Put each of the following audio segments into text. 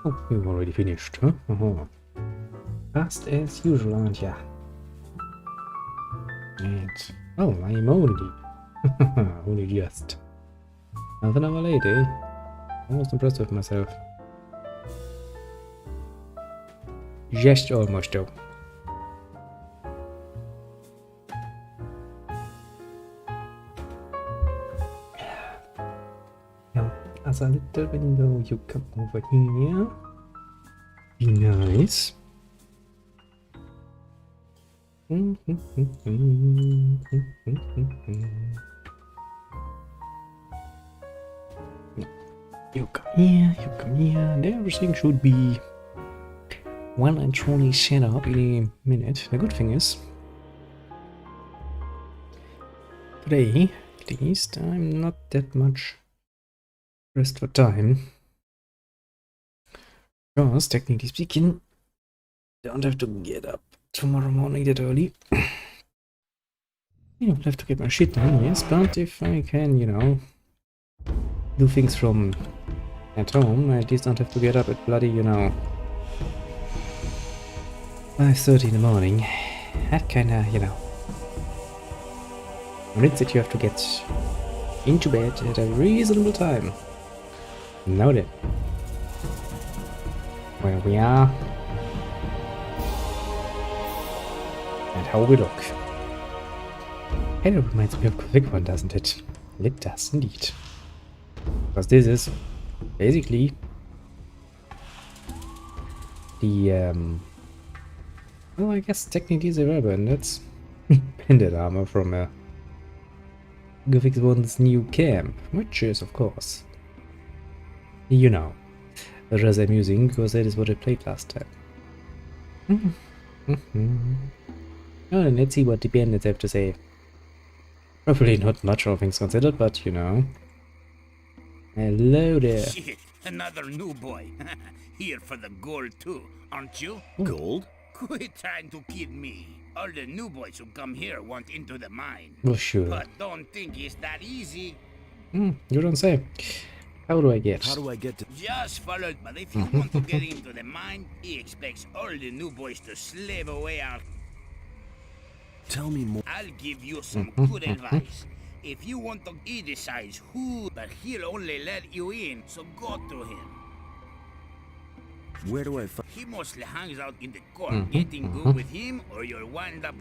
Oh, we've already finished, huh? Fast as usual, aren't ya? And oh, I'm only only just half an hour late, eh? Almost impressed with myself. Just almost though. Now, as a little window, you come over here. Be nice. You come here, you come here, and everything should be well and truly set up in a minute. The good thing is, today, at least, I'm not that much pressed for time. Because, technically speaking, don't have to get up tomorrow morning that early. You know, have to get my shit done, yes, but if I can, you know, do things from at home, I at least don't have to get up at bloody, you know, 5:30 in the morning. That kinda, you know, means that you have to get into bed at a reasonable time. Now then, where we are, and how we look. Kind of reminds me of Gothic one, doesn't it? It does indeed. Because this is basically the well, I guess technically they were bandits. Bandit armor from Gothic one's new camp, which is of course, you know, rather amusing because that is what I played last time. Oh, and let's see what the bandits have to say. Probably not much, all things considered, but you know. Hello there. Shit, another new boy. Here for the gold too, aren't you? Gold? Quit trying to kid me. All the new boys who come here want into the mine. Well, sure. But don't think it's that easy. You don't say. How do I get? How do I get to... Just follow. But if you want to get into the mine, he expects all the new boys to slave away out. Tell me more. I'll give you some good advice. If you want to, he decides who, but he'll only let you in, so go to him. Where do I find... He mostly hangs out in the court. Getting good with him, or you'll wind up...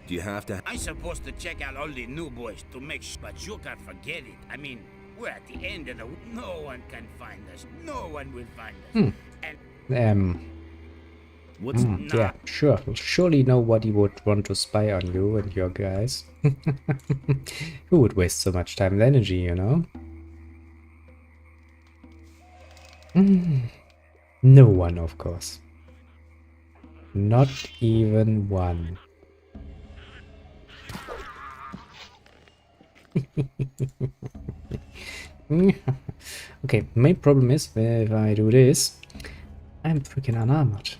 Do you have to... I'm supposed to check out all the new boys to make sure, but you can't forget it. I mean, we're at the end of the... No one can find us. No one will find us. And... What's... Yeah, sure. Surely nobody would want to spy on you and your guys. Who would waste so much time and energy, you know? No one, of course. Not even one. Okay, main problem is, if I do this, I'm freaking unarmored.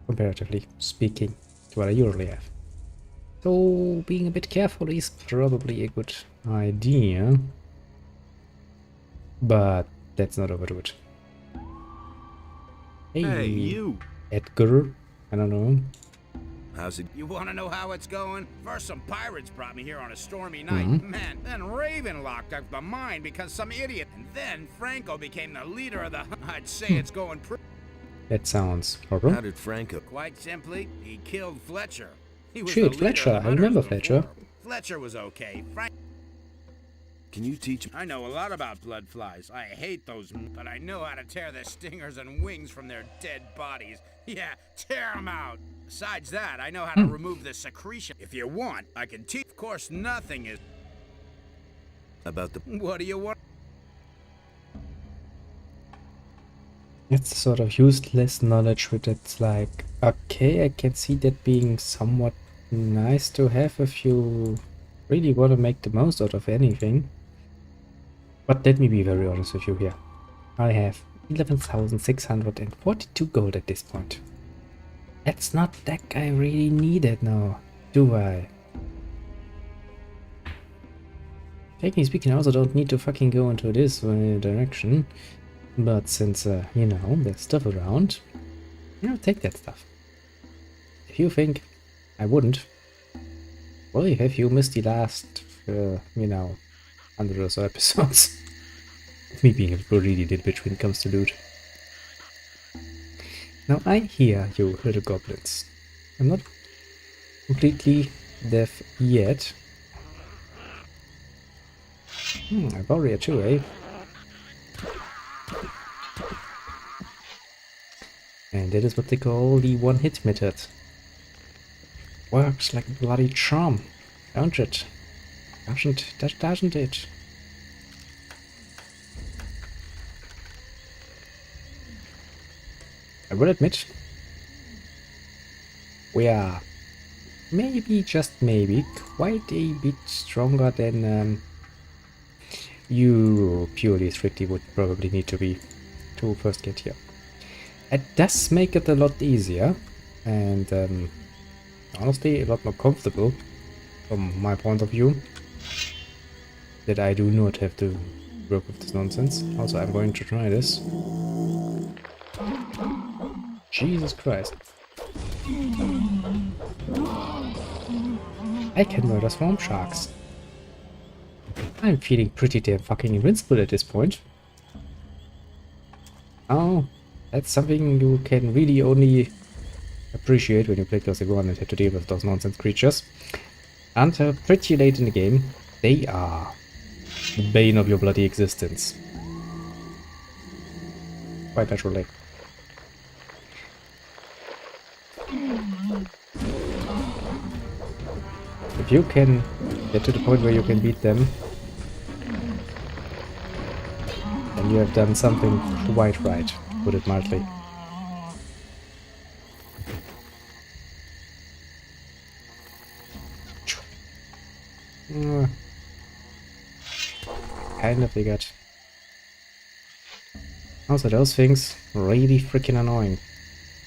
Comparatively speaking to what I usually have. So being a bit careful is probably a good idea. But let's not overdo it. Hey, you! Edgar, I don't know. How's it... You want to know how it's going? First, some pirates brought me here on a stormy night. Man, then Raven locked up the mine because some idiot. And then Franco became the leader of the... I'd say it's going pretty... That sounds horrible. How did Franco... Quite simply, he killed Fletcher. He was Shit, the leader Fletcher, of the I remember hunters Fletcher. before. Fletcher was okay. Can you teach me... I know a lot about blood flies. I hate those, but I know how to tear the stingers and wings from their dead bodies. Yeah, tear them out. Besides that, I know how to remove the secretion. If you want, I can teach. Of course, nothing is... about the... What do you want? It's sort of useless knowledge, but it's like, okay, I can see that being somewhat nice to have if you really want to make the most out of anything. But let me be very honest with you here. I have 11,642 gold at this point. That's not that I really need it now, do I? Technically speaking, I also don't need to fucking go into this direction. But since, you know, there's stuff around, I'll take that stuff. If you think I wouldn't, well, have you missed the last, you know, hundred or so episodes? Me being a really little bitch when it comes to loot. Now I hear you, little goblins. I'm not completely deaf yet. A warrior too, eh? And that is what they call the one-hit method. Works like a bloody charm, don't it? Doesn't it? I will admit, we are maybe, just maybe, quite a bit stronger than you purely strictly would probably need to be to first get here. It does make it a lot easier and honestly a lot more comfortable from my point of view, that I do not have to work with this nonsense. Also, I'm going to try this. Jesus Christ. I can murder swamp sharks. I'm feeling pretty damn fucking invincible at this point. Oh, that's something you can really only appreciate when you play Gothic 1 and have to deal with those nonsense creatures. Until pretty late in the game, they are the bane of your bloody existence. Quite naturally. If you can get to the point where you can beat them, then you have done something quite right, to put it mildly. Kind of figured. Also, those things really freaking annoying.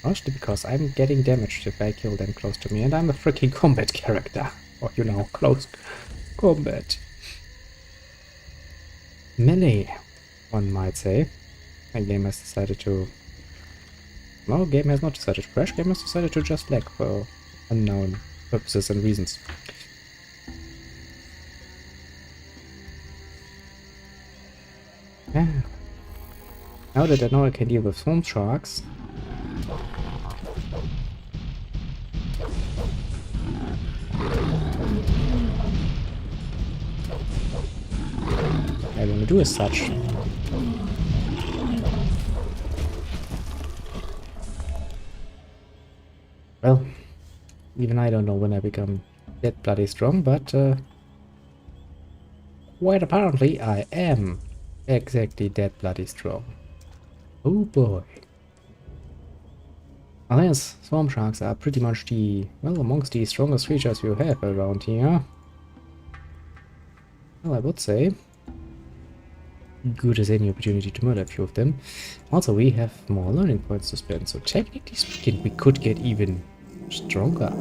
Mostly because I'm getting damaged if I kill them close to me, and I'm a freaking combat character. Or, you know, close combat. Melee, one might say. The game has decided to... No, game has not decided to crash. Game has decided to just lag for unknown purposes and reasons. Yeah. Now that I know I can deal with swamp sharks, I want to do as such. Well, even I don't know when I become that bloody strong, but quite apparently I am exactly that bloody strong. Oh boy. Alas, swamp sharks are pretty much the, well, amongst the strongest creatures you have around here. Well, I would say. Good as any opportunity to murder a few of them. Also, we have more learning points to spend, so technically speaking, we could get even stronger.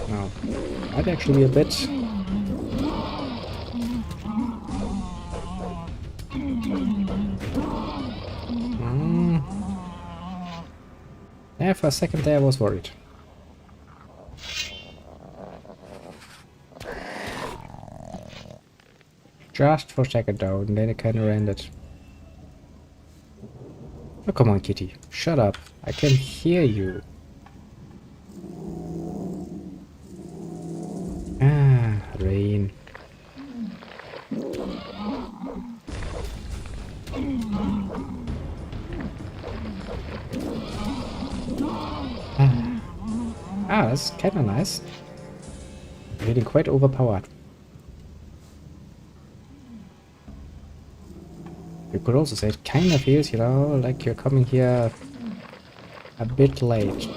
Now, might actually be a bit... Yeah, for a second there I was worried. Just for a second though, and then it kinda ended. Oh, come on, kitty. Shut up. I can hear you. Ah, rain. Ah, that's kinda nice. Feeling quite overpowered. You could also say it kind of feels, you know, like you're coming here a bit late.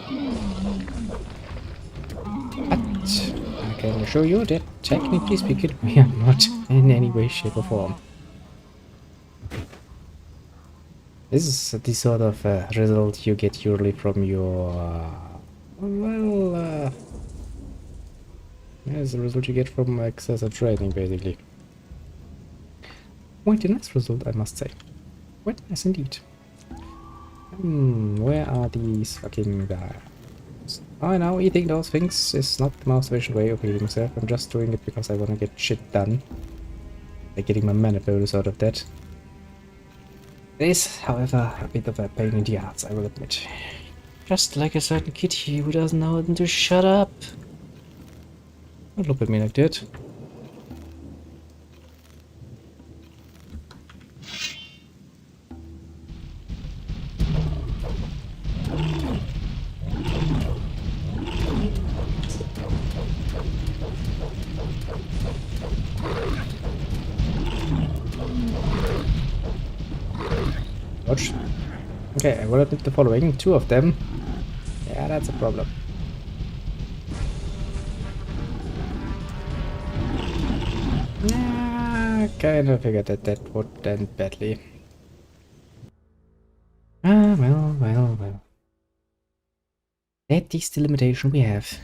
But I can assure you that, technically speaking, we are not in any way, shape or form. This is the sort of result you get usually from your Well, that's the result you get from excessive training, basically. Quite a nice result, I must say. Quite nice indeed. Where are these fucking guys? I know eating those things is not the most efficient way of healing myself. I'm just doing it because I want to get shit done. Like getting my mana bonus out of that. It is, however, a bit of a pain in the ass, I will admit. Just like a certain kid here who doesn't know when to shut up. Don't look at me like that. Watch. Okay, I will admit the following. 2 of them. Yeah, that's a problem. Yeah, kind of figured that that would end badly. Ah, well. That is the limitation we have.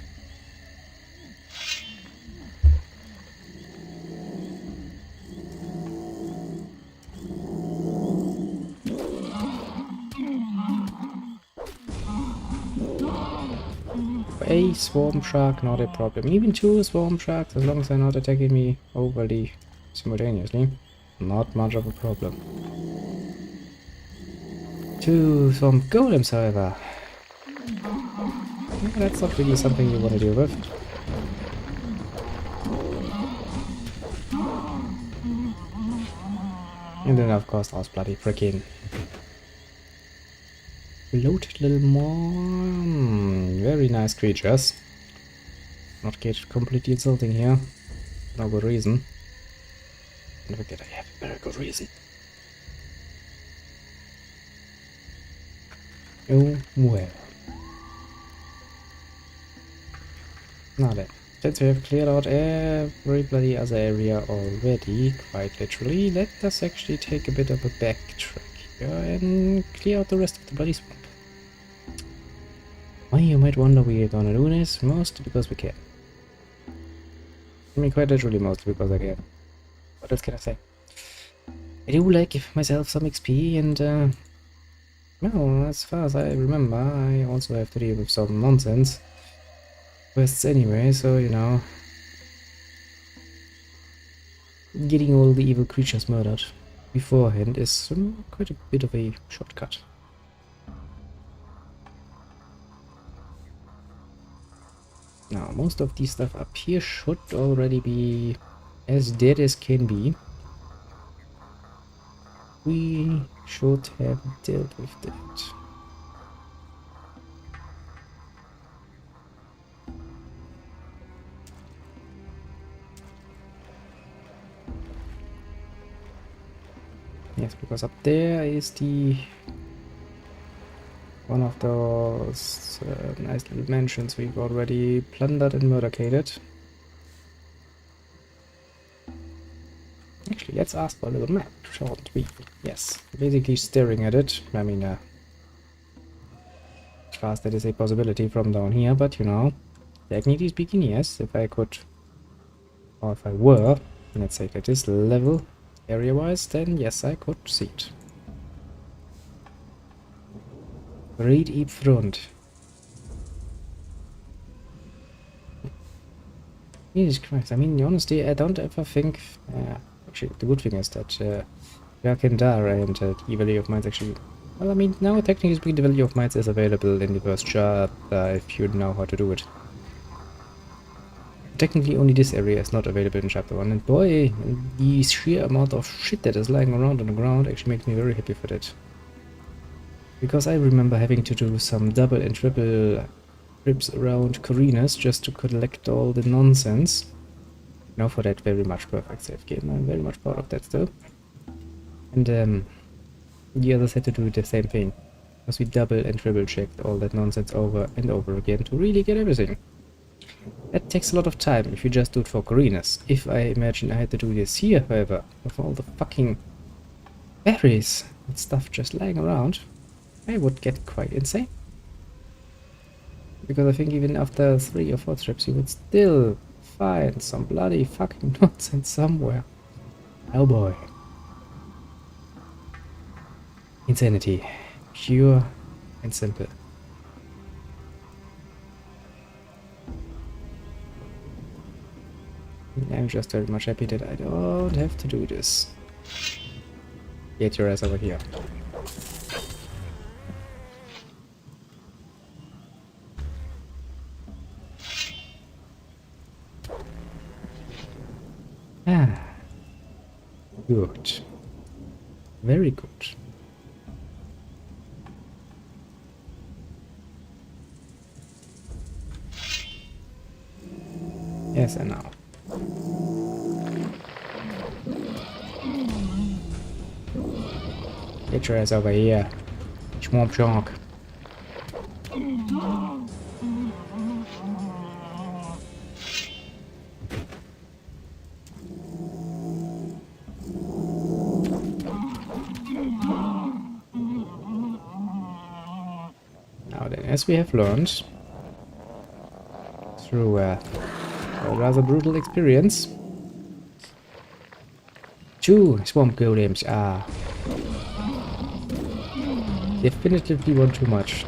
A swarm shark, not a problem. Even 2 swarm sharks, as long as they're not attacking me overly simultaneously, not much of a problem. 2 swarm golems, however. Yeah, that's not really something you want to deal with. And then, of course, those bloody freaking bloated little very nice creatures. Not get completely insulting here. No good reason. Don't forget I have a very good reason. Oh well. Now then, since we have cleared out every bloody other area already, quite literally, let us actually take a bit of a backtrack here and clear out the rest of the bloody swamp. Why, you might wonder we're gonna do this, mostly because we can. I mean, quite literally mostly because I can. What else can I say? I do like give myself some XP and, well, as far as I remember, I also have to deal with some nonsense quests anyway, so, you know, getting all the evil creatures murdered beforehand is quite a bit of a shortcut. Now, most of these stuff up here should already be as dead as can be. We should have dealt with that. Yes, because up there is the one of those nice little mansions we've already plundered and murdercated. Actually, let's ask for a little map, shouldn't we? Yes, basically staring at it. I mean, as far as that is a possibility from down here, but you know, technically speaking, yes, if I could, or if I were, let's say at this level, area-wise, then yes, I could see it. Right up front. Jesus Christ, I mean, honestly, I don't ever think... actually, the good thing is that Yakindar and the Valley of Mines actually... Well, I mean, now technically speaking, the Valley of Mines is available in the first chapter if you know how to do it. Technically, only this area is not available in chapter 1, and boy, the sheer amount of shit that is lying around on the ground actually makes me very happy for that. Because I remember having to do some double and triple trips around Corinas just to collect all the nonsense. Now for that very much perfect save game, I'm very much proud of that still. And the others had to do the same thing, because we double and triple checked all that nonsense over and over again to really get everything. That takes a lot of time if you just do it for Corinas. If I imagine I had to do this here, however, with all the fucking berries and stuff just lying around, I would get quite insane. Because I think even after 3 or 4 trips you would still find some bloody fucking nonsense somewhere. Oh boy. Insanity. Pure and simple. I'm just very much happy that I don't have to do this. Get your ass over here. Ah. Good. Very good. Yes, I know. Get your ass over here. Swamp shark. Now then, as we have learned through a rather brutal experience, 2 swamp golems are definitively one too much.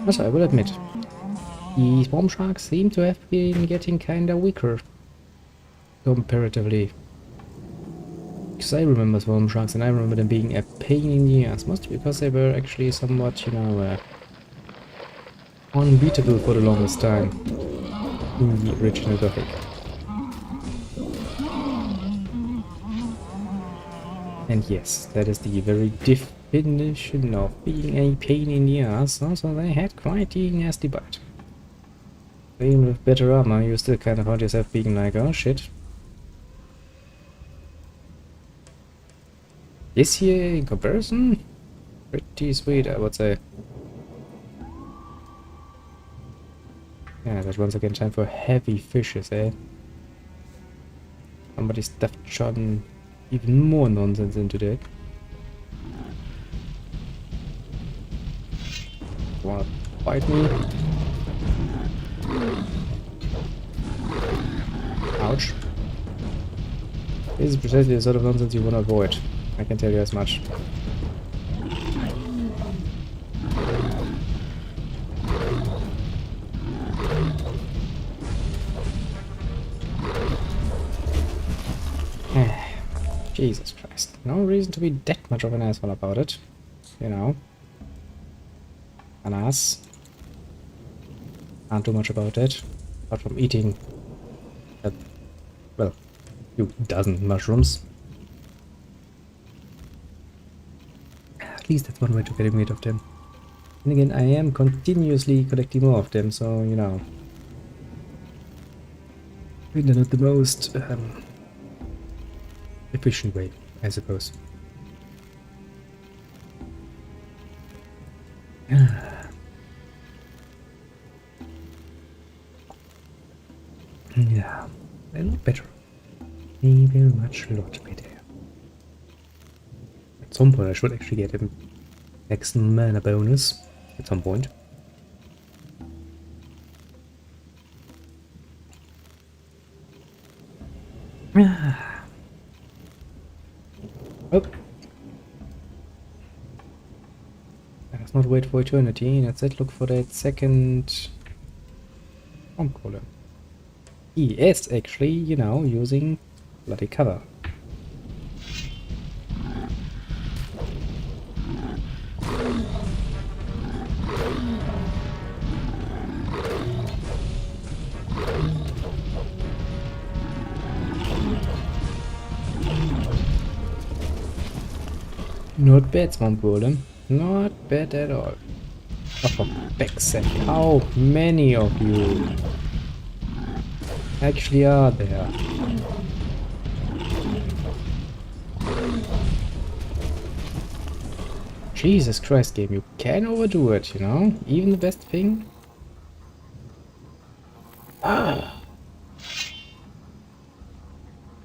Also, I will admit, the swamp sharks seem to have been getting kinda weaker comparatively. Because I remember swamp sharks and I remember them being a pain in the ass, mostly because they were actually somewhat, you know, unbeatable for the longest time in the original Gothic. And yes, that is the very definition of being a pain in the ass. Also, they had quite a nasty bite. Even with better armor, you still kind of found yourself being like, oh shit. This here, in comparison, pretty sweet, I would say. Yeah, there's once again time for heavy fishes, eh? Somebody stuffed John even more nonsense into that. Wanna bite me? Ouch. This is precisely the sort of nonsense you wanna avoid. I can tell you as much. Jesus Christ. No reason to be that much of an asshole about it. You know. An ass. Can't do much about it. Apart from eating well, a few dozen mushrooms. At least that's one way to get rid of them. And again, I am continuously collecting more of them, so, you know. Maybe not the most efficient way, I suppose. Yeah, a lot better. A very much lot better. At some point I should actually get a next mana bonus. At some point. Oh. Let's not wait for eternity. Let's look for that second bomb caller. He is actually, you know, using bloody cover. Not bad, Swamp Golem. Not bad at all. Oh, for back's sake, how many of you actually are there? Jesus Christ, game, you can overdo it, you know? Even the best thing? Ah.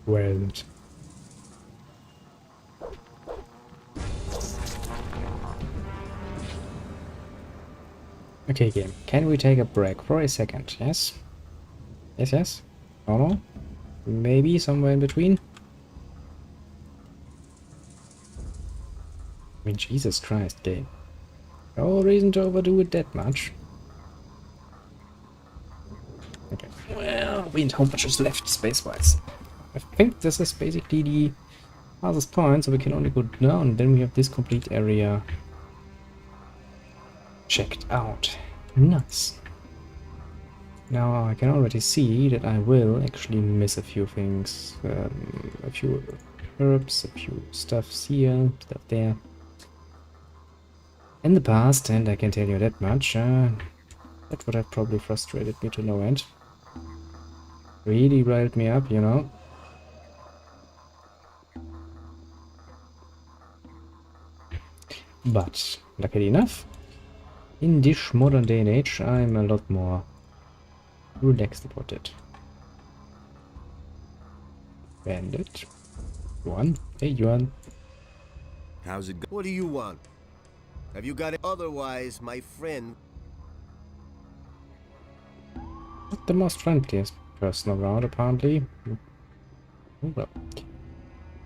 Where is it? Okay, game. Can we take a break for a second? Yes? Yes, yes? No, no? Maybe somewhere in between? I mean, Jesus Christ, game. No reason to overdo it that much. Okay. Well, I mean, how much is left space-wise? I think this is basically the farthest point, so we can only go down. Then we have this complete area checked out. Nice. Now I can already see that I will actually miss a few things. A few herbs, a few stuffs here, stuff there. In the past, and I can tell you that much, that would have probably frustrated me to no end. Really riled me up, you know. But, luckily enough, in this modern day and age, I'm a lot more relaxed about it. Bandit. Yuan. Hey, Yuan. How's it go? What do you want? Have you got it? Otherwise, my friend... Not the most friendliest person around, apparently. Oh, well.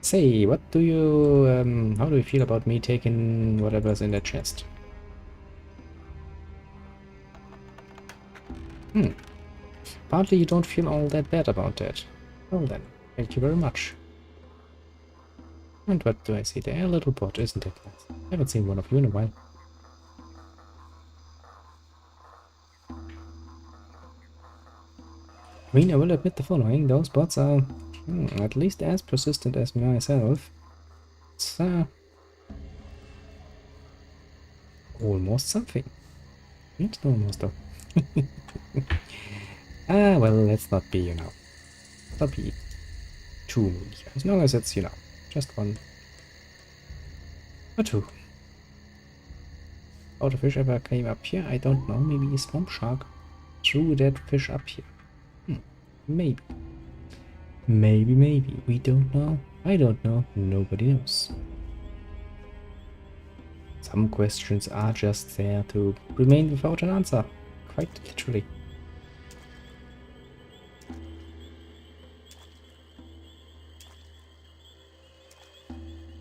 Say, what do you, how do you feel about me taking whatever's in that chest? Apparently you don't feel all that bad about that. Well then, thank you very much. And what do I see there? A little bot, isn't it? Haven't seen one of you in a while. I mean, I will admit the following. Those bots are at least as persistent as myself. It's almost something. It's almost though. Well, let's not be, you know. Not be too moody. As long as it's, you know, just one or two. How the fish ever came up here, I don't know. Maybe a swamp shark threw that fish up here. Maybe. Maybe. We don't know. I don't know. Nobody knows. Some questions are just there to remain without an answer. Quite literally.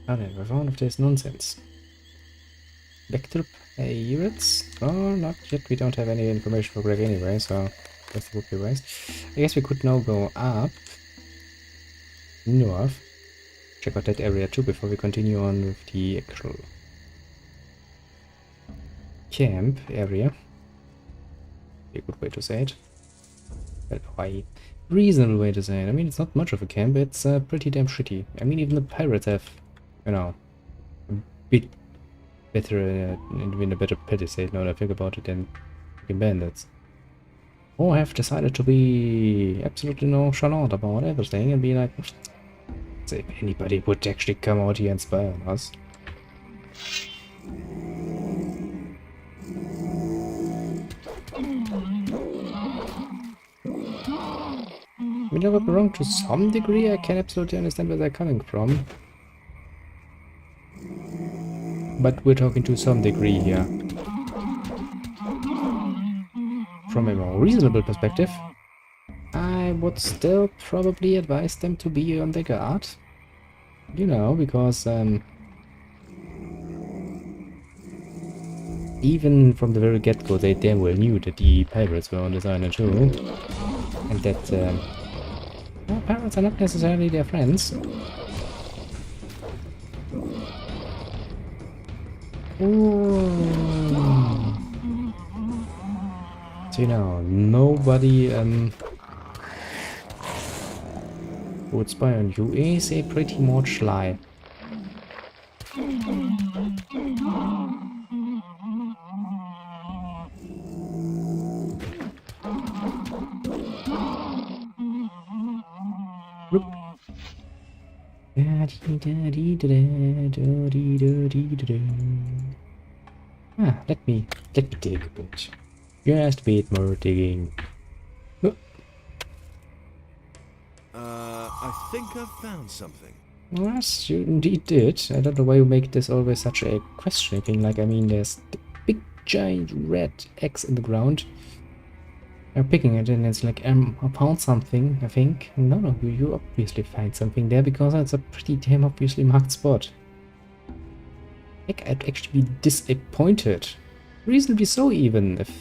Now then, we're out of this nonsense. Back to the pirates. Oh, not yet. We don't have any information for Greg anyway, so I guess it would be waste. I guess we could now go up north. Check out that area too before we continue on with the actual camp area. Be a good way to say it. Well, why? Reasonable way to say it. I mean, it's not much of a camp. It's pretty damn shitty. I mean, even the pirates have, you know, a bit better, in a better petty state now that I think about it than fucking bandits. Or have decided to be absolutely nonchalant about everything and be like, say, if anybody would actually come out here and spy on us. I mean, don't get me wrong, to some degree I can absolutely understand where they're coming from. But we're talking to some degree here. From a more reasonable perspective, I would still probably advise them to be on their guard. You know, because even from the very get-go they damn well knew that the pirates were on this island too. And that well, pirates are not necessarily their friends. Ooh. So, you know, nobody who would spy on you is a pretty much lie. Let me dig a bit. Just a bit more digging. I think I've found something. Yes, you indeed did. I don't know why you make this always such a questioning thing. Like, I mean, there's the big giant red X in the ground. I'm picking it and it's like, I found something, I think. No, you obviously find something there because it's a pretty damn obviously marked spot. Heck, I'd actually be disappointed. Reasonably so even, if,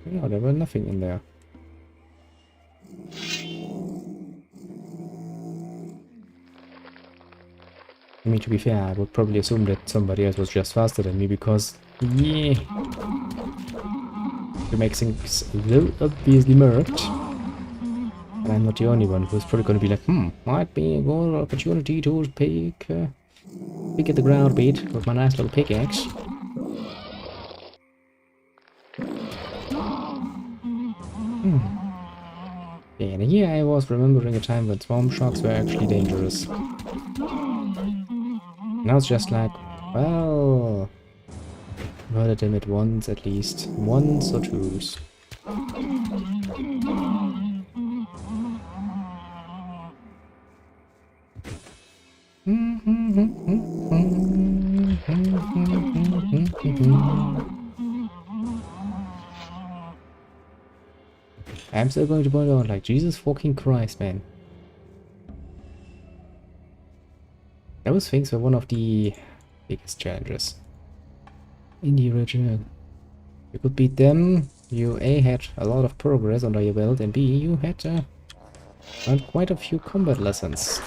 you know, there were nothing in there. I mean, to be fair, I would probably assume that somebody else was just faster than me because, yeah, to make things a little obviously merged. And I'm not the only one who's probably going to be like, might be a good opportunity to pick at the ground beat with my nice little pickaxe. And here I was remembering a time when swamp sharks were actually dangerous. Now it's just like, well, murder them at once at least. Once or twos. I'm still going to point out, like, Jesus fucking Christ, man. Those things were one of the biggest challenges in the original. You could beat them, you A, had a lot of progress under your belt, and B, you had learned quite a few combat lessons.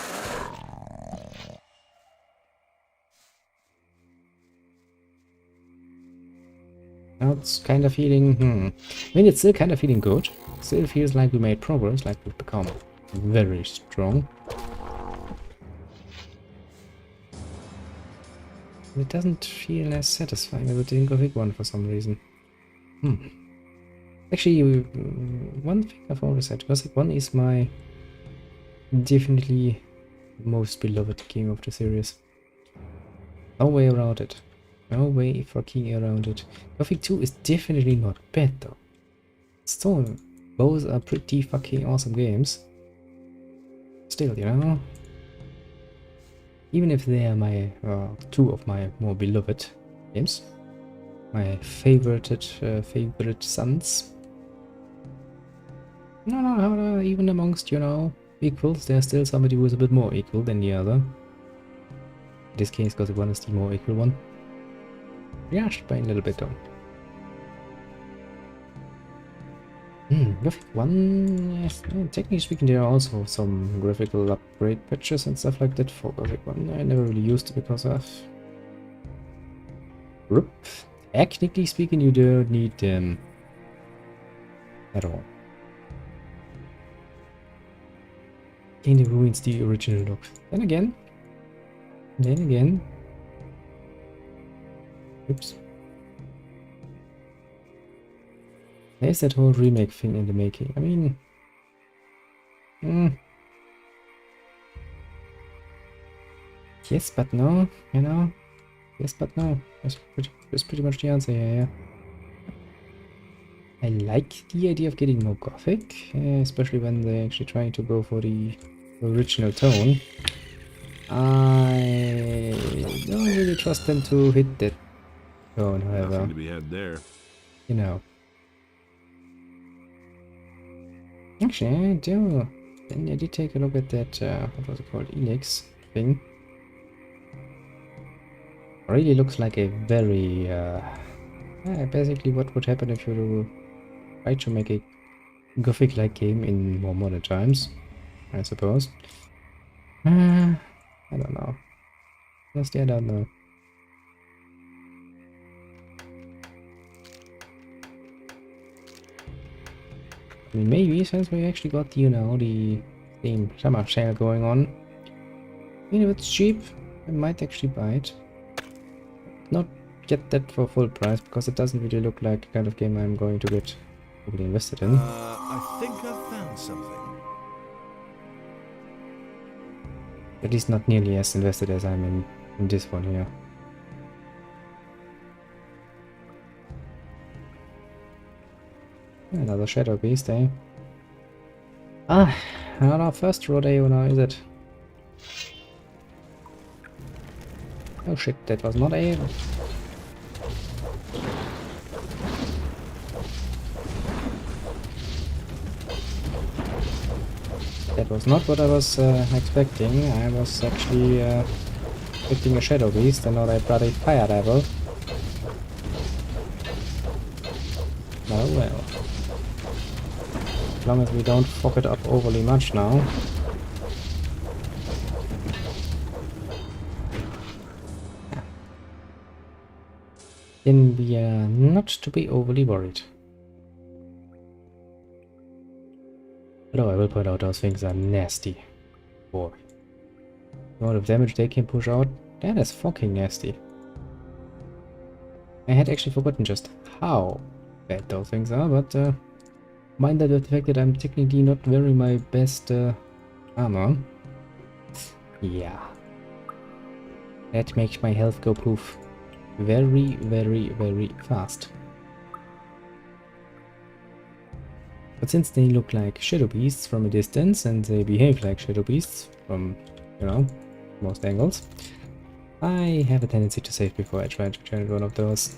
Now it's kind of feeling, I mean, it's still kind of feeling good. Still feels like we made progress, like we've become very strong. It doesn't feel as satisfying as it did in Gothic 1 for some reason. Actually, one thing I've always said, Gothic 1 is my definitely most beloved game of the series. No way around it. No way fucking around it. Gothic 2 is definitely not bad though. Still, both are pretty fucking awesome games. Still, you know? Even if they are my two of my more beloved games, my favorite sons. No, even amongst, you know, equals, there's still somebody who is a bit more equal than the other. In this case, Gothic 1 is the more equal one. Just by a little bit though. Gothic 1, yes, technically speaking, there are also some graphical upgrade patches and stuff like that for Gothic 1. I never really used it because of... Technically speaking, you don't need them at all. And it ruins the original look. Then again... Oops. There's that whole remake thing in the making. I mean... Yes, but no, you know? Yes, but no. That's pretty much the answer here, yeah. I like the idea of getting more Gothic, especially when they're actually trying to go for the original tone. I don't really trust them to hit that tone, however. Nothing to be had there. You know. Actually, I do. Then I did take a look at that, what was it called, Enix thing. Really looks like a very, basically what would happen if you try to make a Gothic-like game in more modern times, I suppose. I don't know. Honestly, I don't know. I mean, maybe since we actually got, you know, the same summer sale going on. I mean, if it's cheap, I might actually buy it. Not get that for full price, because it doesn't really look like the kind of game I'm going to get really invested in. I think I've found something. At least not nearly as invested as I'm in this one here. Another shadow beast, eh? Ah, not our first rodeo now, is it? Oh shit, that was not a... That was not what I was expecting. I was actually expecting a Shadow Beast and not a bloody Fire Devil. Oh well. As long as we don't fuck it up overly much now. Then we are not to be overly worried. Although I will point out those things are nasty. Boy. The amount of damage they can push out, that is fucking nasty. I had actually forgotten just how bad those things are, but mind that the fact that I'm technically not wearing my best armor. Yeah. That makes my health go poof very, very, very fast. But since they look like shadow beasts from a distance and they behave like shadow beasts from, you know, most angles, I have a tendency to save before I try to challenge one of those.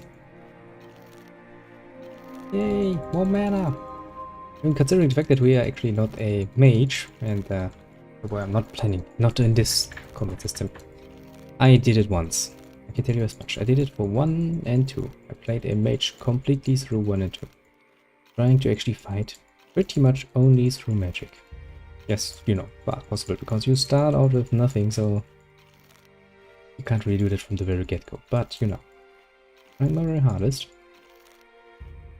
Yay, more mana! I mean, considering the fact that we are actually not a mage, and well, I'm not planning, not in this combat system. I did it once. I can tell you as much. I did it for 1 and 2. I played a mage completely through 1 and 2. Trying to actually fight pretty much only through magic. Yes, you know, but possible because you start out with nothing, so you can't really do that from the very get-go. But, you know, trying my very hardest.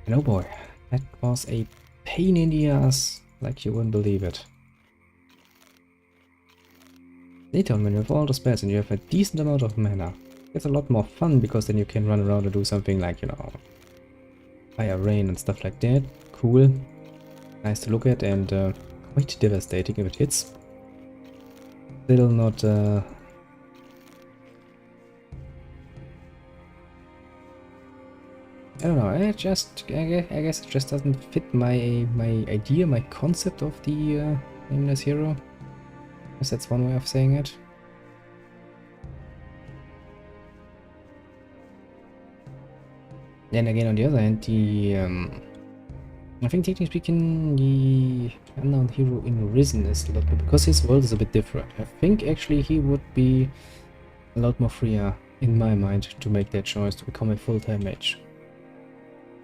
And oh boy, that was a pain in the ass, like you wouldn't believe it. Later on, when you have all the spells and you have a decent amount of mana, it's a lot more fun because then you can run around and do something like, you know, fire rain and stuff like that. Cool. Nice to look at and quite devastating if it hits. Still not I don't know, I guess it just doesn't fit my idea, my concept of the nameless hero. I guess that's one way of saying it. Then again, on the other hand, the I think technically speaking, the unknown hero in Risen is a lot more, because his world is a bit different. I think actually he would be a lot more freer in my mind to make that choice to become a full-time mage.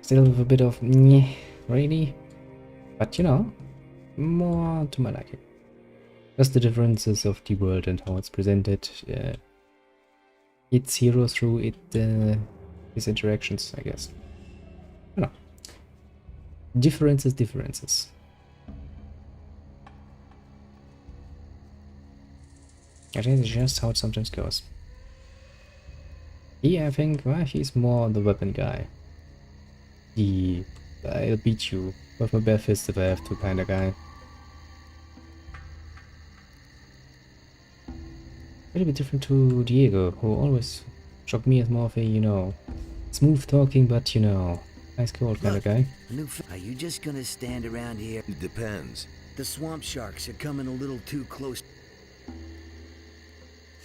Still with a bit of meh, really, but you know, more to my liking. Just the differences of the world and how it's presented, its hero through it, his interactions, I guess. You know, differences. I think it's just how it sometimes goes. He, I think, well, he's more the weapon guy. The I'll beat you with my bare fist if I have to kind of guy. A little bit different to Diego, who always struck me as more of a, you know, smooth talking but, you know, nice cold kind of guy. Are you just gonna stand around here? It depends. The swamp sharks are coming a little too close.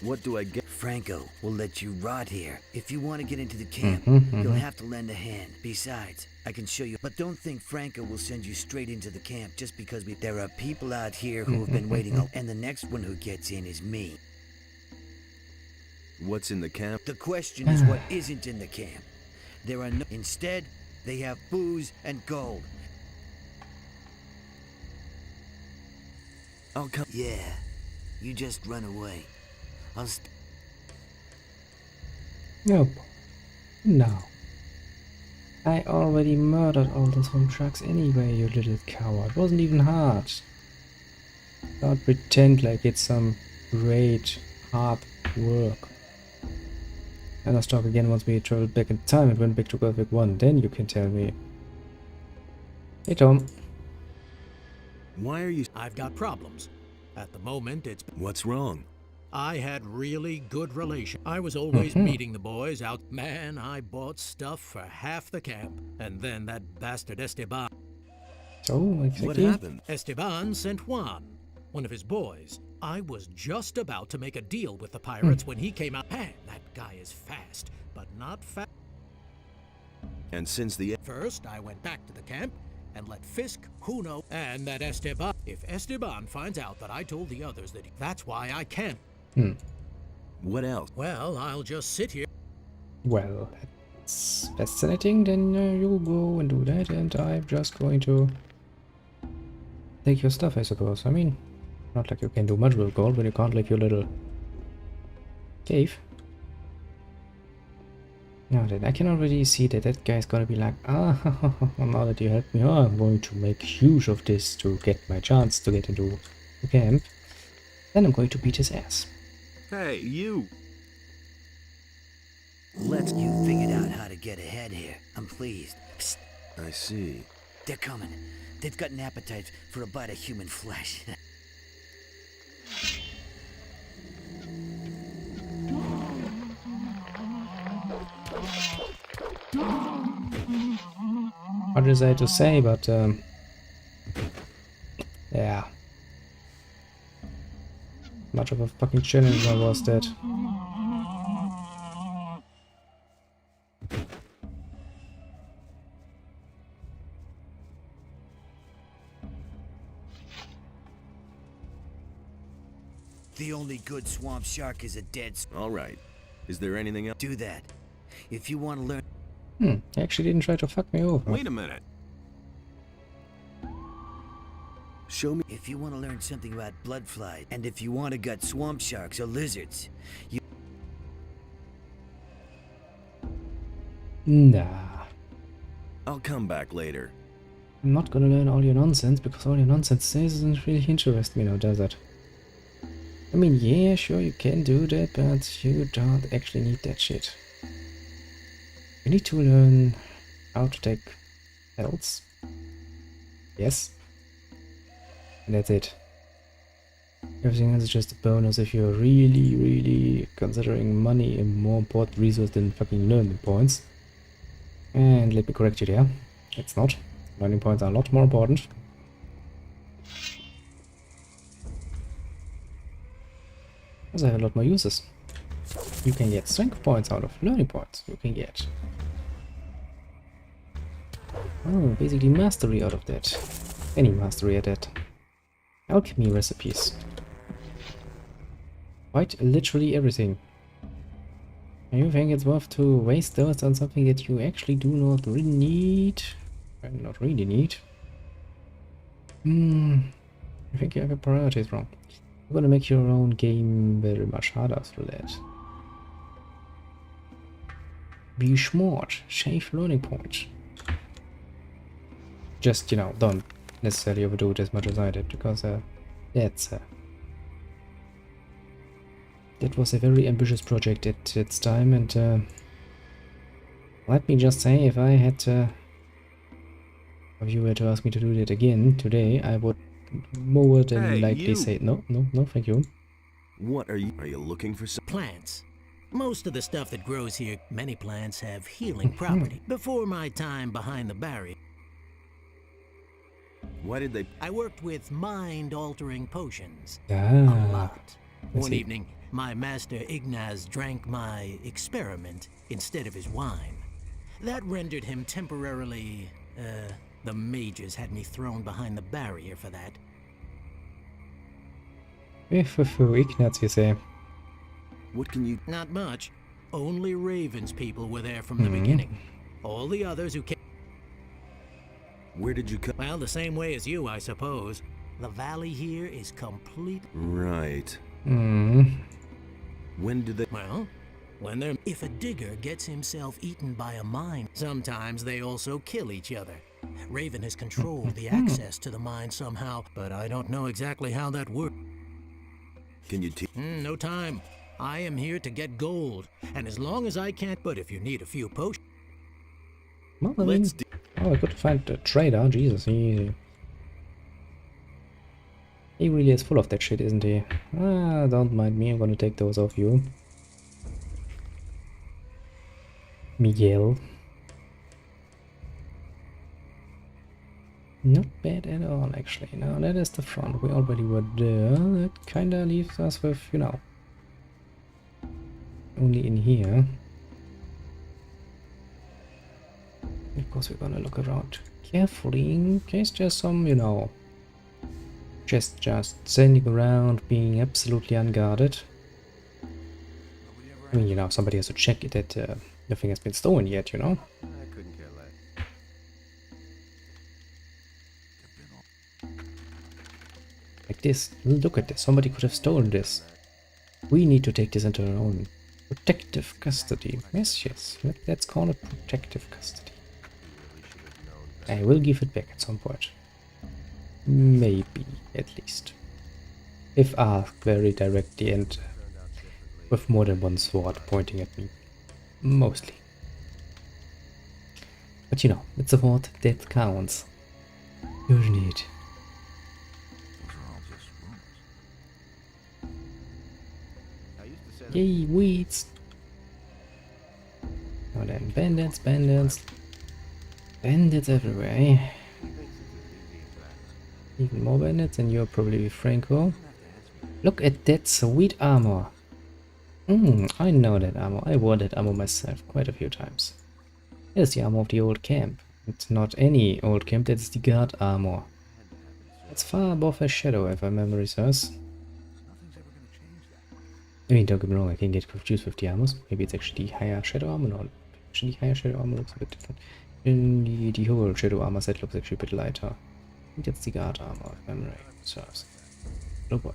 What do I get? Franco will let you rot here. If you want to get into the camp, you'll have to lend a hand. Besides, I can show you. But don't think Franco will send you straight into the camp just because there are people out here who have been waiting. And the next one who gets in is me. What's in the camp? The question is what isn't in the camp. There are no. Instead, they have booze and gold. I'll come. Yeah, you just run away. Nope. No. I already murdered all those home trucks anyway, you little coward. It wasn't even hard. Don't pretend like it's some great hard work. And I'll talk again once we travel back in time and went back to Gothic 1. Then you can tell me. Hey Tom. Why are you? I've got problems. At the moment, it's... What's wrong? I had really good relations. I was always meeting the boys out. Man, I bought stuff for half the camp. And then that bastard Esteban. So, exactly. What happened? Esteban sent Juan, one of his boys. I was just about to make a deal with the pirates when he came out. Man, that guy is fast, but not fast. And since the... First, I went back to the camp, and let Fisk, Juno, and that Esteban. If Esteban finds out that I told the others that that's why I can't. What else? Well, I'll just sit here. Well, that's fascinating. Then you go and do that, and I'm just going to take your stuff, I suppose. I mean, not like you can do much with gold when you can't leave your little cave. Now then, I can already see that that guy's gonna be like, ah, now that you helped me, I'm going to make use of this to get my chance to get into the camp. Then I'm going to beat his ass. Hey, you! You figured out how to get ahead here. I'm pleased. Psst, I see. they're coming. They've got an appetite for a bite of human flesh. Hard is I to say, but yeah. Much of a fucking challenge was that. The only good swamp shark is a dead. All right. Is there anything else? Do that. If you want to learn. He actually didn't try to fuck me over. Wait a minute. Show me. If you want to learn something about blood flies, and if you want to gut swamp sharks or lizards, you. Nah. I'll come back later. I'm not gonna learn all your nonsense, because all your nonsense doesn't really interest me now, does it? I mean, yeah, sure, you can do that, but you don't actually need that shit. You need to learn how to take pills. Yes. And that's it. Everything else is just a bonus if you're really, really considering money a more important resource than fucking learning points. And let me correct you there. It's not. Learning points are a lot more important. Because I have a lot more uses. You can get strength points out of learning points. You can get basically mastery out of that. Any mastery at that. Alchemy recipes. Quite literally everything. And you think it's worth to waste those on something that you actually do not really need? Not really need. I think you have your priorities wrong. You're gonna make your own game very much harder through that. Be smart. Save learning points. Just, you know, don't necessarily overdo it as much as I did, because that was a very ambitious project at its time, and let me just say, if I had if you were to ask me to do that again today, I would more than likely say no, thank you. What are you? Are you looking for some? Plants. Most of the stuff that grows here, many plants have healing property. Before my time behind the barrier, Why did they? I worked with mind-altering potions. A Ah, lot. I One see. evening, my master Ignaz drank my experiment instead of his wine. That rendered him temporarily, the mages had me thrown behind the barrier for that. Ignaz, you say. What can you? Not much. Only Raven's people were there from the beginning. All the others who came... Where did you come? Well, the same way as you, I suppose. The valley here is complete... Right. Hmm. When did they? Well, when they're... If a digger gets himself eaten by a mine, sometimes they also kill each other. Raven has controlled the access to the mine somehow, but I don't know exactly how that works. Can you teach? No time. I am here to get gold, and as long as I can't... But if you need a few potions... Well, I mean, I could find a trader. Jesus, he really is full of that shit, isn't he? Ah, don't mind me. I'm gonna take those off you, Miguel. Not bad at all, actually. Now that is the front. We already were there. That kinda leaves us with, you know, only in here. Of course, we're gonna look around carefully in case there's some, you know, just standing around being absolutely unguarded. I mean, you know, somebody has to check it that nothing has been stolen yet, you know? I couldn't care less. Like this. Look at this. Somebody could have stolen this. We need to take this into our own protective custody. Yes, yes. Let's call it protective custody. I will give it back at some point. Maybe, at least. If asked very directly and with more than one sword pointing at me. Mostly. But you know, it's a word that counts. Isn't it? Yay, weeds! Oh, then bandits, bandits. Bandits everywhere, eh? Even more bandits, and you're probably Franco. Look at that sweet armor. I know that armor. I wore that armor myself quite a few times. Here's the armor of the old camp. It's not any old camp, that's the guard armor. It's far above a shadow, if my memory serves. I mean, don't get me wrong, I can get confused with the armors. Maybe it's actually the higher shadow armor. No, actually higher shadow armor looks a bit different. And the whole shadow armor set looks actually a bit lighter. I think that's the guard armor, if memory serves. Oh boy.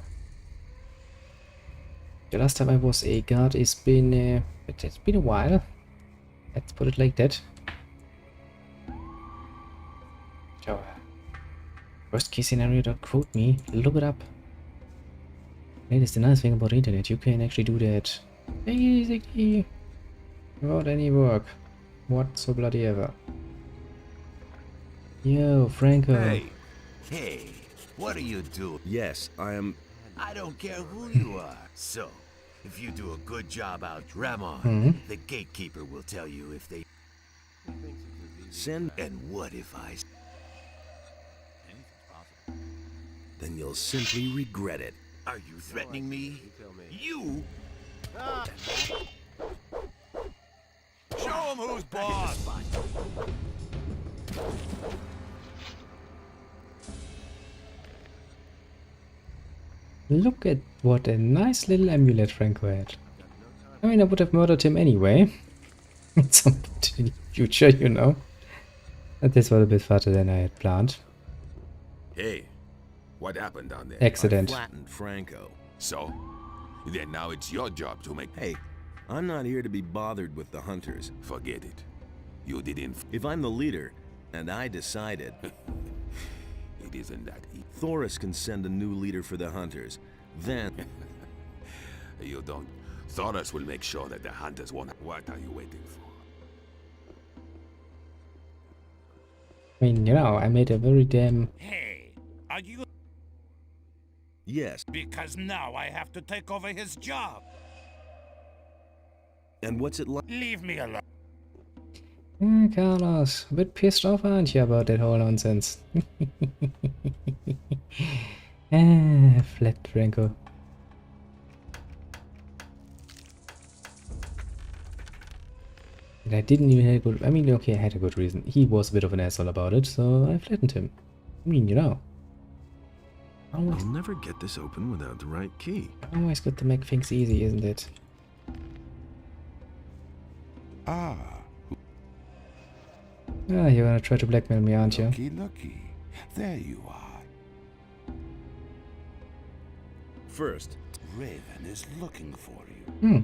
The last time I was a guard it's been a while. Let's put it like that. So, worst case scenario, don't quote me. Look it up. That is the nice thing about the internet. You can actually do that basically without any work whatsoever. Yo, Franco. Hey, what are you doing? Yes, I am. I don't care who you are. So, if you do a good job out, Ramon, the gatekeeper will tell you if they Send. And what if I? Then you'll simply regret it. Are you threatening me? You? Show him who's boss. Look at what a nice little amulet Franco had. I mean, I would have murdered him anyway. At some point in the future, you know. But this was a bit farther than I had planned. Hey, what happened down there? Accident. I flattened Franco. So, then now it's your job to make... Hey, I'm not here to be bothered with the hunters. Forget it. You didn't... If I'm the leader, and I decided, It isn't that easy. Thoris can send a new leader for the hunters. Then, You don't. Thoros will make sure that the hunters won't... What are you waiting for? I mean, you know, I made a very damn... Hey, are you... yes. Because now I have to take over his job. And what's it like? Leave me alone. Carlos, a bit pissed off, aren't you, about that whole nonsense? Flat Franco. And I didn't even have a good... I mean, okay, I had a good reason. He was a bit of an asshole about it, so I flattened him. I mean, you know. Always, I'll never get this open without the right key. always good to make things easy, isn't it? Ah, Ah, you're gonna try to blackmail me, aren't you? looky. There you are. First, Raven is looking for you. Hmm,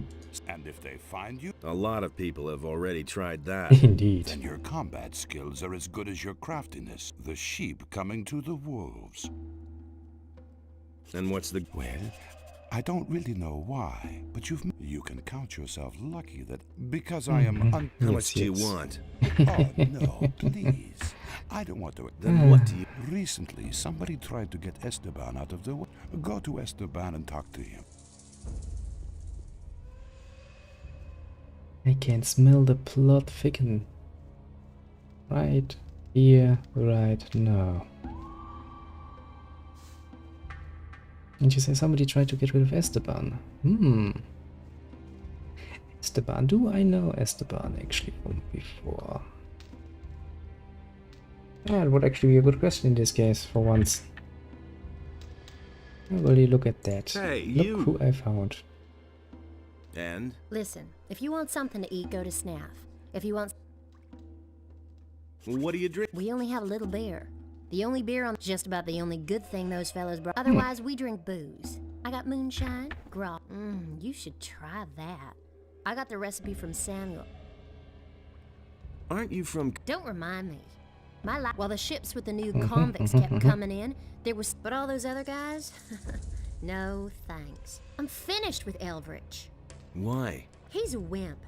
And if they find you, a lot of people have already tried that. indeed. then your combat skills are as good as your craftiness. The sheep coming to the wolves. And what's the... Well, I don't really know why, but you can count yourself lucky that because I am How much do you yes. want? Oh no, please. I don't want to. Then what do you... Recently, somebody tried to get Esteban out of the way. Go to Esteban and talk to him. I can smell the plot thicken. Right here, right now. And you say somebody tried to get rid of Esteban. Esteban. Do I know Esteban actually from before? Yeah, it would actually be a good question in this case, for once. Will you look at that? Hey, look you! who I found. And? Listen, if you want something to eat, go to Snaff. If you want... What do you drink? We only have a little beer. The only beer on... Just about the only good thing those fellas brought. Otherwise, we drink booze. I got moonshine, grog. You should try that. I got the recipe from Samuel. Aren't you from... Don't remind me. My life... While the ships with the new convicts kept coming in, there was... But all those other guys? No, thanks. I'm finished with Eldritch. Why? He's a wimp.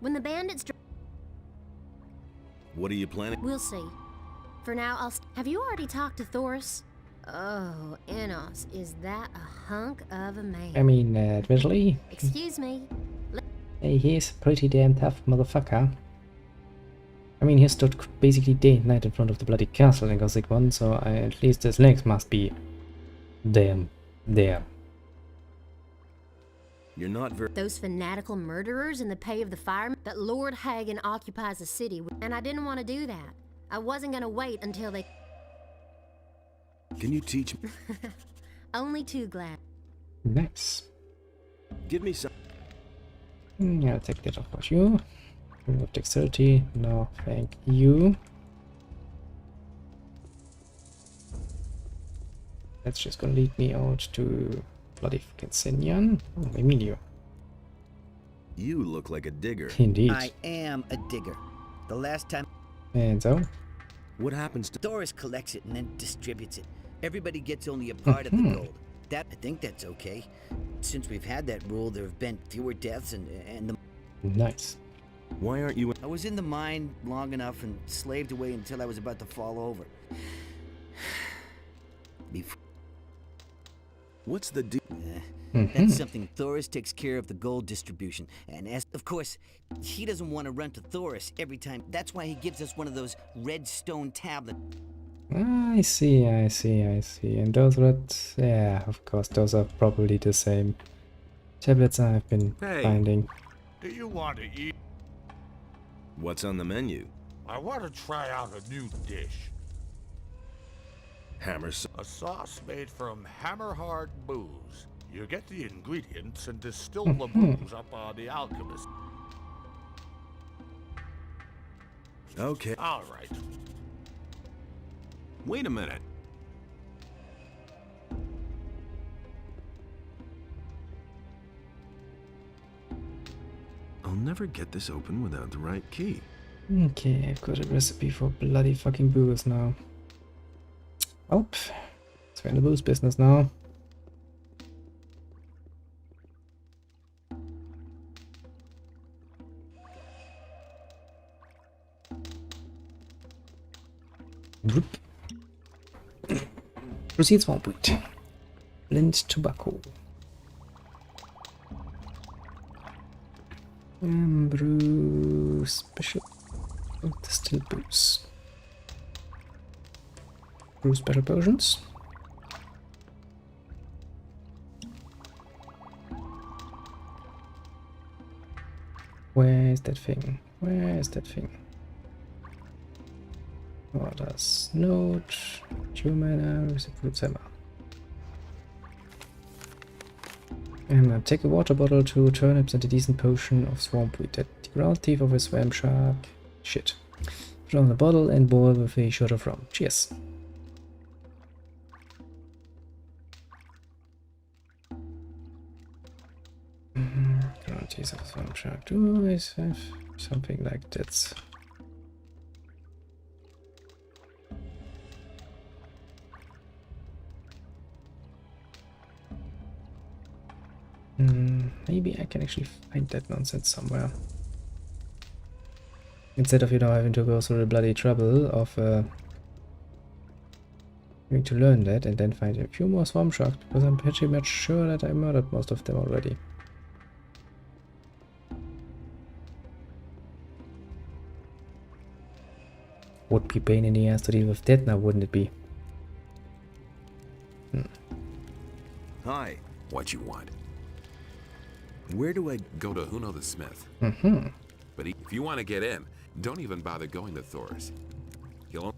When the bandits... What are you planning? We'll see. For now, I'll... Have you already talked to Thoris? Oh, Enos, is that a hunk of a man? I mean, admittedly, Excuse me. hey, he's a pretty damn tough motherfucker. I mean, he stood basically day and night in front of the bloody castle in Gothic 1, so at least his legs must be damn there. You're not very... Those fanatical murderers in the pay of the firemen? That Lord Hagen occupies the city, and I didn't want to do that. I wasn't gonna wait until they... Can you teach me? Only too glad. Nice. Give me some... I'll take that off of you. Remove dexterity. No, thank you. That's just gonna lead me out to bloody fucking Senyan. Oh, Emilio. You look like a digger. Indeed. I am a digger. The last time And so? What happens to... Thoris collects it and then distributes it. Everybody gets only a part of the gold. I think that's okay. Since we've had that rule, there have been fewer deaths and the... Nice. Why aren't you... I was in the mine long enough and slaved away until I was about to fall over. What's the deal? That's something. Thoris takes care of the gold distribution. And as, of course, he doesn't want to run to Thoris every time. That's why he gives us one of those red stone tablets. I see. And those red... Yeah, of course, those are probably the same tablets I've been finding. Do you want to eat? What's on the menu? I want to try out a new dish. Hammer... A sauce made from hammer-hard booze. You get the ingredients and distill the booze up on the alchemist. Okay. All right. Wait a minute. I'll never get this open without the right key. Okay, I've got a recipe for bloody fucking booze now. Oh, it's in the booze business now. Proceed swamp wheat. Blend tobacco. Brew special distilled booze. Brew special potions. Where's that thing? Where's that thing? Orders. Note. Humana. Fruit Simmer. And I'll take a water bottle, 2 turnips, and a decent potion of swamp wheat. That the ground teeth of a swamp shark. Shit. Put on the bottle and boil with a shot of rum. Cheers. Ground teeth of a swamp shark. Do I have something like that? Maybe I can actually find that nonsense somewhere. Instead of, having to go through the bloody trouble of having to learn that and then find a few more swamp sharks, because I'm pretty much sure that I murdered most of them already. Would be pain in the ass to deal with that now, wouldn't it be? Hi. What you want? Where do I... Go to Huno the Smith. Mm-hmm. But if you want to get in, don't even bother going to Thor's. He'll...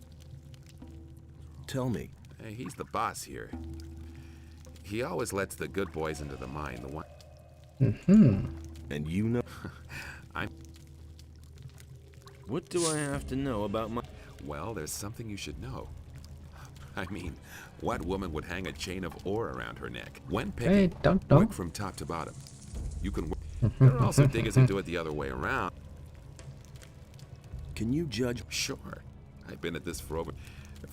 Tell me. Hey, he's the boss here. He always lets the good boys into the mine. The one. And you know... I'm. What do I have to know about my... Well, there's something you should know. I mean, what woman would hang a chain of ore around her neck? When picking, don't know. work from top to bottom. You can work. There are also diggers who do it the other way around. Can you judge? Sure. I've been at this for over...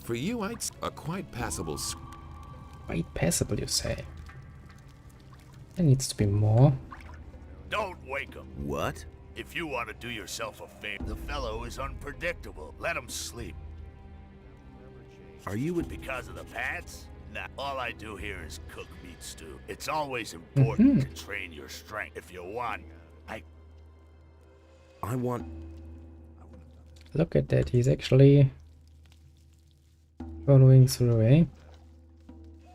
For you, I'd a quite passable... Quite passable, you say? There needs to be more. Don't wake him. What? If you want to do yourself a favor, the fellow is unpredictable. Let him sleep. Are you with... Because of the pants? Nah, all I do here is cook meat stew. It's always important to train your strength. If you want, I want... Look at that, he's actually following through, eh?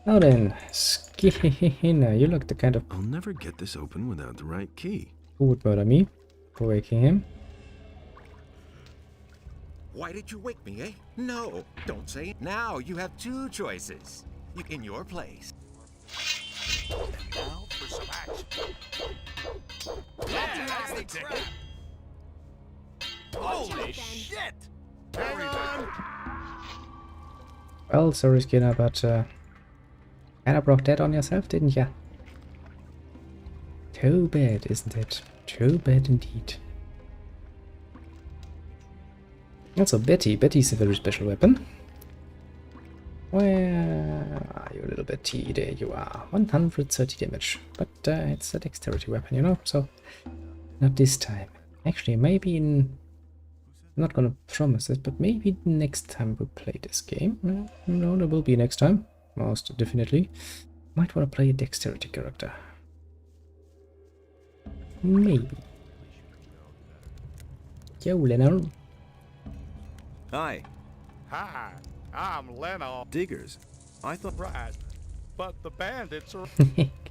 Now then, Skinner, you look the kind of... I'll never get this open without the right key. Who would murder me for waking him? Why did you wake me, eh? No, don't say it. Now you have two choices. You in your place. and now for some action. Yeah, that's the ticket. Holy shit! Very good. Well, sorry Skinner, but kinda brought that on yourself, didn't ya? Too bad, isn't it? Too bad indeed. Also, Betty's a very special weapon. Where are you, little Betty? There you are. 130 damage. But it's a dexterity weapon, you know? So, not this time. Actually, maybe in... I'm not gonna promise it, but maybe next time we play this game. No, there will be next time. Most definitely. Might want to play a dexterity character. Maybe. Yo, Leonard. Hi. Hi, I'm Leno. Diggers. I thought... Right, but the bandits are...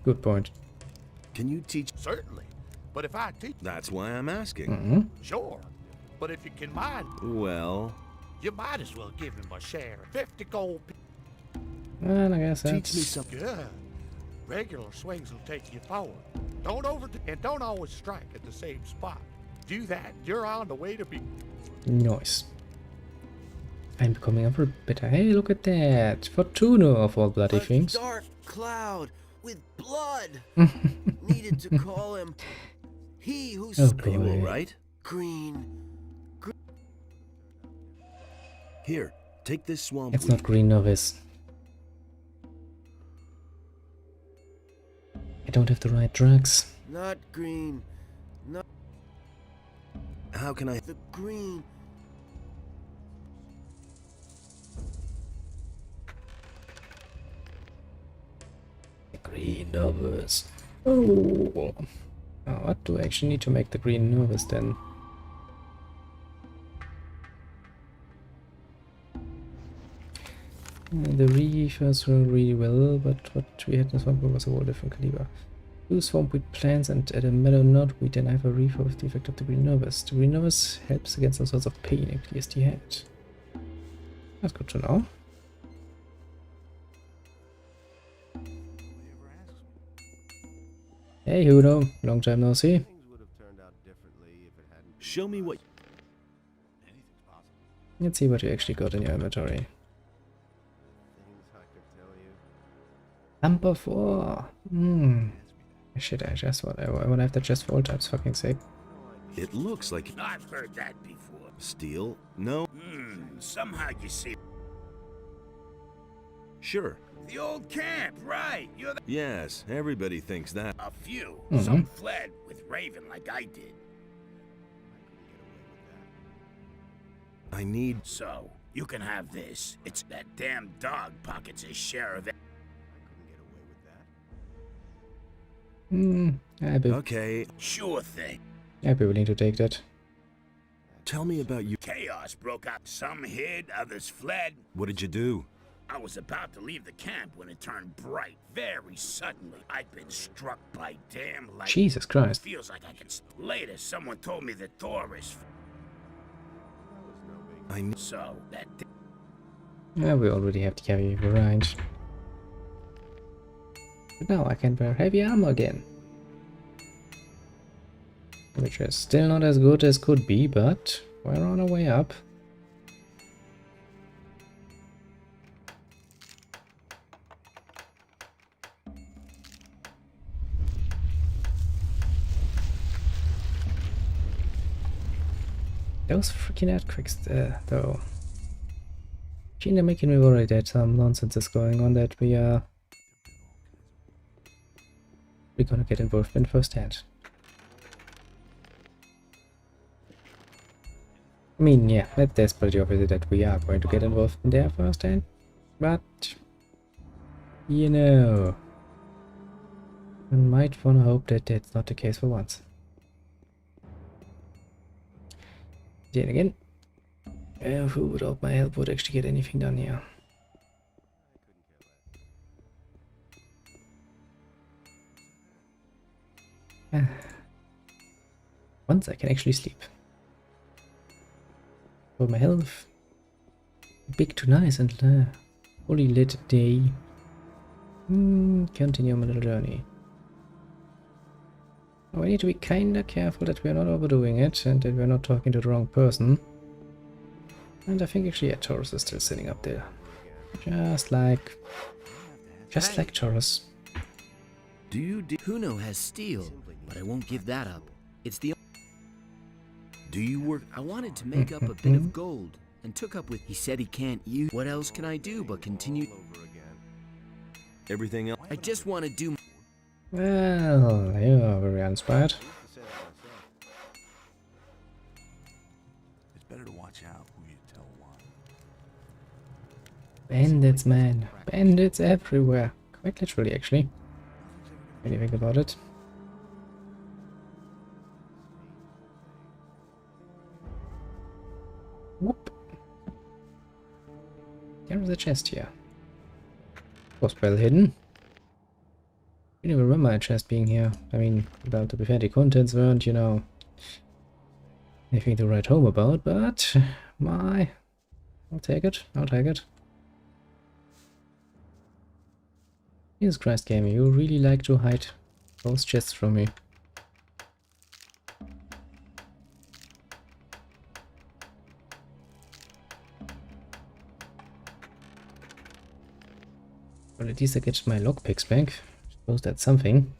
Good point. Can you teach... Certainly, but if I teach... That's why I'm asking. Sure, but if you can mind... Well... You might as well give him a share. 50 gold... Well, I guess that's... Teach me something. Good. Regular swings will take you forward. Don't overdo... And don't always strike at the same spot. Do that, you're on the way to be... Nice. I'm becoming ever better. Hey, look at that! Fortuna of all bloody things. Dark cloud with blood. Needed to call him. He who's Okay, Are you all right? green. Here, take this swamp. It's not green novice. I don't have the right drugs. Not green. Not How can I... the green. Green novice. Oh. What do I actually need to make the green novice then? The reefers were really well, but what we had in the swamp was a whole different caliber. Use swamp with plants and add a meadow knot, we then have a reefer with the effect of the green novice. The green novice helps against all sorts of pain and clears the head. That's good to know. Hey Hudo, long time no see. Show me what... Let's see what you actually got in your inventory. Number 4. Shit, I want to have the chest for all time's fucking sake. It looks like... I've heard that before. Steel? No? Somehow you see... Sure. The old camp, right. You're the... Yes, everybody thinks that. A few. Some fled with Raven like I did. I need... So, you can have this. It's that damn dog pockets his share of it. I'd be, Okay. Sure thing. I'd be willing to take that. Tell me about you. Chaos broke out. Some hid, others fled. What did you do? I was about to leave the camp when it turned bright. Very suddenly, I'd been struck by damn lightning. Jesus Christ. Feels like I can... Later, someone told me that Thor is... I need... So, that... Yeah, we already have the heavy variant. But now I can wear heavy armor again. Which is still not as good as could be, but we're on our way up. Those freaking earthquakes though. Kinda making me worried that some nonsense is going on that we're gonna get involved in firsthand. I mean, yeah, that's pretty obvious that we are going to get involved in there firsthand, but you know, one might wanna hope that that's not the case for once. Then again, who without my help would actually get anything done here? Once I can actually sleep. For my health, big to nice and fully lit day. Continue my little journey. Oh, we need to be kinda careful that we're not overdoing it and that we're not talking to the wrong person. And I think actually, yeah, Taurus is still sitting up there. Just like Taurus. Huno has steel, but I won't give that up. It's the... Do you work? I wanted to make up a bit of gold and took up with... He said he can't use... What else can I do but continue... Everything else? I just want to do... Well, you are very inspired. It's better to watch out who you tell what. Bandits, man. Bandits everywhere. Quite literally, actually. When you think about it. Whoop. There is a chest here. Was well hidden. I didn't even remember a chest being here. I mean, well, to be fair, the contents weren't, you know, anything to write home about, but I'll take it. I'll take it. Jesus Christ, gamer, you really like to hide those chests from me. Well, at least I get my lockpicks back. Suppose that's something.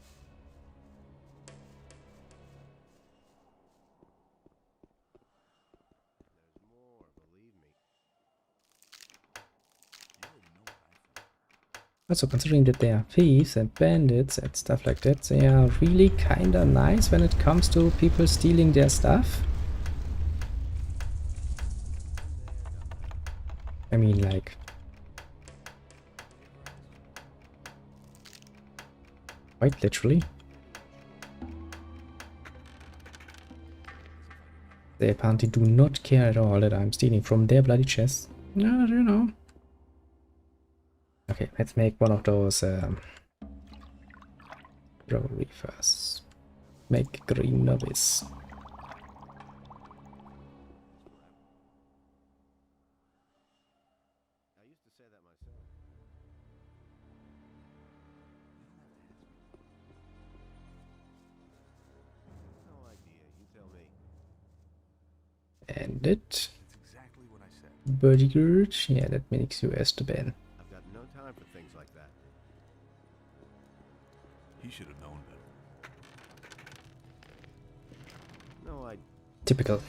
Also, considering that they are thieves and bandits and stuff like that, they are really kinda nice when it comes to people stealing their stuff. I mean, like... quite literally. They apparently do not care at all that I'm stealing from their bloody chests. No, you know. Okay, let's make one of those probably first. Make green novice. And it. Bodyguard. Yeah, that makes you Esteban. I've got no time for things like that. He should have known better. No, I... Typical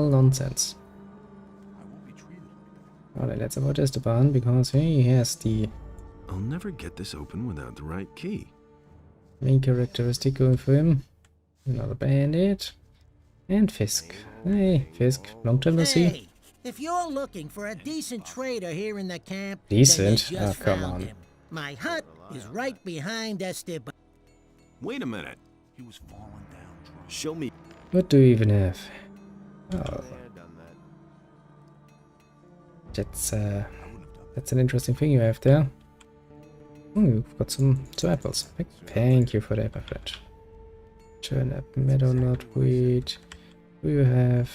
nonsense. I won't be treated like that. Alright, that's about Esteban, because he has the I'll never get this open without the right key. main characteristic going for him. Another bandit. And Fisk. Hey, Fisk. Long time no see. Hey, if you're looking for a decent trader here in the camp, Decent? then you just Oh, come found on. him. My hut is right behind Esteban. Wait a minute. He was falling down drunk. Show me. What do you even have? Oh, Done that. that's I wouldn't have done that's an interesting thing you have there. Oh, you've got some apples. Thank you for that, my friend. Turnip, meadow nut, wheat. Do you have?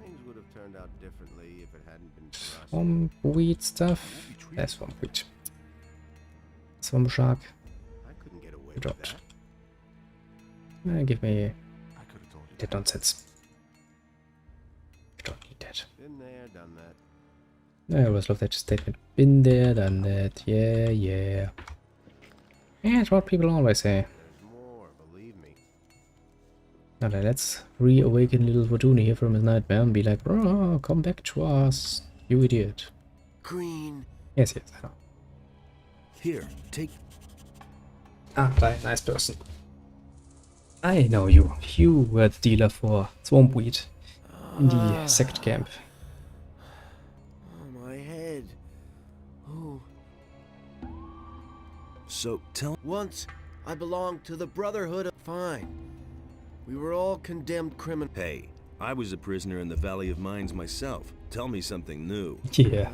Things would have turned turned out differently if it hadn't been for us. Swamp weed stuff. There's swamp weed. Swamp shark. I couldn't get away Good with job. that. Give me I could have told you. that nonsense. I don't need that. Been there, done that. I always love that statement. Been there, done that. Yeah, yeah. Yeah, it's what people always say. There's more, believe me. Alright, let's reawaken little Fortuna here from his nightmare and be like, oh, come back to us, you idiot. Green. Yes, yes, I know. Here, take. Ah, nice person. I know you. You were the dealer for swamp weed in the sect camp. Oh, my head. Oh. So, tell... Once, I belonged to the Brotherhood of... Fine. We were all condemned criminals. Hey, I was a prisoner in the Valley of Mines myself. Tell me something new. Yeah.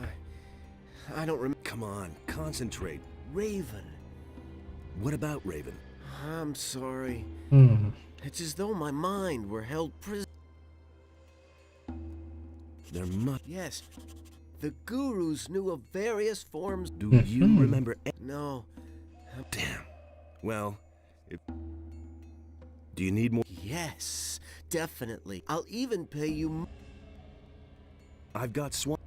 I don't remember. Come on, concentrate. Raven. What about Raven? I'm sorry. Hmm. It's as though my mind were held prisoner. There must... Yes. The gurus knew of various forms. Do you remember... No. Damn. Well, if... Do you need more? Yes, definitely. I'll even pay you. I've got swamp.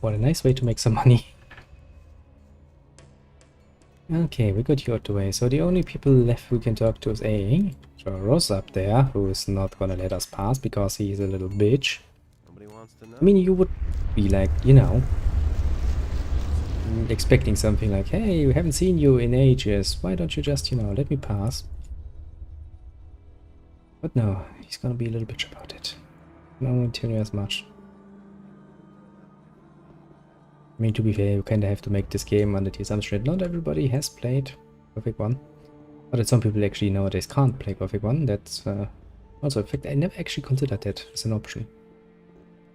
What a nice way to make some money. Okay, we got you out the way. So the only people left we can talk to is Ross up there, who is not gonna let us pass because he's a little bitch. Nobody wants to know. I mean, you would be like, you know, expecting something like, hey, we haven't seen you in ages. Why don't you just, you know, let me pass? But no, he's gonna be a little bitch about it. No one continue as much. I mean, to be fair, you kinda have to make this game under the assumption that not everybody has played Gothic 1. But that some people actually nowadays can't play Gothic 1. That's also a fact I never actually considered that as an option.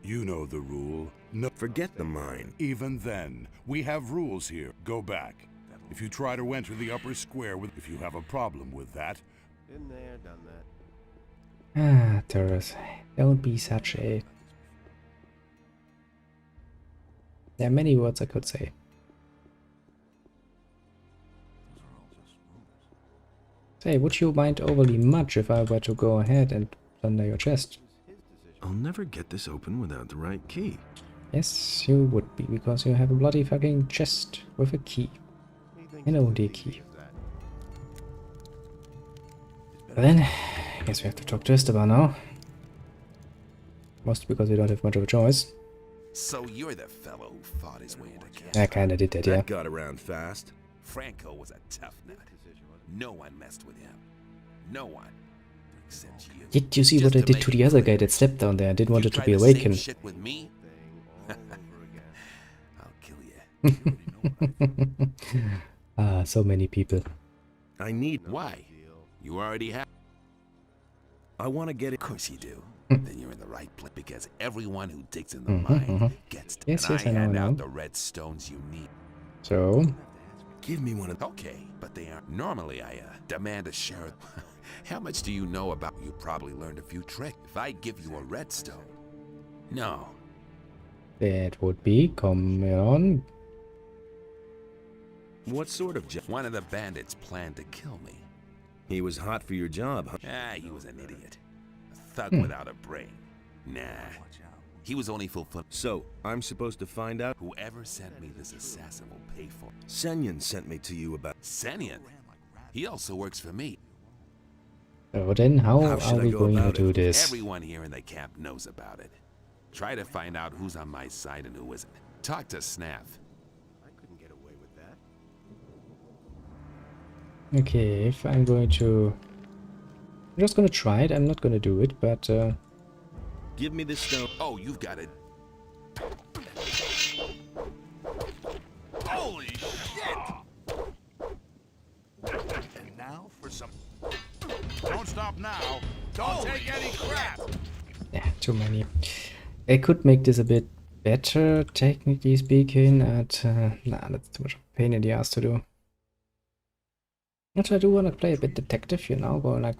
You know the rule. No, Forget the mine. even then, we have rules here. Go back. If you try to enter the upper square with... If you have a problem with that... Been there, done that. Ah, Taurus, don't be such a... There are many words I could say. Say, would you mind overly much if I were to go ahead and plunder your chest? I'll never get this open without the right key. Yes, you would be, because you have a bloody fucking chest with a key. And only a key. But then, I guess we have to talk to Esteban now. Mostly because we don't have much of a choice. So you're the fellow who fought his way into camp. I kinda did that, yeah. That got around fast. Franco was a tough nut. No one messed with him. No one. Except you. Did you see what I did to the other guy that stepped down there and didn't want it to be awakened? Shit with me? I'll kill you. Ah, so many people. I need... Why? You already have. I want to get it... Of course you do. Then you're in the right place, because everyone who digs in the mine gets to. Yes, and yes, I I know, hand I know. out the red stones you need. So, Give me one of... Okay, but they aren't. Normally I demand a share. How much do you know about... You probably learned a few tricks. If I give you a redstone... No. that would be, come on. What sort of job? One of the bandits planned to kill me. He was hot for your job, huh? Ah, he was an idiot. A thug without a brain. Nah. He was only fulfilling... So, I'm supposed to find out... Whoever sent me this assassin will pay for it. Senyan sent me to you about... Senyan? He also works for me. So then, how are should I we go going to about do it? this? Everyone here in the camp knows about it. Try to find out who's on my side and who isn't. Talk to Snaff. I couldn't get away with that. Okay, if I'm going to... I'm just gonna try it, I'm not gonna do it, but... Give me this stone. Oh, you've got it. Holy shit! And now for some... Don't stop now. Don't take any crap. yeah, too many. I could make this a bit better, technically speaking, at... nah, that's too much of a pain in the ass to do. Which I do want to play a bit detective, you know, going like,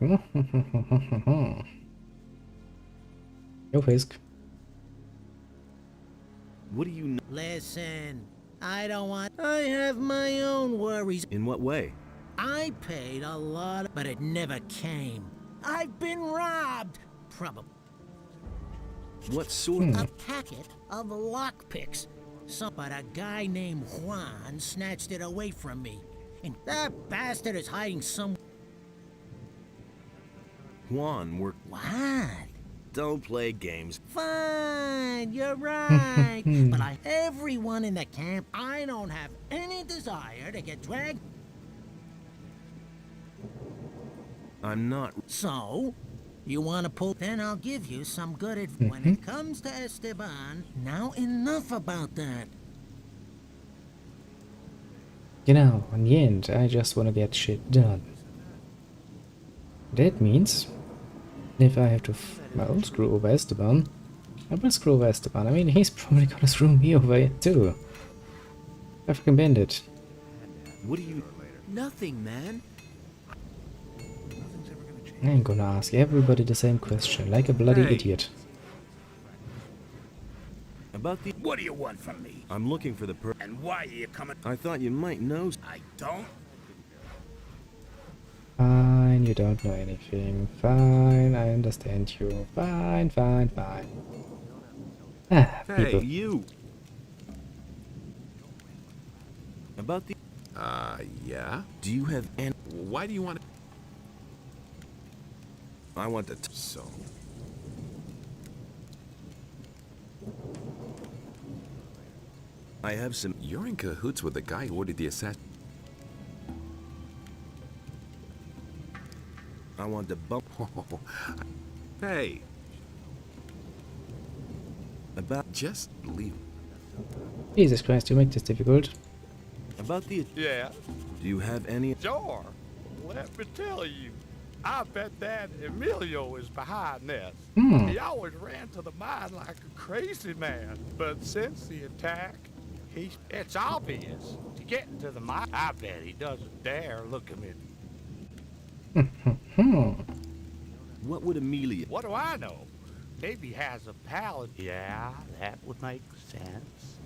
Yo, Fisk. What do you know? Listen, I don't want. I have my own worries. In what way? I paid a lot, but it never came. I've been robbed. Probably. What sort A packet of lockpicks. But a guy named Juan snatched it away from me. And that bastard is hiding some. Juan, we're... What? Don't play games. Fine, you're right. But everyone in the camp, I don't have any desire to get dragged. I'm not... So, you want to pull? Then I'll give you some good advice. When it comes to Esteban, now enough about that. You know, in the end, I just want to get shit done. That means, if I have to, well, screw over Esteban, I will screw over Esteban. I mean, he's probably gonna screw me over too. African bandit. What do you... Nothing, man. I ain't gonna ask everybody the same question, like a bloody idiot. About the... What do you want from me? I'm looking for the And why are you coming? I thought you might know... I don't. Fine, you don't know anything. Fine, I understand you. Fine, fine, fine. Ah, Hey, people. you! About the... Yeah? Do you have any... Why do you want to... I want to... So... I have some... You're in cahoots with the guy who ordered the assassin. I want to bump... Hey, About... just leave. Jesus Christ, you make this difficult. About the... Yeah, Do you have any... sure. Let me tell you. I bet that Emilio is behind this. He always ran to the mine like a crazy man. But since the attack, it's obvious. To get into the mine, I bet he doesn't dare look at me. What would Amelia... What do I know? Maybe he has a pal. Yeah, that would make sense.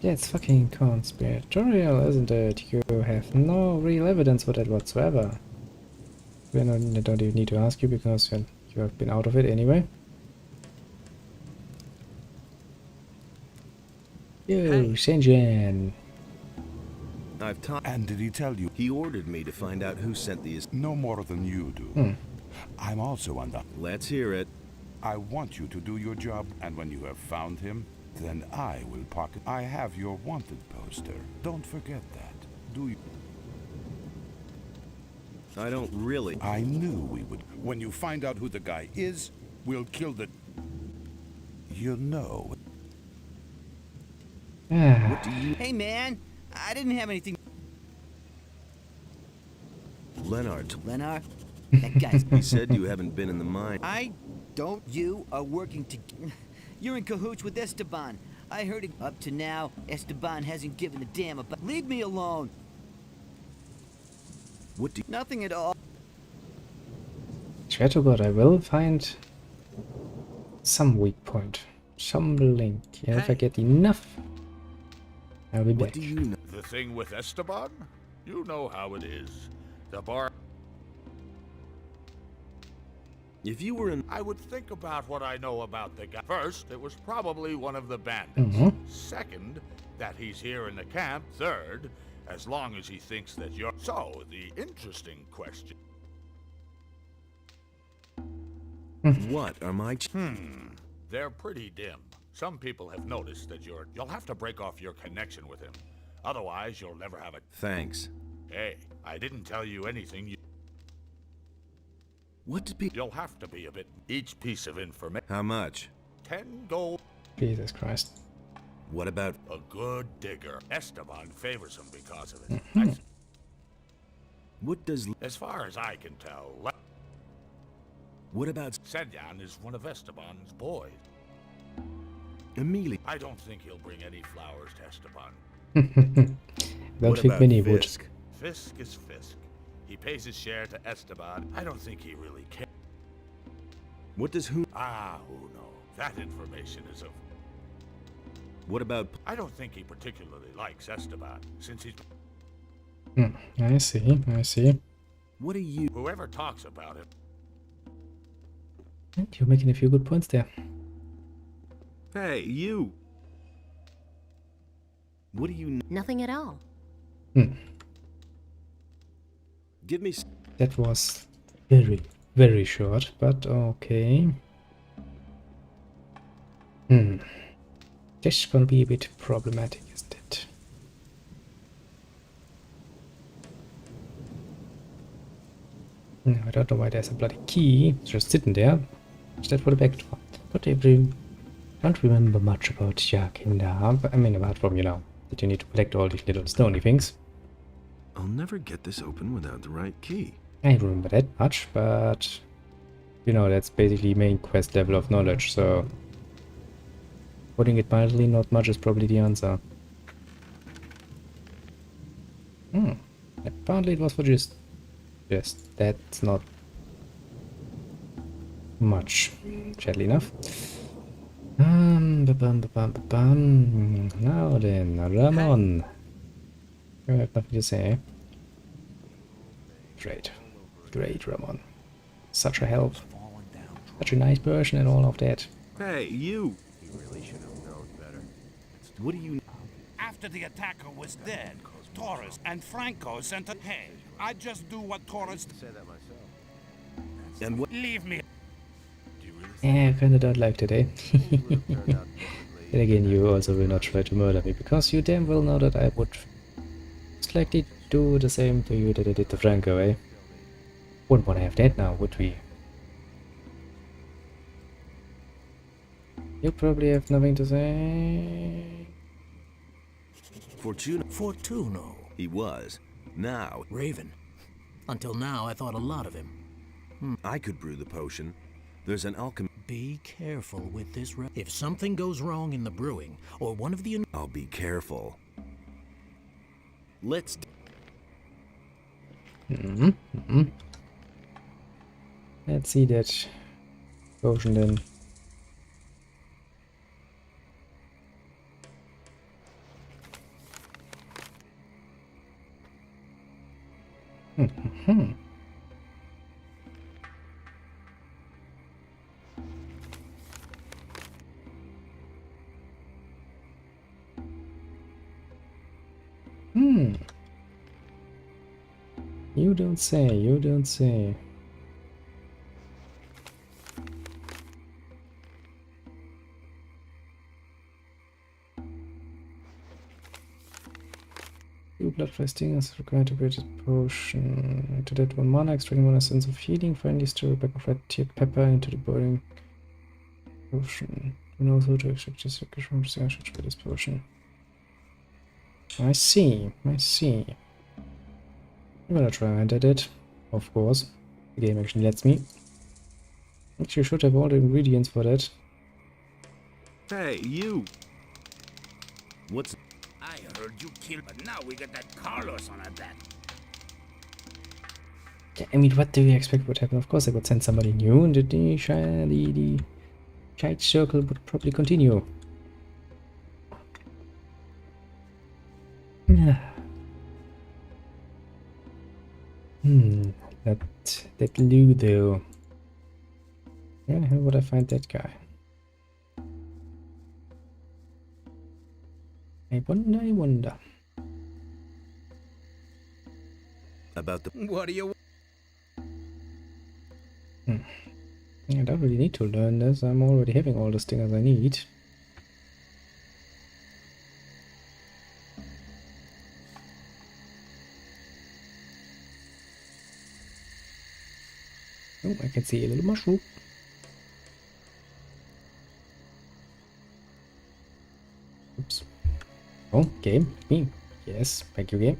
Yeah, it's fucking conspiratorial, isn't it? You have no real evidence for that whatsoever. I don't even need to ask you because you have been out of it anyway. Yo, Shenzhen. I've taught... And did he tell you? He ordered me to find out who sent these... No more than you do. I'm also under... Let's hear it. I want you to do your job, and when you have found him, then I will pocket... I have your wanted poster. Don't forget that, do you? I don't really... I knew we would. When you find out who the guy is, we'll kill the... You know. What do you... Hey, man. I didn't have anything... Leonard. Leonard? That guy's... He said you haven't been in the mine. I don't... You are working to... You're in cahoots with Esteban. I heard it. Up to now, Esteban hasn't given a damn about... Leave me alone. What do... Nothing at all. Swear to God, I will find some weak point, some link. And if I get enough, I'll be What back. do you know? The thing with Esteban? You know how it is. The bar... If you were in... I would think about what I know about the guy. First, it was probably one of the bandits. Second, that he's here in the camp. Third, as long as he thinks that you're... So, the interesting question... What are my... They're pretty dim. Some people have noticed that you'll have to break off your connection with him. Otherwise, you'll never have a... Thanks. Hey, I didn't tell you anything. What to be... You'll have to be a bit... Each piece of information... How much? 10 gold... Jesus Christ. What about... A good digger. Esteban favors him because of it. What does... As far as I can tell... What about... Senyan is one of Esteban's boys. Amelia. I don't think he'll bring any flowers to Esteban. Don't think many would. Fisk is Fisk. He pays his share to Esteban. I don't think he really cares. What does who? Ah, who knows? That information is of... What about? I don't think he particularly likes Esteban, since he's... I see, I see. What are you? Whoever talks about it. And you're making a few good points there. Hey, you. What do you? Nothing at all. Give me. That was very, very short, but okay. This is gonna be a bit problematic, isn't it? No, I don't know why there's a bloody key just sitting there. Is that for the back door? But I don't remember much about Jakinda. I mean, apart from, you know, that you need to collect all these little stony things. I'll never get this open without the right key. I don't remember that much, but you know, that's basically main quest level of knowledge, so putting it mildly, not much is probably the answer. Apparently it was for just that's not much, sadly enough. Now then, Ramon. You have nothing to say. Great. Great, Ramon. Such a help. Such a nice person and all of that. Hey, you. You really should have known better. What do you? After the attacker was dead, Torres and Franco sent a... Hey, I just do what Torres... Say that myself. And what? Leave me. Yeah, I kinda don't like today. Things would have turned out differently. Then again, you also will not try to murder me, because you damn well know that I would most likely do the same to you that I did to Franco, eh? Wouldn't want to have that now, would we? You probably have nothing to say. Fortuno. He was. Now. Raven. Until now, I thought a lot of him. I could brew the potion. There's an alchemy. Be careful with this. If something goes wrong in the brewing, or one of the... I'll be careful. Let's... Let's see that potion then. You don't say, you don't say. Two blood stingers required to create a potion. To that one mana, extracting one essence of healing, finally stir a bag of red tiered pepper into the boiling potion. Who knows how to extract this from this potion? I see, I see. I'm gonna try and edit it, of course. The game actually lets me. Actually, should have all the ingredients for that. Hey, you. What's... I heard you killed, but now we got that Carlos on our back. Yeah, I mean, what do you expect would happen? Of course, I would send somebody new, and the child circle would probably continue. That Lou though. Where the hell would I find that guy? I wonder. About the... What do you... I don't really need to learn this. I'm already having all the stingers I need. Oh, I can see a little mushroom. Oops. Oh, game. Me. Yes, thank you, game.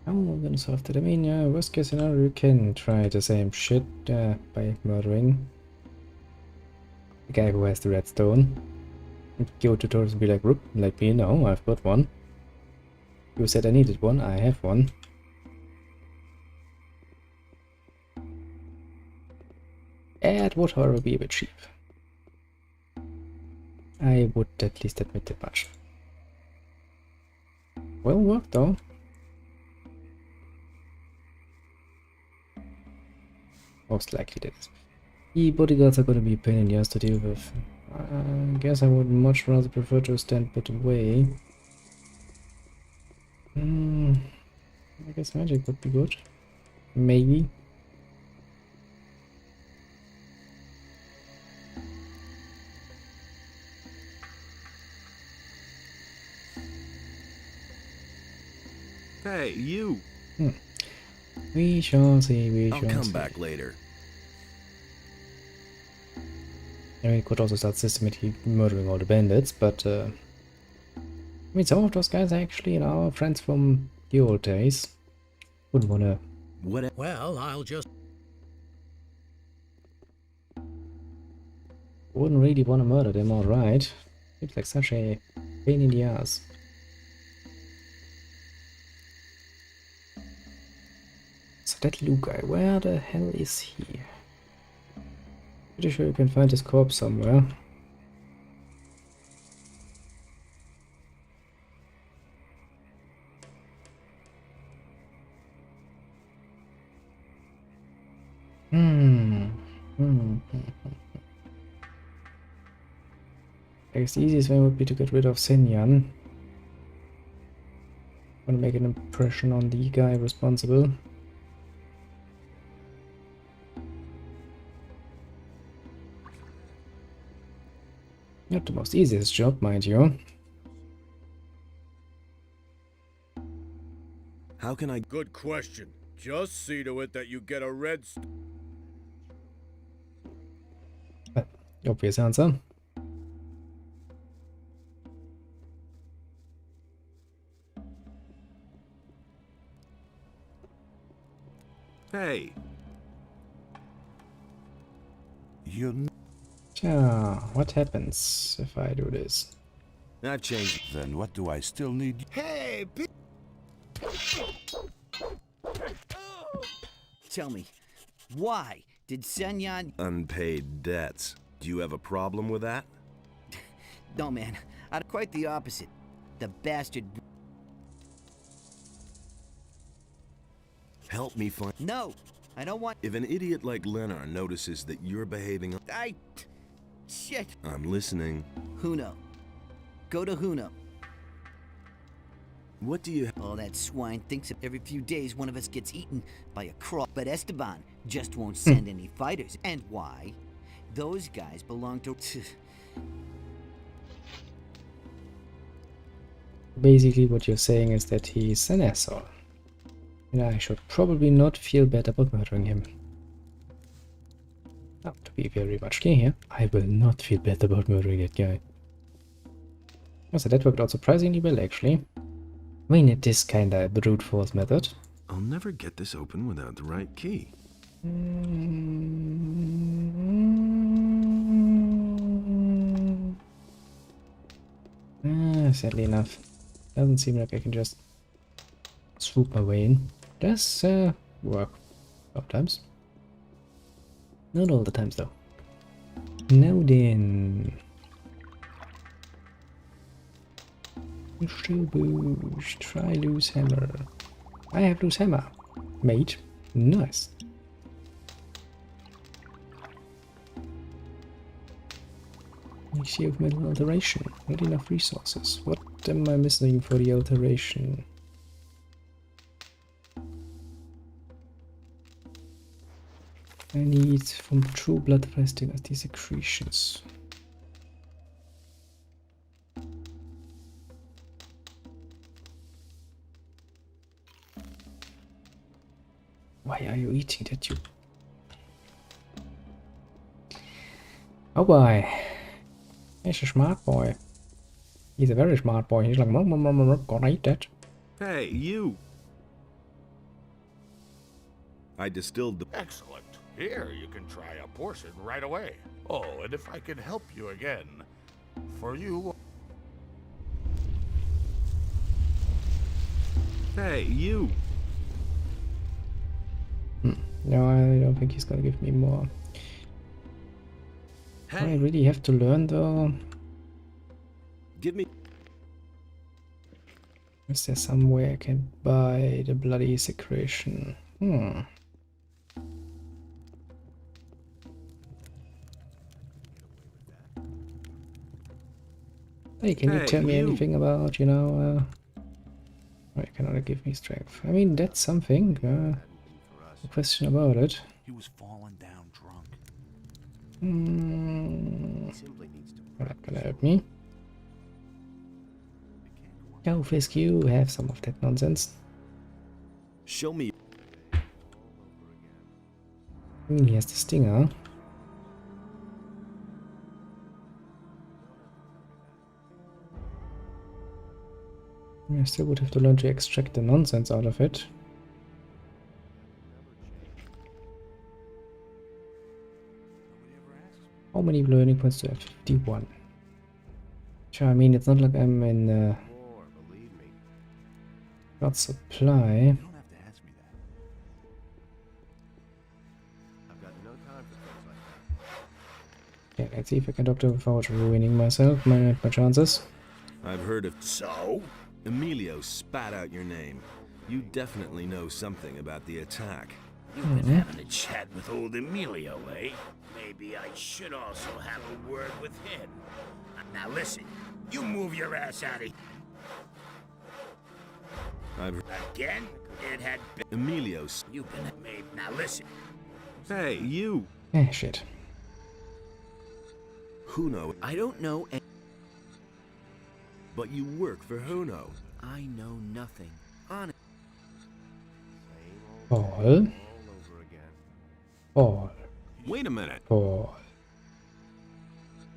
How am I gonna solve that? I mean, worst case scenario, you can try the same shit by murdering the guy who has the redstone. And go to doors and be like, "Roop, let me know, I've got one." You said I needed one. I have one. It would, however, be a bit cheap. I would at least admit that much. Well worked, though. Most likely that is. The bodyguards are going to be a pain in the ass to deal with. I guess I would much rather prefer to stand put away. I guess magic would be good. Maybe. Hey, you! We shall see, we shall see. I'll come back later. I mean, we could also start systematically murdering all the bandits, but I mean, some of those guys are actually our friends from the old days. Wouldn't wanna... Well, I'll just... Wouldn't really wanna murder them, alright. Seems like such a pain in the ass. So that Luke guy, where the hell is he? Pretty sure you can find his corpse somewhere. I guess the easiest way would be to get rid of Senyan. Want to make an impression on the guy responsible. Not the most easiest job, mind you. How can I... Good question. Just see to it that you get a red... Obvious answer. Hey! What happens if I do this? I've changed. Then what do I still need? Hey, Tell me, why did Senyan... Unpaid debts. Do you have a problem with that? No, man. Quite the opposite. The bastard... Help me find... No! I don't want... If an idiot like NotR notices that you're behaving... Shit! I'm listening. Huno. Go to Huno. What do you... Oh, that swine thinks every few days one of us gets eaten by a crow. But Esteban just won't send any fighters. And why? Those guys belong to... Basically what you're saying is that he's an asshole. And I should probably not feel bad about murdering him. Now, to be very much clear here, I will not feel bad about murdering that guy. So that worked out surprisingly well, actually. I mean, it is kinda a brute force method. I'll never get this open without the right key. Sadly enough, doesn't seem like I can just swoop my way in. Does work sometimes. Not all the times though. Now then. Still boost. Try loose hammer. I have loose hammer. Mate. Nice. Issue of metal alteration. Not enough resources. What am I missing for the alteration? I need from true blood resting as these secretions. Why are you eating that, you? Oh boy. He's a smart boy. He's a very smart boy. He's like, gonna eat that. Hey, you! I distilled the... Excellent. Here, you can try a portion right away. Oh, and if I can help you again, for you... Hey, you! No, I don't think he's gonna give me more. Do I really have to learn though? Give me... Is there some way I can buy the bloody secretion? Hey, can you tell me anything about, you know, oh, you can only give me strength. I mean, that's something, no question about it. He was falling down drunk. Not gonna help me. Go, Fisk, you have some of that nonsense. Show me. He has the stinger. I still would have to learn to extract the nonsense out of it. How many learning points do I have? 51. Sure, I mean, it's not like I'm in God supply. Okay, let's see if I can doctor without ruining myself, my chances. I've heard of... So? Emilio spat out your name. You definitely know something about the attack. You've been having a chat with old Emilio, eh? Maybe I should also have a word with him. Now listen, you move your ass out of here. Again? It had been... Emilio's... You've been... Maybe... Now listen. Hey, you! Eh, shit. Huno. I don't know but you work for Huno. I know nothing. Honest. Paul. Paul. Wait a minute. Paul.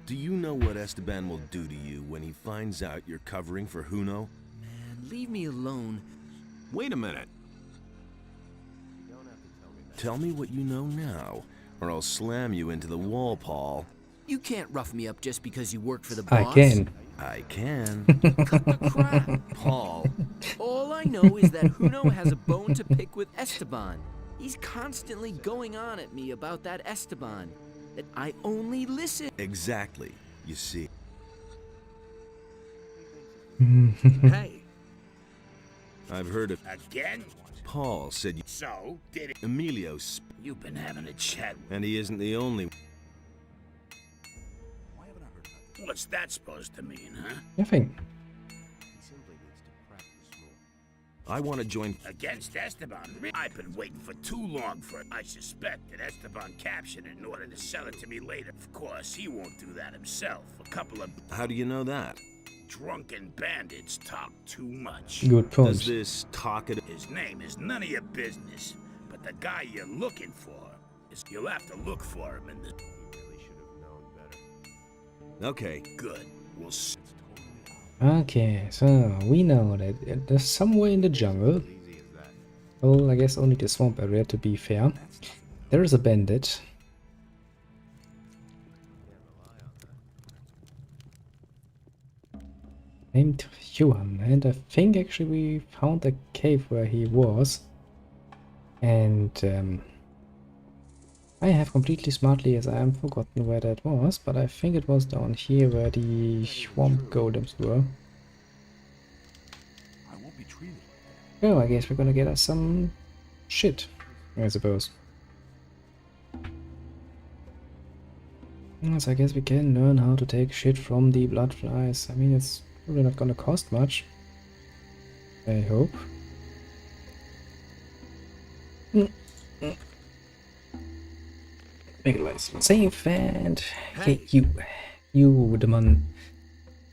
Do you know what Esteban will do to you when he finds out you're covering for Huno? Man, leave me alone. Wait a minute. Tell me what you know now, or I'll slam you into the wall, Paul. You can't rough me up just because you work for the boss. I can. I can. Cut the crap. Paul. All I know is that Huno has a bone to pick with Esteban. He's constantly going on at me about that Esteban. That I only listen. Exactly. You see. Hey. I've heard of... Again? Paul said you... So? Did it... Emilio... You've been having a chat... And he isn't the only... What's that supposed to mean, huh? Nothing. I want to join... Against Esteban? I've been waiting for too long for it. I suspect that Esteban captured it in order to sell it to me later. Of course, he won't do that himself. A couple of... How do you know that? Drunken bandits talk too much. Good point. Does this talkative... His name is none of your business. But the guy you're looking for is... You'll have to look for him in the... Okay. Good. We'll see. Okay, so we know that there's somewhere in the jungle. Well, I guess only the swamp area to be fair. There is a bandit. Named Yuan, and I think actually we found a cave where he was. And I have completely smartly as I am forgotten where that was, but I think it was down here where the swamp golems were. Oh, I guess we're gonna get us some shit, I suppose. Yes, I guess we can learn how to take shit from the blood flies. I mean, it's probably not gonna cost much. I hope. Make it nice and safe and... Hey, you, the man.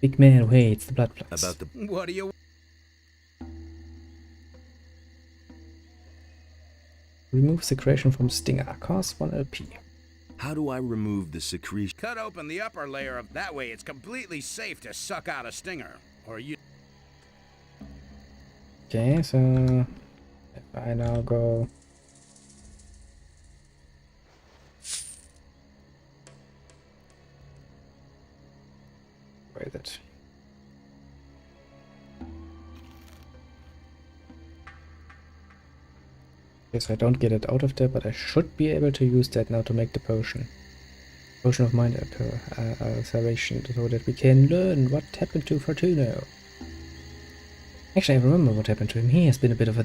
Big man who hates the blood flies. About the... What do you... Remove secretion from stinger. Cost 1 LP. How do I remove the secretion? Cut open the upper layer of... That way it's completely safe to suck out a stinger. Or you... Okay, so... If I now go... Where is it? Guess I don't get it out of there, but I should be able to use that now to make the potion. Potion of Mind Salvation, so that we can learn what happened to Fortuno. Actually, I remember what happened to him. He has been a bit of a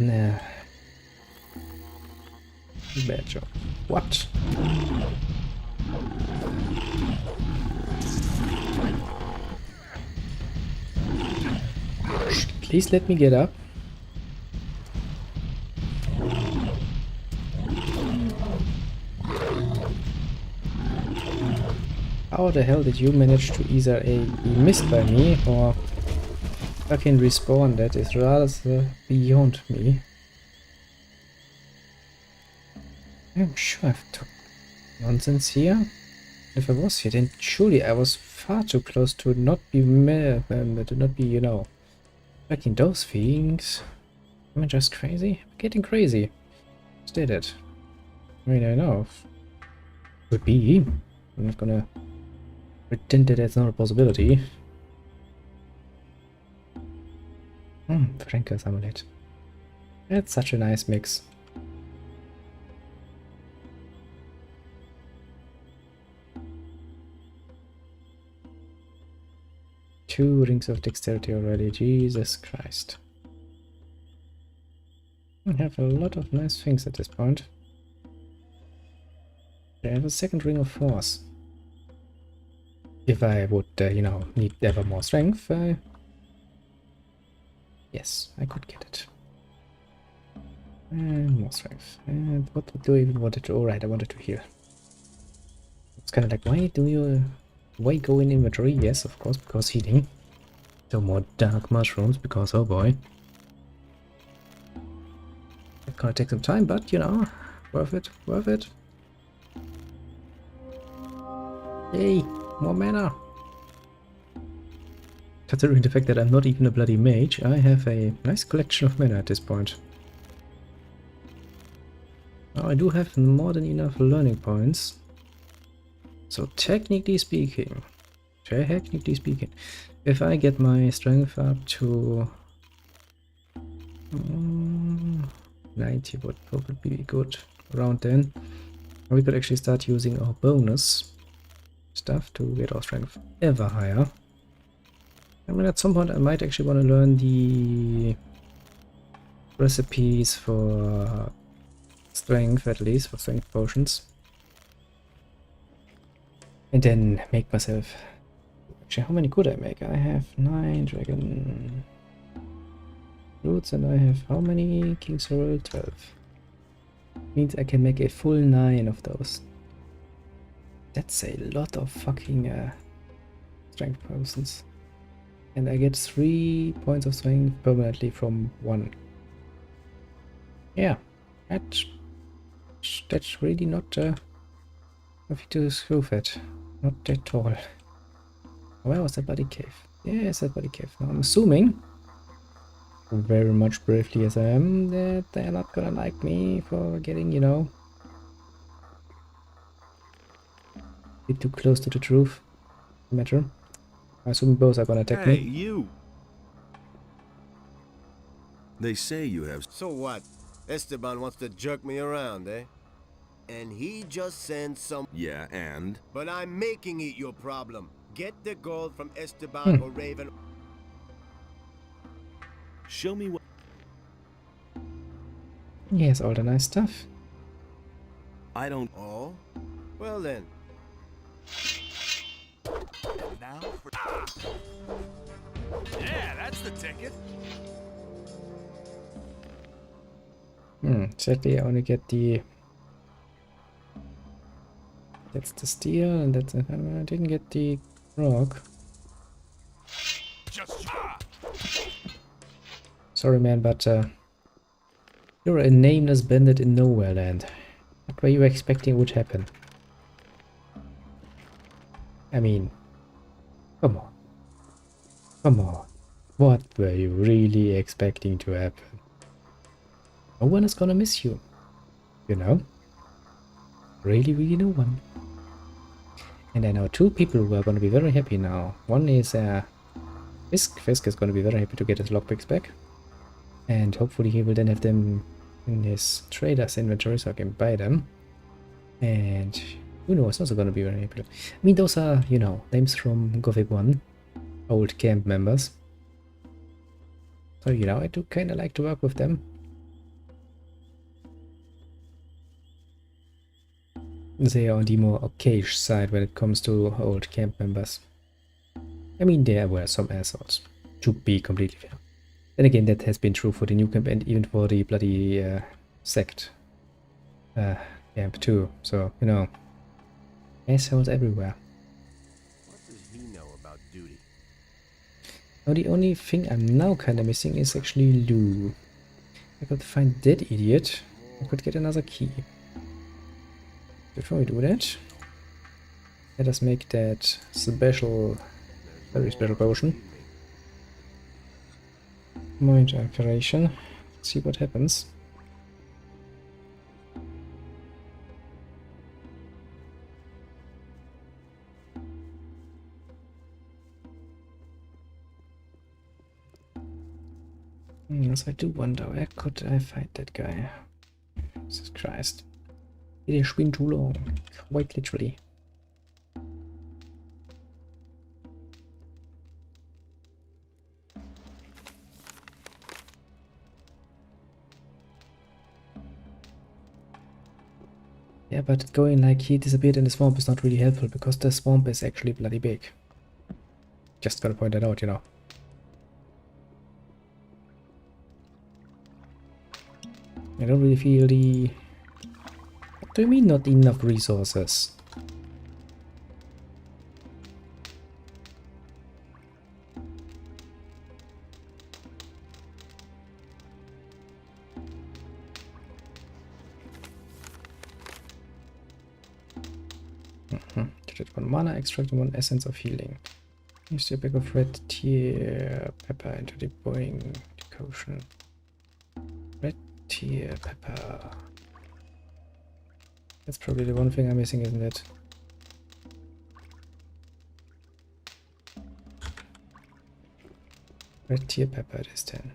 bad job. What? Please let me get up. How the hell did you manage to either be missed by me or fucking respawn? That is rather beyond me. I'm sure I've talked nonsense here. If I was here, then surely I was far too close to not be, you know, fucking those things. Am I just crazy? I'm getting crazy. Just did it. I mean, I know. Could be. I'm not gonna pretend that that's not a possibility. Franca's amulet. That's such a nice mix. Two rings of dexterity already, Jesus Christ. I have a lot of nice things at this point. I have a second ring of force. If I would, you know, need ever more strength, yes, I could get it. And more strength. And what do I even want to? Alright, I wanted to heal. It's kind of like, why go in inventory? Yes, of course, because healing. So more dark mushrooms, because oh boy. It's gonna take some time, but you know, worth it, worth it. Yay, more mana. Considering the fact that I'm not even a bloody mage, I have a nice collection of mana at this point. Now I do have more than enough learning points. So technically speaking, if I get my strength up to 90 would probably be good around then. We could actually start using our bonus stuff to get our strength ever higher. I mean, at some point I might actually want to learn the recipes for strength, at least for strength potions. And then make myself... Actually, how many could I make? I have 9 dragon roots and I have how many? King's Roll? 12. Means I can make a full 9 of those. That's a lot of fucking strength potions. And I get 3 points of strength permanently from 1. Yeah, that's really not nothing to screw at. Not at all. Where was that bloody cave? Yeah, it's that bloody cave. Now I'm assuming, very much bravely as I am, that they're not gonna like me for getting, you know, a bit too close to the truth. Matter. I assume both are gonna attack me. Hey, you! They say you have... So what? Esteban wants to jerk me around, eh? And he just sends some... Yeah, and? But I'm making it your problem. Get the gold from Esteban or Raven. Show me what... Yes, all the nice stuff. I don't... Oh? Well then. Now for... Yeah, that's the ticket. Sadly I only get the... That's the steel and that's... I didn't get the rock. Sorry man, but you're a nameless bandit in nowhere land. What were you expecting would happen? I mean, come on. Come on. What were you really expecting to happen? No one is gonna miss you. You know? Really, really no one. And I know 2 people who are gonna be very happy now. One is Fisk. Fisk is gonna be very happy to get his lockpicks back. And hopefully he will then have them in his trader's inventory so I can buy them. And who knows, also gonna be very happy. I mean, those are, you know, names from Gothic 1, old camp members. So, you know, I do kind of like to work with them. They are on the more okayish side when it comes to old camp members. I mean, there were some assholes, to be completely fair. Then again, that has been true for the new camp and even for the bloody sect camp too. So, you know, assholes everywhere. What does he know about duty? Now, the only thing I'm now kind of missing is actually Lou. I could find that idiot. I could get another key. Before we do that, let us make that special, very special potion. Mind alteration. Let's see what happens. Yes, I do wonder, where could I find that guy? Jesus Christ. It has been too long, quite literally. Yeah, but going like he disappeared in the swamp is not really helpful because the swamp is actually bloody big. Just gotta point that out, you know. I don't really feel the... What do you mean not enough resources? Get 1 mana, extract 1 essence of healing. Use your bag of red tier pepper into the boiling decoction. Red tier pepper. That's probably the one thing I'm missing, isn't it? Red tier pepper it is then.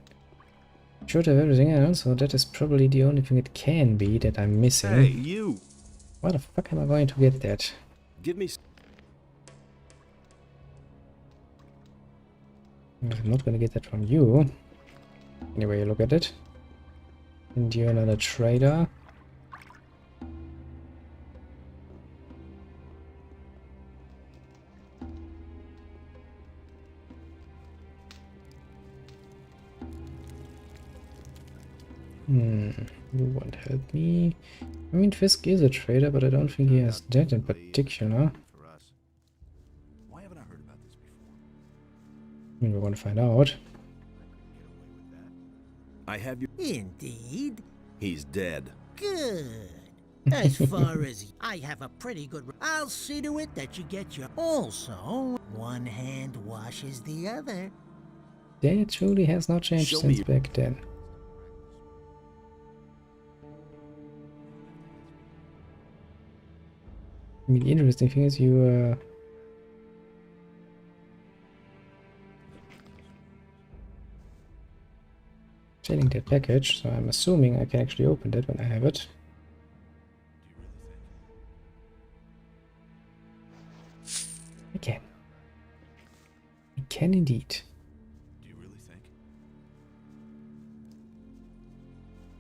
Should have everything else, so that is probably the only thing it can be that I'm missing. Hey, you! Why the fuck am I going to get that? Give me... I'm not gonna get that from you. Anyway, look at it. And you're another trader. You won't help me. I mean, Fisk is a trader, but I don't think he has that in particular. Why haven't I heard about this before? I mean, we want to find out. I have you. Indeed. He's dead. Good. As far as I have a pretty good... I'll see to it that you get your... Also, one hand washes the other. That truly has not changed since back then. I mean, the interesting thing is you selling that package, so I'm assuming I can actually open that when I have it. I can. I can indeed. Do you really think?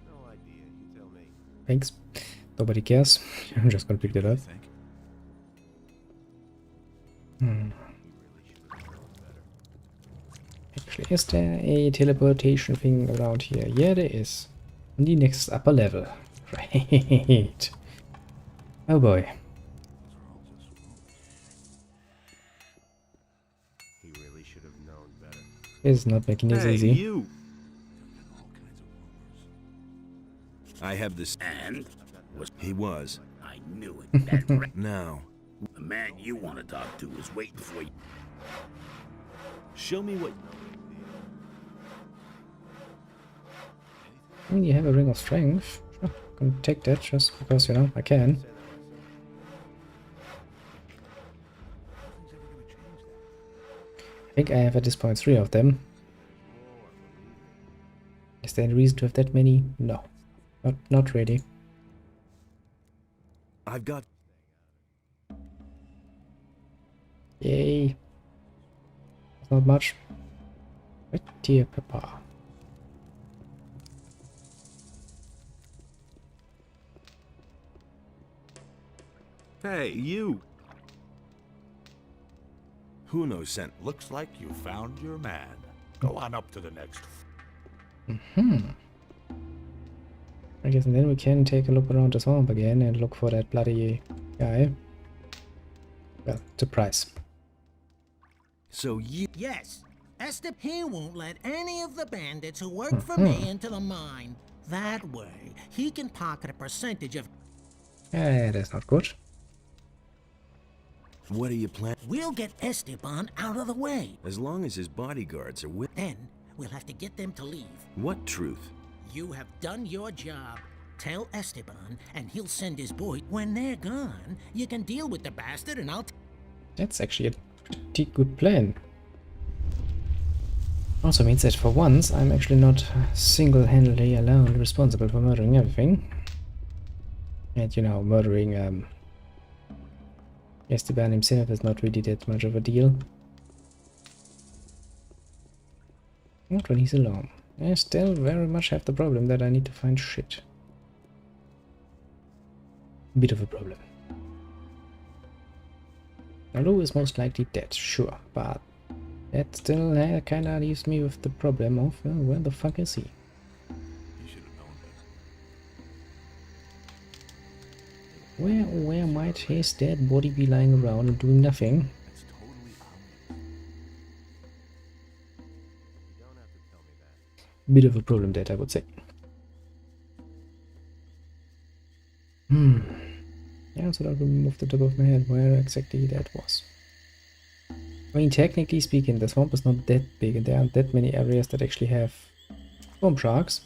No idea, you tell me. Thanks. Nobody cares. I'm just gonna pick that up. Actually, is there a teleportation thing around here? Yeah, there is. On the next upper level. Right. Oh boy. He really should have known better. It's not making this easy. You! I have this... And? He was. I knew it. That Now. the man you want to talk to is waiting for you. Show me what... I mean, you have a ring of strength. Sure, I can take that just because, you know, I can. I think I have at this point 3 of them. Is there any reason to have that many? No. Not really. I've got... Yay. Not much. Red deer pepper. Hey, you! Who knows sent? Looks like you found your man. Go on up to the next. I guess, and then we can take a look around the swamp again and look for that bloody guy. Well, surprise. So you... Yes, Estep, he won't let any of the bandits who work for me into the mine. That way, he can pocket a percentage of... That's not good. What are you planning? We'll get Esteban out of the way. As long as his bodyguards are with... Then, we'll have to get them to leave. What truth? You have done your job. Tell Esteban, and he'll send his boy. When they're gone, you can deal with the bastard, and I'll... That's actually a pretty good plan. Also means that for once, I'm actually not single-handedly alone responsible for murdering everything. And, you know, murdering, Esteban himself is not really that much of a deal. Not when he's alone. I still very much have the problem that I need to find shit. Bit of a problem. Lou is most likely dead, sure, but that still kinda leaves me with the problem of, where the fuck is he? Where might his dead body be lying around and doing nothing? Bit of a problem that I would say. Yeah, so that will move the top of my head where exactly that was. I mean, technically speaking, the swamp is not that big and there aren't that many areas that actually have swamp sharks.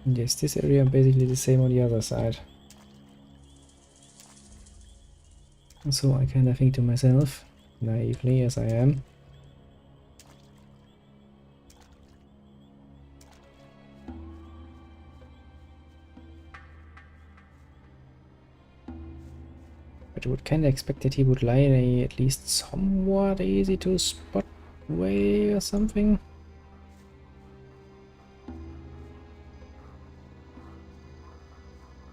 Yes, this area basically the same on the other side. So I kind of think to myself, naively as I am, but I would kind of expect that he would lie in a at least somewhat easy to spot way or something.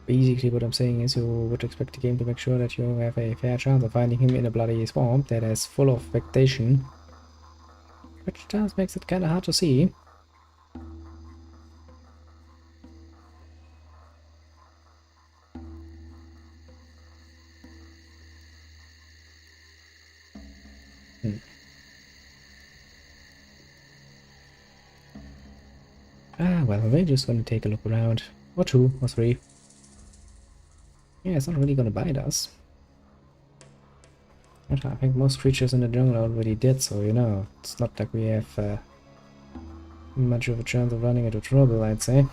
Basically what I'm saying is you would expect the game to make sure that you have a fair chance of finding him in a bloody swamp that is full of vegetation, which just makes it kind of hard to see. Well, we're just gonna take a look around. Or 2 or 3. Yeah, it's not really gonna bite us. I think most creatures in the jungle are already dead, so you know, it's not like we have much of a chance of running into trouble, I'd say.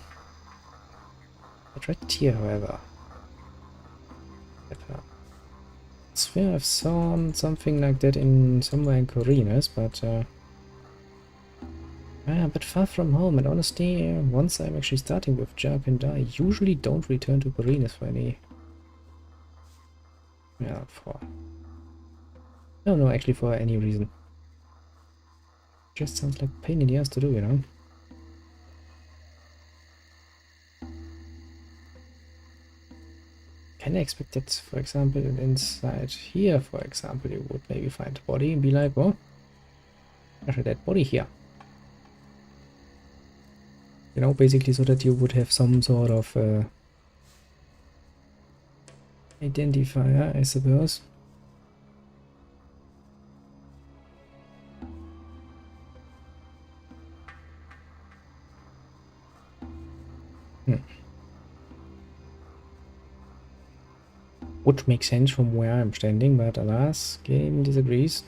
But right here, however, I swear I've seen something like that in somewhere in Corinas, but a bit far from home, and honestly, once I'm actually starting with Jarpin, I usually don't return to Corinas for any... Yeah, no, actually for any reason. Just sounds like a pain in the ass to do, you know? Can I expect that, for example, inside here, for example, you would maybe find a body and be like, well, there's a dead body here. You know, basically so that you would have some sort of identifier, I suppose. Would make sense from where I'm standing, but alas, game disagrees.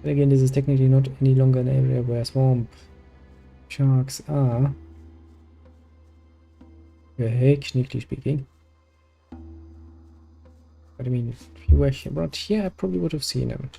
But again, this is technically not any longer an area where swamp sharks are. Technically speaking. But I mean, if you were around here, I probably would have seen him.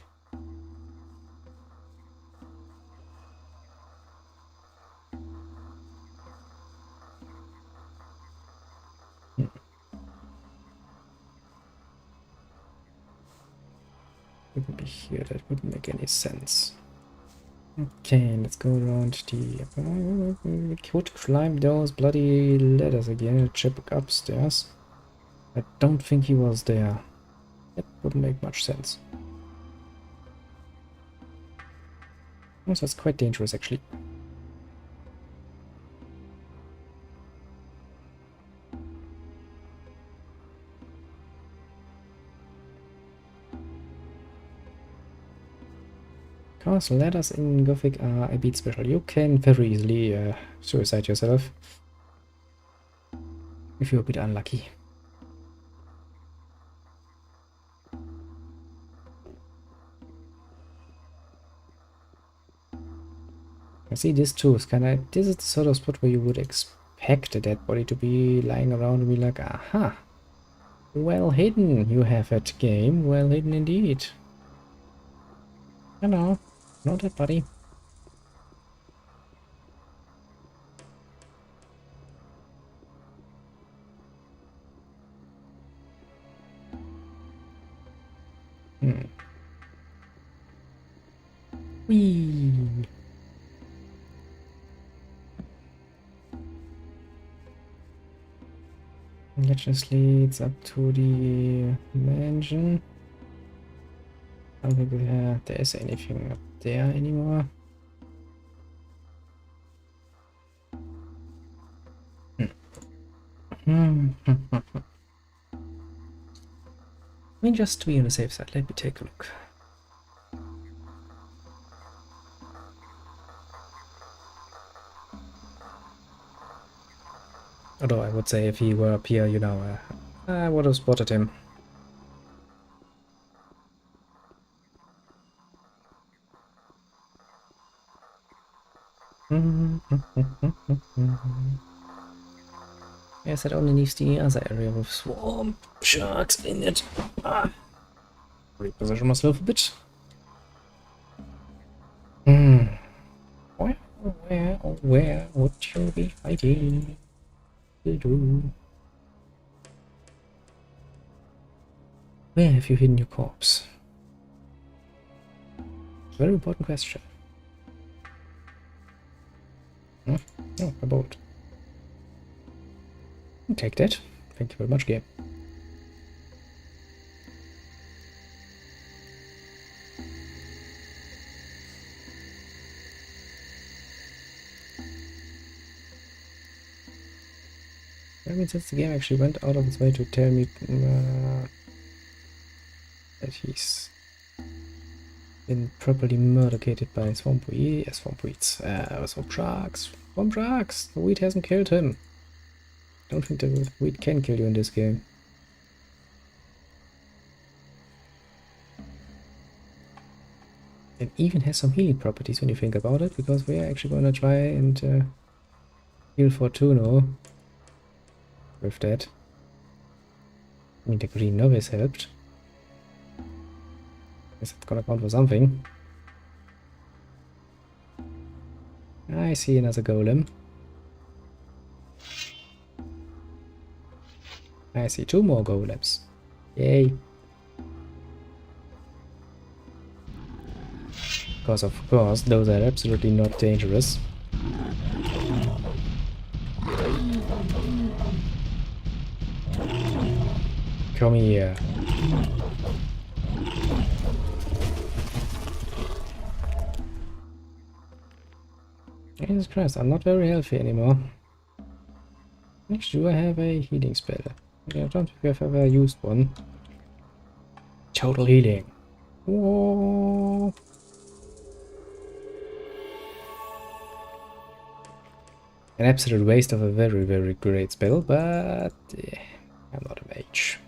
wouldn't be here. That wouldn't make any sense. Okay, let's go around the... we could climb those bloody ladders again and check upstairs. I don't think he was there. That wouldn't make much sense. Oh, so that's quite dangerous, actually. Because ladders in Gothic are a bit special. You can very easily suicide yourself if you're a bit unlucky. I see this too. It's kind of, this is the sort of spot where you would expect a dead body to be lying around and be like, aha, well hidden you have it, game. Well hidden indeed. Hello, not dead body. Whee! That just leads up to the mansion. I don't think there is anything up there anymore. I mean, just to be on the safe side, let me take a look. Although I would say if he were up here, you know, I would have spotted him. Yes, that only leaves the other area with swarm sharks in it. Reposition myself a bit. Where would you be hiding? Where have you hidden your corpse? Very important question. Oh, a boat. Take that. Thank you very much, game. That means that the game actually went out of its way to tell me that he's been properly murdered by swamp weeds, swamp sharks. Swamp sharks! The weed hasn't killed him. I don't think the weed can kill you in this game. It even has some healing properties when you think about it, because we are actually going to try and heal Fortuno with that. I mean, the green novice helped. Guess it's gonna count for something. I see another golem. I see 2 more golems. Yay! Because of course, those are absolutely not dangerous. Come here. Jesus Christ, I'm not very healthy anymore. Do I have a healing spell? I don't think I've ever used one. Total healing. Whoa. An absolute waste of a very, very great spell, but I'm not a mage.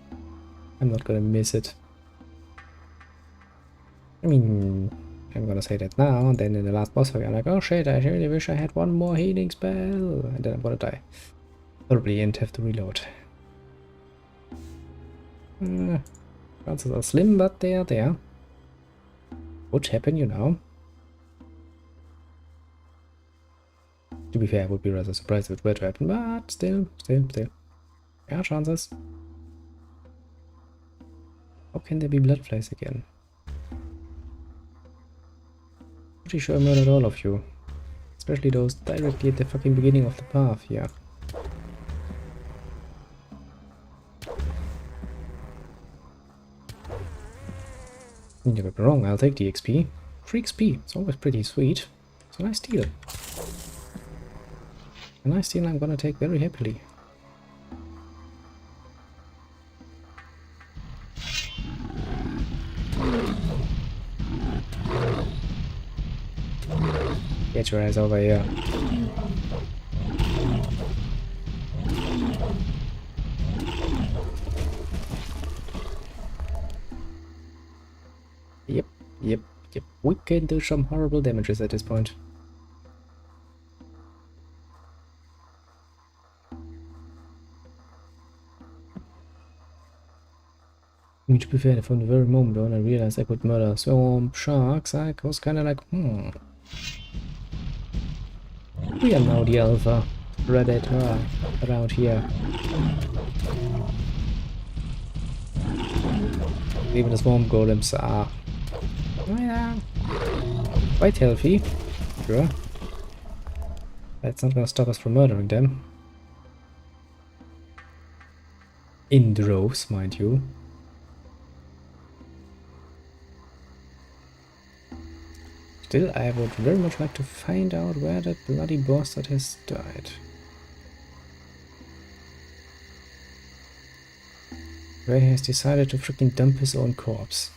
I'm not gonna miss it. I mean, I'm gonna say that now, and then in the last boss fight I'm like, oh shit, I really wish I had one more healing spell, and then I'm gonna die. Probably and have to reload. Chances are slim, but they are there. Would happen, you know. To be fair, I would be rather surprised if it were to happen, but still. There are chances. How can there be blood flies again? Pretty sure I murdered all of you. Especially those directly at the fucking beginning of the path here. Don't get me wrong, I'll take the XP. Free XP, it's always pretty sweet. It's a nice deal. A nice deal I'm gonna take very happily. Get your ass over here. Yep. We can do some horrible damages at this point. I mean, to be fair, from the very moment when I realized I could murder swamp sharks, I was kinda like, we are now the alpha predator around here. Even the swamp golems are quite healthy, sure. That's not gonna stop us from murdering them. In droves, mind you. Still, I would very much like to find out where that bloody bastard has died. Where he has decided to freaking dump his own corpse.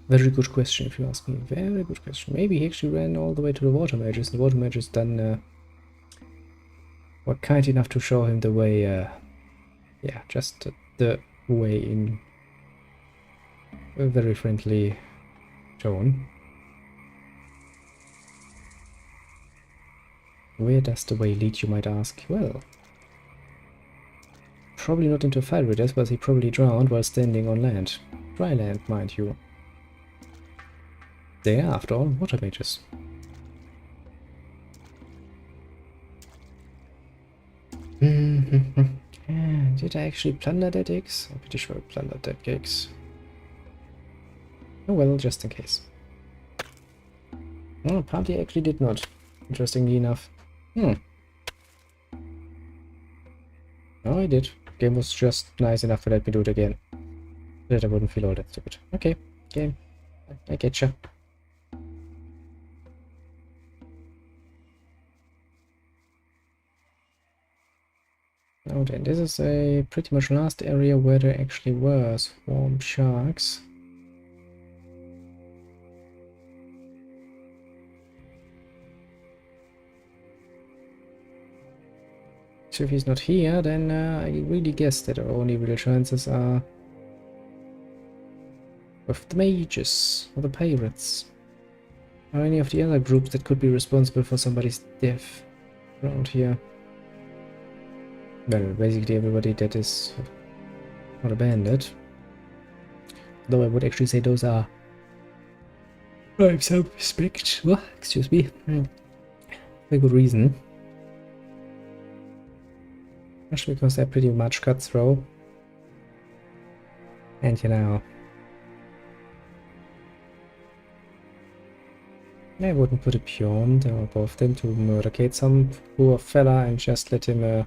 Very good question, if you ask me. Very good question. Maybe he actually ran all the way to the water mages. The water mages then were kind enough to show him the way, yeah, just the way in a very friendly tone. Where does the way lead, you might ask? Well, probably not into a fight with us, but he probably drowned while standing on land. Dry land, mind you. They are, after all, water mages. Did I actually plunder that eggs? I'm pretty sure I plundered that eggs. Oh well, just in case. Oh, apparently I actually did not. Interestingly enough. Oh, I did. Game was just nice enough to let me do it again. So that I wouldn't feel all that stupid. Okay, game. I getcha. Now then, this is a pretty much last area where there actually were swamp sharks. So if he's not here, then I really guess that our only real chances are with the mages or the pirates or any of the other groups that could be responsible for somebody's death around here. Well, basically everybody that is not a bandit. Though I would actually say those are crime self-respect. Oh, excuse me. For good reason. Especially because they're pretty much cutthroat. And you know, I wouldn't put it beyond or above them to murdercate some poor fella and just let him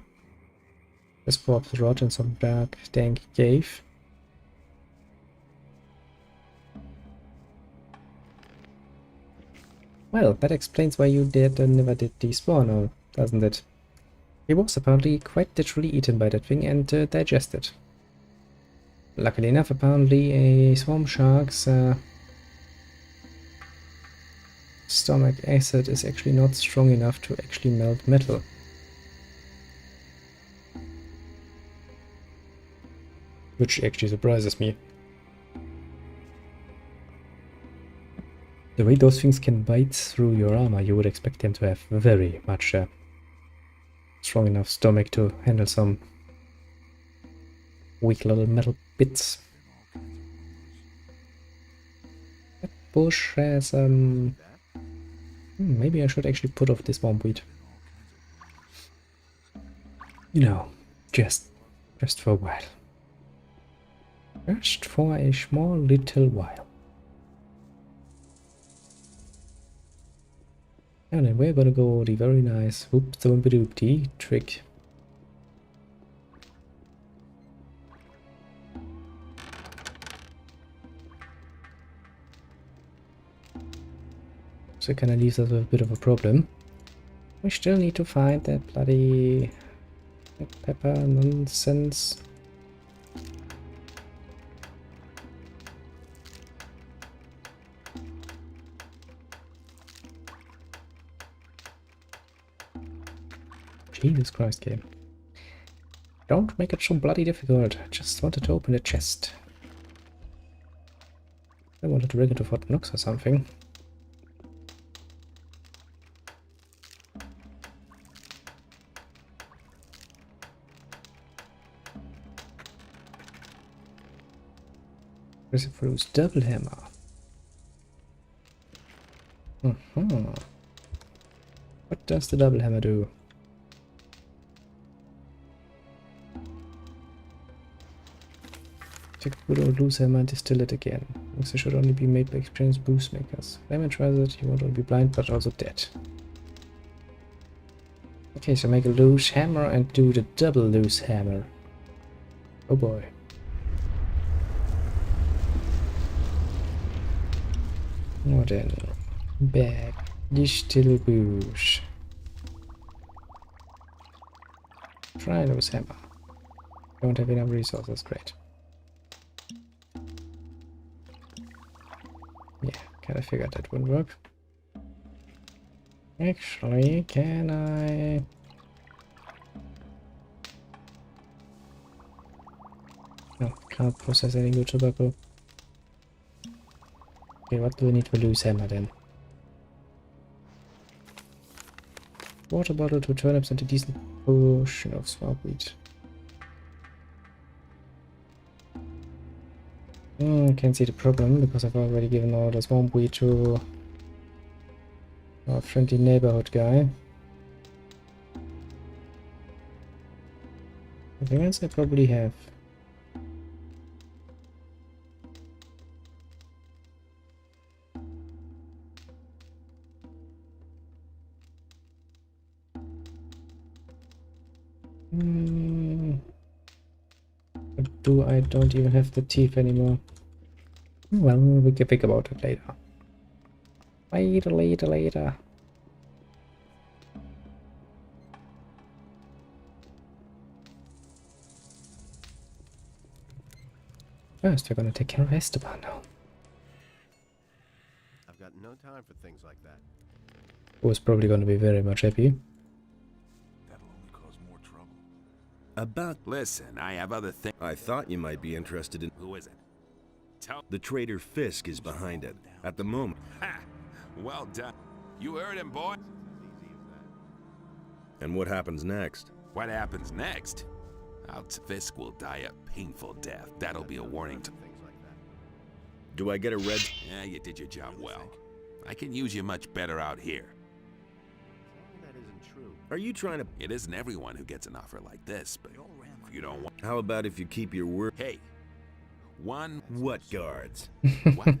his corpse rot in some dark, dank cave. Well, that explains why you never did despawn now, doesn't it? He was apparently quite literally eaten by that thing and digested. Luckily enough, apparently a swamp shark's stomach acid is actually not strong enough to actually melt metal. Which actually surprises me. The way those things can bite through your armor, you would expect them to have very much strong enough stomach to handle some weak little metal bits. That bush has maybe I should actually put off this swamp weed. You know, just for a while. Just for a small little while. And then we're gonna go the very nice whoop-de-whoop-de trick. So it kinda leaves us with a bit of a problem. We still need to find that bloody pepper nonsense. Jesus Christ, game. Don't make it so bloody difficult. I just wanted to open the chest. I wanted to bring it to Fort Knox or something. Crucifix double hammer. What does the double hammer do? Take good old loose hammer and distill it again. This should only be made by experienced boost makers. Damage tries it, you won't only be blind but also dead. Okay, so make a loose hammer and do the double loose hammer. Oh boy. Now then, back, distill boost. Try loose hammer. Don't have enough resources, great. Yeah, kinda figured that wouldn't work. Actually, can I... No, can't process any good tobacco. Okay, what do we need for loose hammer then? Water bottle, 2 turnips and a decent portion of swamp wheat. I can't see the problem because I've already given all the swamp wheat to our friendly neighborhood guy. Anything else I probably have? I don't even have the teeth anymore. Well, we can think about it later. Later. First, we're gonna take care of Esteban now. I've got no time for things like that. Who's probably gonna be very much happy. Listen, I have other things. I thought you might be interested in... Who is it? Tell... The traitor Fisk is behind it. At the moment. Ha! Well done. You heard him, boy. And what happens next? What happens next? Fisk will die a painful death. That'll be a warning to... Do I get a red... Yeah, you did your job well. I can use you much better out here. Are you trying to... It isn't everyone who gets an offer like this, but if you don't want... How about if you keep your word? Hey, one... What guards? What?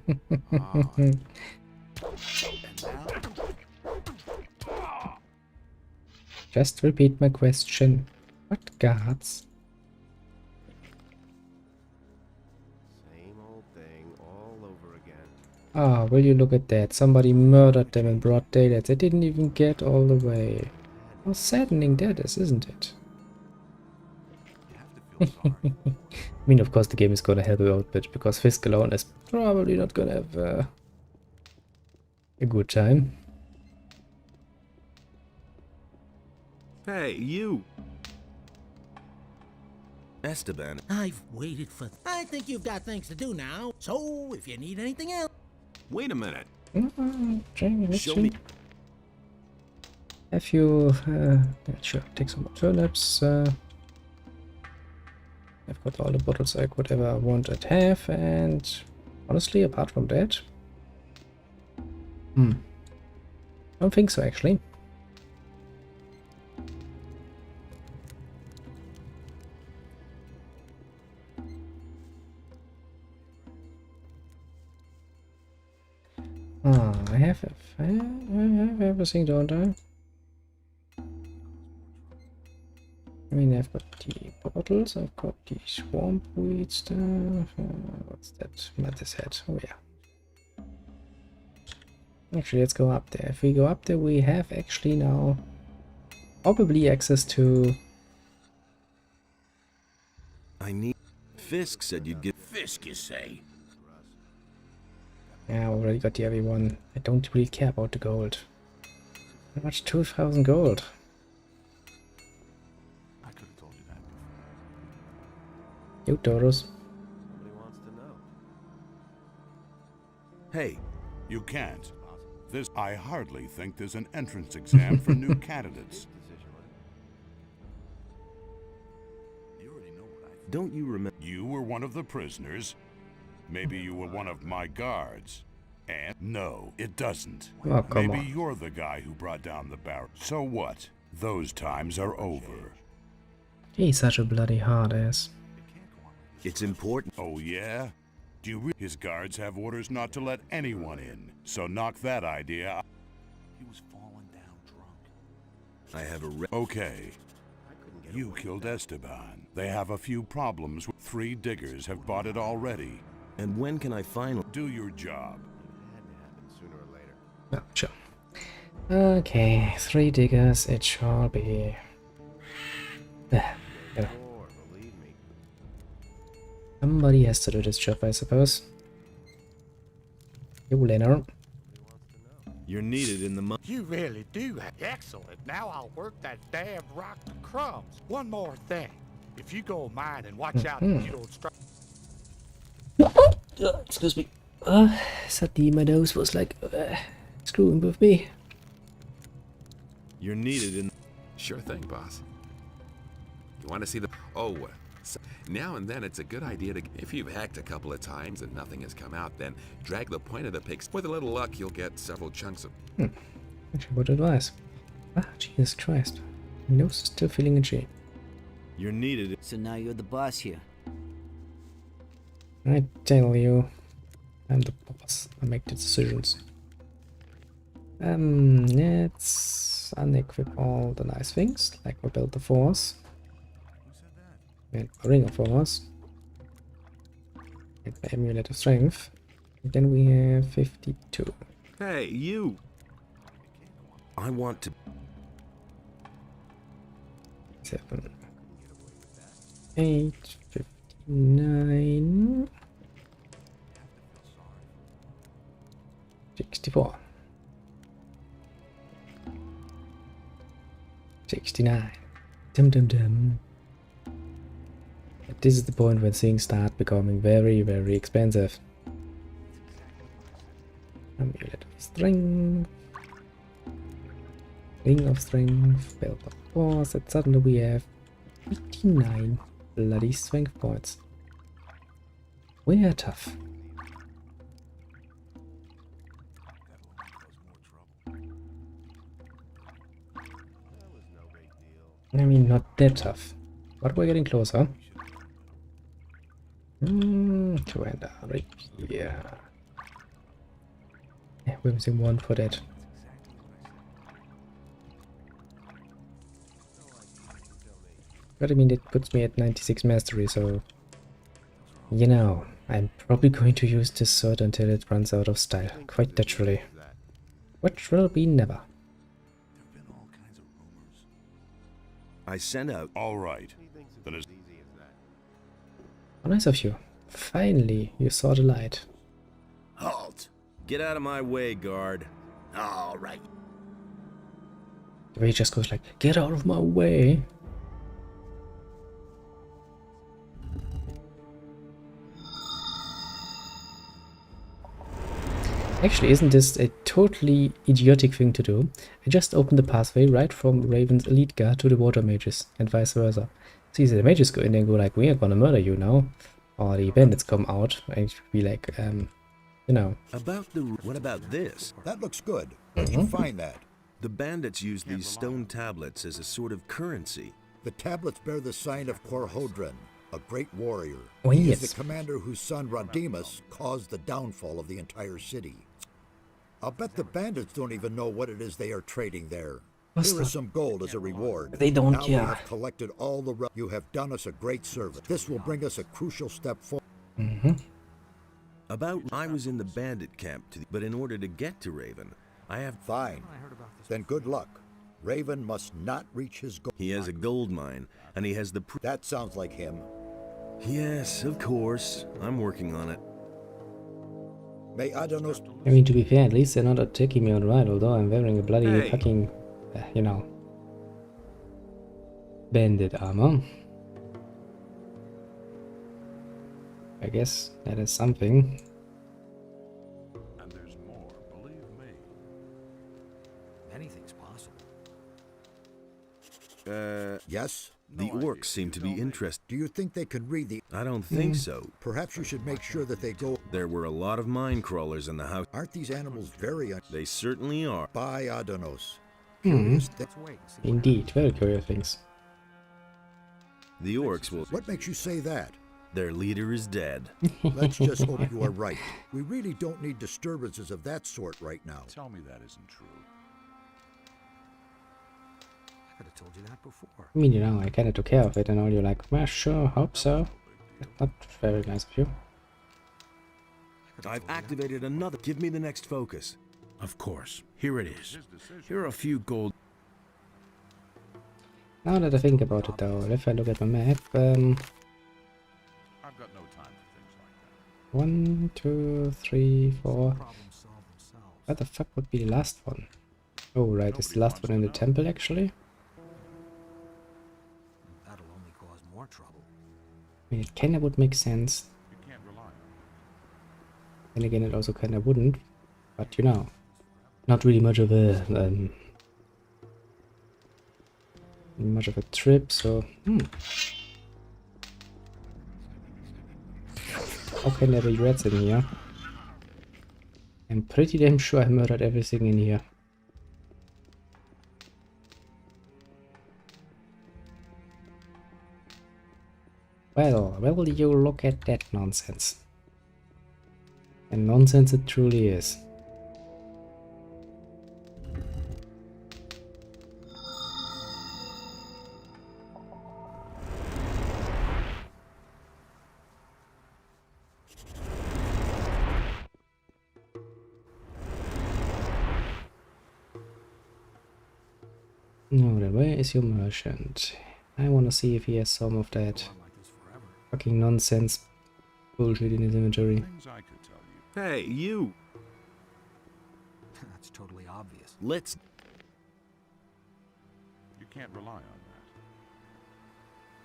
Just repeat my question. What guards? Same old thing all over again. Ah, will you look at that? Somebody murdered them in broad daylight. They didn't even get all the way. How saddening that is, isn't it? I mean, of course the game is gonna help you out a bit, because Fisk alone is probably not gonna have a good time. Hey, you! Esteban. I've waited for... I think you've got things to do now, so if you need anything else... Wait a minute. Show me. Have you... yeah, sure, take some more turnips. I've got all the bottles I could ever want and have, and honestly, apart from that... don't think so, actually. Ah, I have everything, don't I? I mean, I've got the bottles, I've got the swamp weed stuff. What's that? Matthew's head. Oh, yeah. Actually, let's go up there. If we go up there, we have actually now probably access to. I need. Fisk said you'd get. Fisk, you say? Yeah, I already got the heavy one. I don't really care about the gold. How much? 2,000 gold. I could have told you that before. You Doros. Nobody wants to know. Hey, You can't. I hardly think there's an entrance exam for new candidates. don't you remember? You were one of the prisoners. Maybe you were one of my guards. And no, it doesn't. Oh, come Maybe on. you're the guy who brought down the barrel. So what? Those times are over. He's such a bloody hard ass. It's important. Oh yeah? Do you his guards have orders not to let anyone in. So knock that idea out. He was falling down drunk. I have a. Okay. You killed Esteban. They have a few problems. 3 diggers have bought it already. And when can I finally do your job? Oh, sure. Okay, 3 diggers, it shall be. There, you know. Somebody has to do this job, I suppose. You, Leonard. You're needed in the You really do. Excellent. Now I'll work that damn rock to crumbs. One more thing. If you go mine and watch out that you don't strike. Excuse me. Suddenly my nose was like screwing with me. You're needed in. Sure thing, boss. You want to see the... Oh, now and then it's a good idea to... If you've hacked a couple of times and nothing has come out, then drag the point of the pics. With a little luck, you'll get several chunks of... Actually, what advice? Ah, Jesus Christ. My nose is still feeling itchy. You're needed. So now you're the boss here. I tell you, I'm the boss. I make the decisions. Let's unequip all the nice things, like we built the force. And a ring of force. And the amulet of strength. And then we have 52. Hey, you. I want to. 7, 8, 59, 64, 69. Dum dum dum. But this is the point when things start becoming very, very expensive. Amulet of strength, ring of strength, belt of force, and suddenly we have 89 bloody strength points. We are tough. I mean, not that tough, but we're getting closer. To end right here. Yeah, we're missing 1 for that. But I mean, it puts me at 96 mastery, so... You know, I'm probably going to use this sword until it runs out of style, quite naturally. Which will be never. I sent out. All right. Then it's... How nice of you. Finally, you saw the light. Halt! Get out of my way, guard. All right. The way he just goes like, get out of my way. Actually, isn't this a totally idiotic thing to do? I just opened the pathway right from Raven's elite guard to the water mages, and vice versa. See, the mages go in and go like, we are gonna murder you now. Or the bandits come out and be like, you know. What about this? That looks good. Where'd you find that? The bandits use these stone tablets as a sort of currency. The tablets bear the sign of Korhodran, a great warrior. Oh, he yes. is the commander whose son Rodimus caused the downfall of the entire city. I'll bet the bandits don't even know what it is they are trading there. Was Here is that? some gold as a reward. They don't now care. we have collected all the... You have done us a great service. This will bring us a crucial step forward. I was in the bandit camp, but in order to get to Raven, I have... Fine. Then good luck. Raven must not reach his goal. He has a gold mine, and he has the... That sounds like him. Yes, of course. I'm working on it. May Adanos... I mean, to be fair, at least they're not attacking me outright, although I'm wearing a bloody fucking, you know, bandit armor. I guess that is something. And there's more, believe me. Anything's possible. Yes? The orcs seem to be interested. Do you think they can read the... I don't think so. Perhaps you should make sure that they go... There were a lot of mine crawlers in the house. Aren't these animals very... They certainly are. By Adanos. Indeed, very curious things. The orcs will... What makes you say that? Their leader is dead. Let's just hope you are right. We really don't need disturbances of that sort right now. Tell me that isn't true. I could have told you that before. I mean, you know, I kinda took care of it and all, you're like, well, sure, hope so. That's not very nice of you. I've activated another. Give me the next focus. Of course. Here it is. Here are a few gold. Now that I think about it though, if I look at my map, I've got no time for things like that. 1, 2, 3, 4. Where the fuck would be the last one? Oh, right, it's the last one in the temple actually. That'll only cause more trouble. I mean, it kinda would make sense. You can't rely on it. Then again, it also kinda wouldn't. But you know, not really much of a trip, so How can there be rats in here? I'm pretty damn sure I murdered everything in here. Well, will you look at that nonsense? And nonsense it truly is. No, then where is your merchant? I want to see if he has some of that fucking nonsense bullshit in his inventory. Things I could tell you. Hey, you! That's totally obvious. Let's... You can't rely on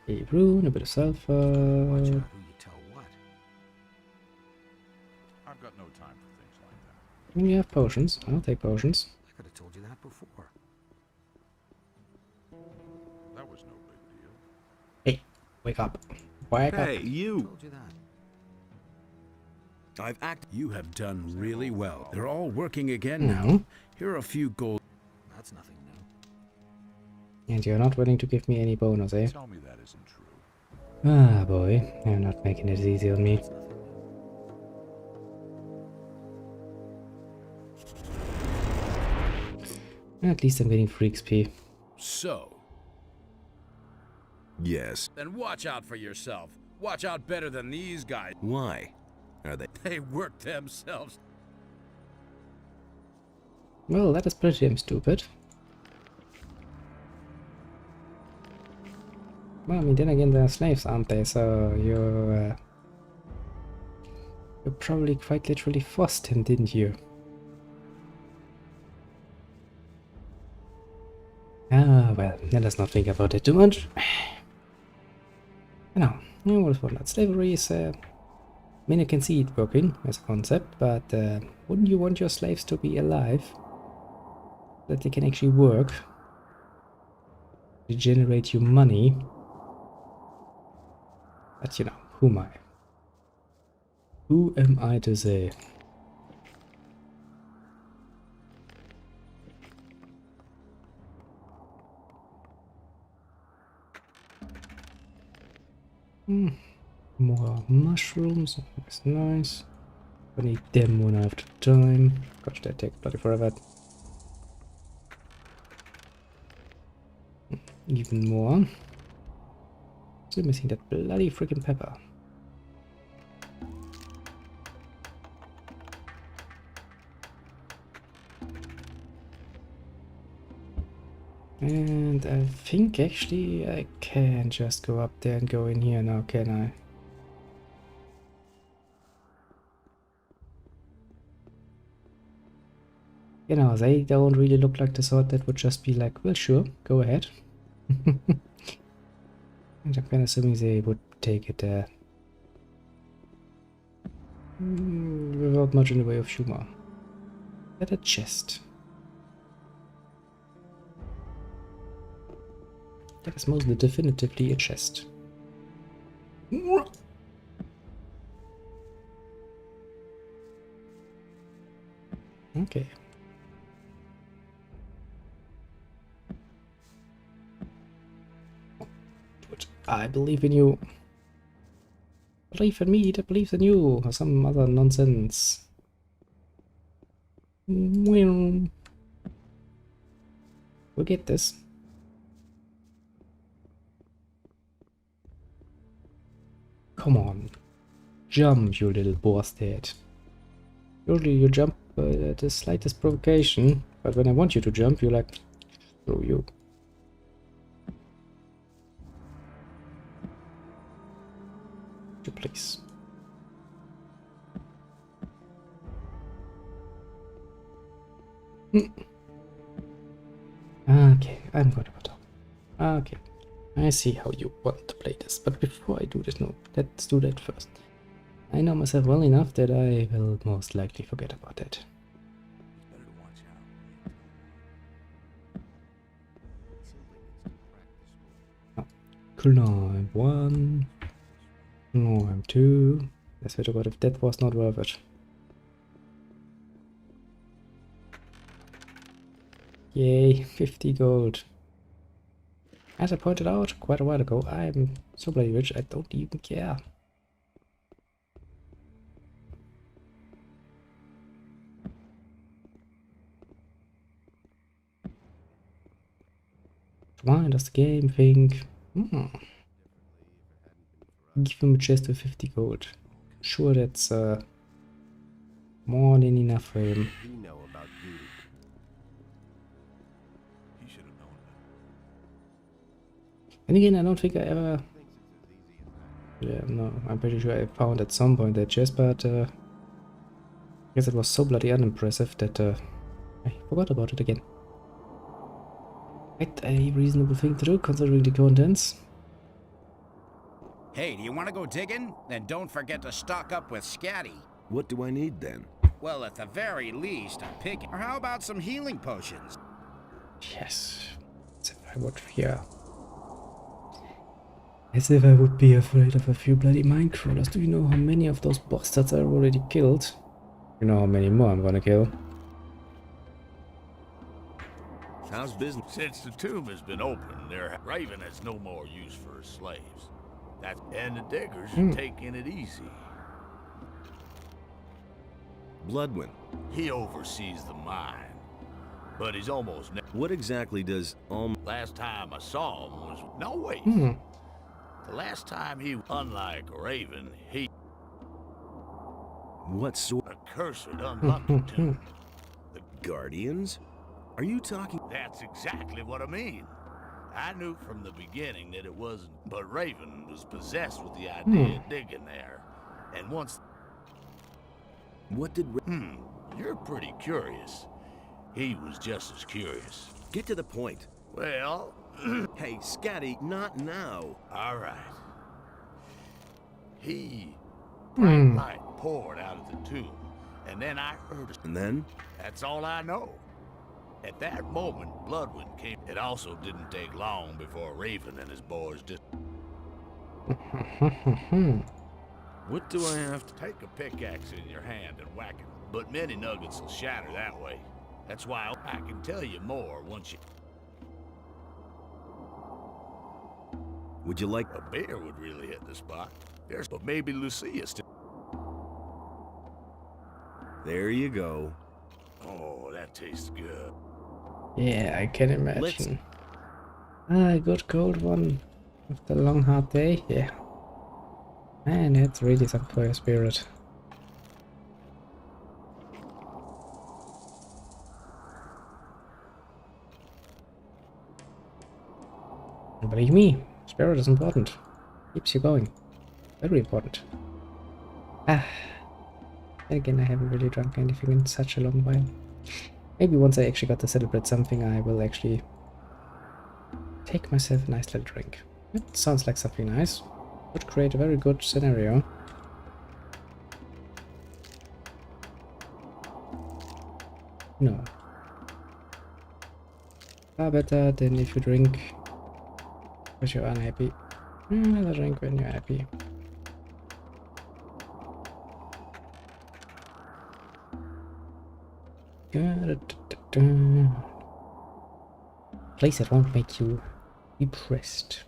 that. A rune, a bit of sulfur. Watch out who you tell what. I've got no time for things like that. I mean, you have potions. I'll take potions. I could have told you that before. That was no big deal. Hey, wake up. Wake up. Hey, you! Told you that. I've acted. You have done really well. They're all working again now. Mhm. Here are a few gold. That's nothing new. And you're not willing to give me any bonus, eh? Tell me that isn't true. Ah, boy. You're not making it easy on me. At least I'm getting free XP. So, Yes. then watch out for yourself. Watch out better than these guys. Why? Are they... They work themselves. Well, that is pretty damn stupid. Well, I mean, then again, they're slaves, aren't they? So you probably quite literally forced him, didn't you? Ah, well, let us not think about it too much. You know, what for not slavery is, I mean, I can see it working as a concept, but wouldn't you want your slaves to be alive? That they can actually work, to generate you money? But you know, who am I? Who am I to say? More mushrooms, that's nice. I need them one after time. Gosh, that takes bloody forever. Even more. Still missing that bloody freaking pepper. And I think actually I can just go up there and go in here now, can I? You know, they don't really look like the sort that would just be like, well, sure, go ahead. And I'm kind of assuming they would take it there. Without much in the way of humor. At a chest. That is most definitively a chest. Okay. Good. I believe in you. Believe in me that believes in you, or some other nonsense. We'll get this. Come on. Jump, you little bastard. Usually you jump at the slightest provocation, but when I want you to jump, you like, throw you. Please. Okay, I'm gonna put up. Okay, I see how you want to play this, but before I do this, no, let's do that first. I know myself well enough that I will most likely forget about that. Oh, climb 1, climb 2. I swear to God, if that was not worth it. Yay, 50 gold. As I pointed out quite a while ago, I'm so bloody rich, I don't even care. Why does the game think? Give him a chest with 50 gold. Sure, that's more than enough for him. You know about beauty. And again, I don't think I ever... Yeah, no, I'm pretty sure I found at some point that chest, but I guess it was so bloody unimpressive that I forgot about it again. Quite a reasonable thing to do, considering the contents. Hey, do you want to go digging? Then don't forget to stock up with Scatty. What do I need then? Well, at the very least, a pick. Or how about some healing potions? Yes, as if I would fear. As if I would be afraid of a few bloody mine crawlers. Do you know how many of those bastards I already killed? You know how many more I'm gonna kill? How's business? Since the tomb has been opened, Raven has no more use for his slaves. And the diggers are taking it easy. Bloodwind. He oversees the mine, but he's almost What exactly does Last time I saw him was... No, wait. The last time he... Unlike Raven, he... What sort? A cursed unlucky tomb. The Guardians? Are you talking? That's exactly what I mean. I knew from the beginning that it wasn't, but Raven was possessed with the idea of digging there. And once... What did... You're pretty curious. He was just as curious. Get to the point. Well... Hey, Scatty, not now. All right. Bright light poured out of the tomb, and then I heard it. And then? That's all I know. At that moment, Bloodwind came. It also didn't take long before Raven and his boys just... What do I have to... Take a pickaxe in your hand and whack it. But many nuggets will shatter that way. That's why I can tell you more once you... Would you like... A bear would really hit the spot. But maybe Lucia still... There you go. Oh, that tastes good. Yeah, I can imagine. A good cold one after a long hard day. Yeah. Man, that's really some fire spirit. Believe me, spirit is important. Keeps you going. Very important. Ah. Again, I haven't really drunk anything in such a long while. Maybe once I actually got to celebrate something, I will actually take myself a nice little drink. It sounds like something nice. Would create a very good scenario. No. Far better than if you drink because you're unhappy. Another drink when you're happy. Place that won't make you depressed.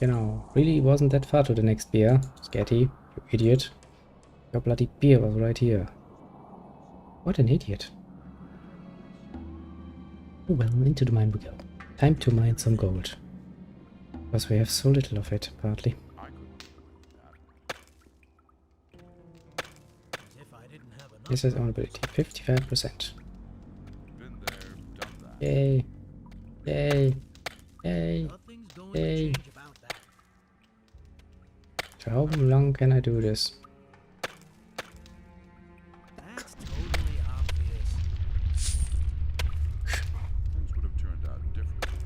You know, really wasn't that far to the next beer, Scatty, you idiot. Your bloody beer was right here. What an idiot. Oh well, into the mine we go. Time to mine some gold. Because we have so little of it, partly. This is vulnerability, 55%. Yay. Yay. Yay. Yay. So how long can I do this? That's totally obvious. Things would have turned out differently.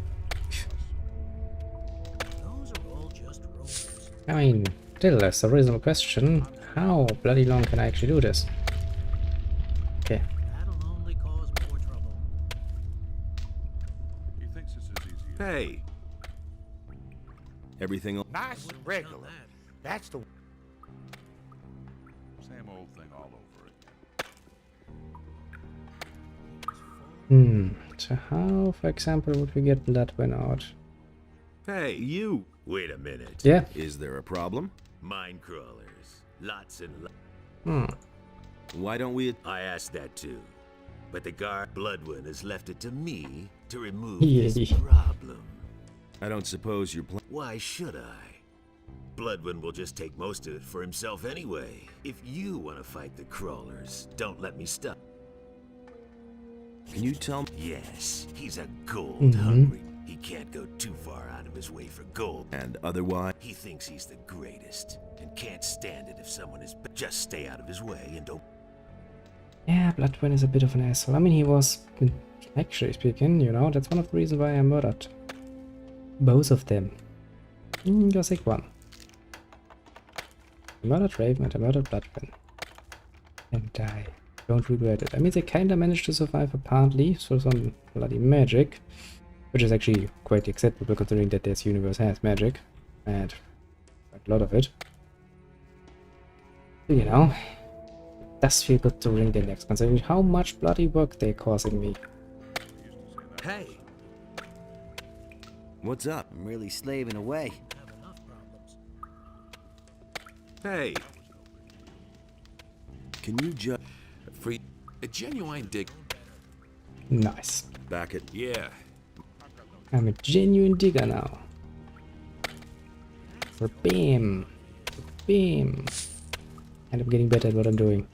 Those are all just rumors. I mean, still, that's a reasonable question. How bloody long can I actually do this? Okay. That'll only cause more trouble. He thinks this is easy. Hey. Everything Nice and regular. That's the Same old thing all over again. So how, for example, would we get blood when out? Hey, you! Wait a minute. Yeah. Is there a problem? Mine crawlers. Lots and lots. Why don't we... I asked that too. But the guard Bloodwind has left it to me to remove Yeah. this problem. I don't suppose you're Why should I? Bloodwind will just take most of it for himself anyway. If you want to fight the crawlers, don't let me stop. Can you tell me? Yes, he's a gold hungry. He can't go too far out of his way for gold. And otherwise? He thinks he's the greatest and can't stand it if someone is. Just stay out of his way and don't. Yeah, Bloodwind is a bit of an asshole. I mean, he was, actually speaking, you know, that's one of the reasons why I murdered both of them. Gothic one. I murdered Raven and I murdered Bloodwind. And I don't regret it. I mean, they kinda managed to survive apparently through some bloody magic. Which is actually quite acceptable considering that this universe has magic. And quite a lot of it. You know, it does feel good to ring the necks considering how much bloody work they're causing me. Hey! What's up? I'm really slaving away. Hey! Can you just... Free... A genuine dig... Nice. Back it. Yeah. I'm a genuine digger now. For bam! Bam! And I'm getting better at what I'm doing.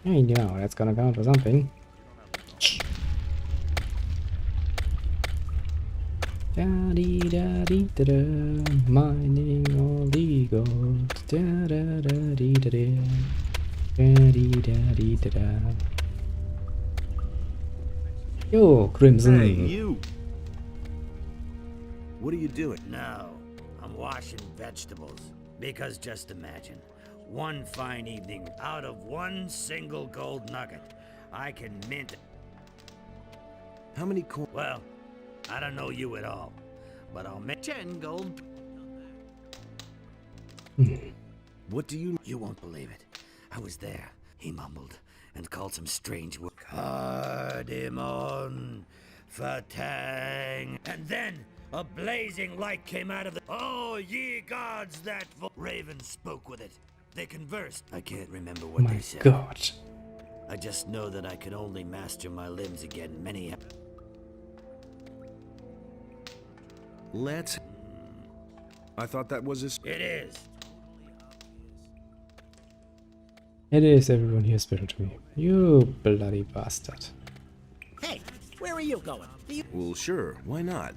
I mean, you know, that's gonna count for something. Da-dee-da-dee-da-da, mining all the gold. Da-da-da-dee-da-da, da-dee-da-dee-da-da. Yo, Crimson. Hey, you! What are you doing? No, I'm washing vegetables. Because just imagine, one fine evening, out of one single gold nugget, I can mint... How many coins? Well, I don't know you at all, but I'll make 10 gold... What do you... You won't believe it. I was there. He mumbled and called some strange word. Cardamom. Fatang. And then a blazing light came out of the... Oh, ye gods, that... Raven spoke with it. They conversed. I can't remember what they said. My God. I just know that I could only master my limbs again many... Let's... I thought that was his... It is. It is, everyone here spirit to me. You bloody bastard. Hey, where are you going? Well, sure, why not?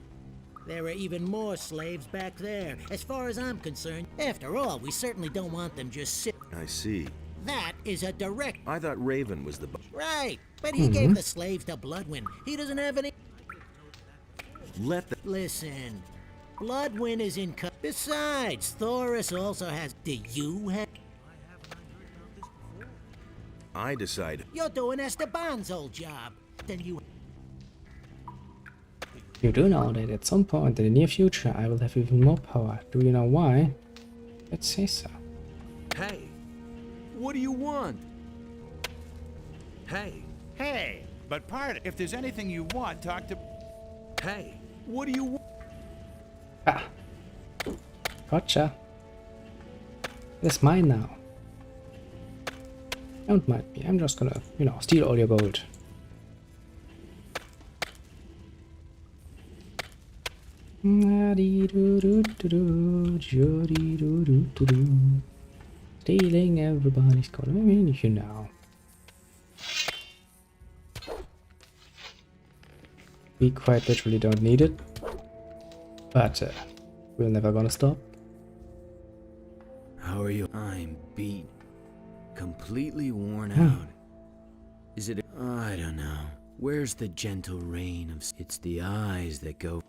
There are even more slaves back there. As far as I'm concerned, after all, we certainly don't want them just sit. I see. That is a direct... I thought Raven was the... Right, but he gave the slaves to Bloodwind. He doesn't have any... Let the... Listen, Bloodwind is in... Besides, Thoris also has... Do you have... I decide. You're doing Esteban's old job. Then you... You do know that at some point in the near future I will have even more power. Do you know why? Let's say so. Hey, what do you want? Hey. Hey, but if there's anything you want, talk to... Hey, what do you want? Ah. Gotcha. It's mine now. Don't mind me. I'm just gonna, you know, steal all your gold. Stealing everybody's gold. I mean, you know. We quite literally don't need it. But we're never gonna stop. How are you? I'm beat. Completely worn out. Is it... I don't know. Where's the gentle rain of... It's the eyes that go...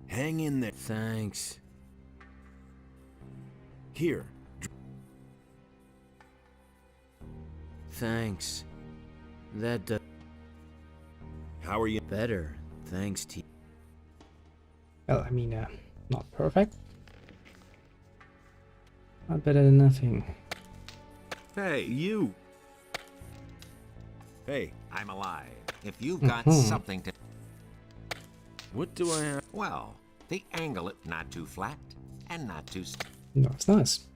Hang in there. Thanks. Here. Thanks. That How are you? Better. Thanks to... Well, I mean, not perfect. Not better than nothing. Hey, you! Hey. I'm alive. If you've got something to... What do I have? Well, the angle it not too flat and not too... No, it's nice.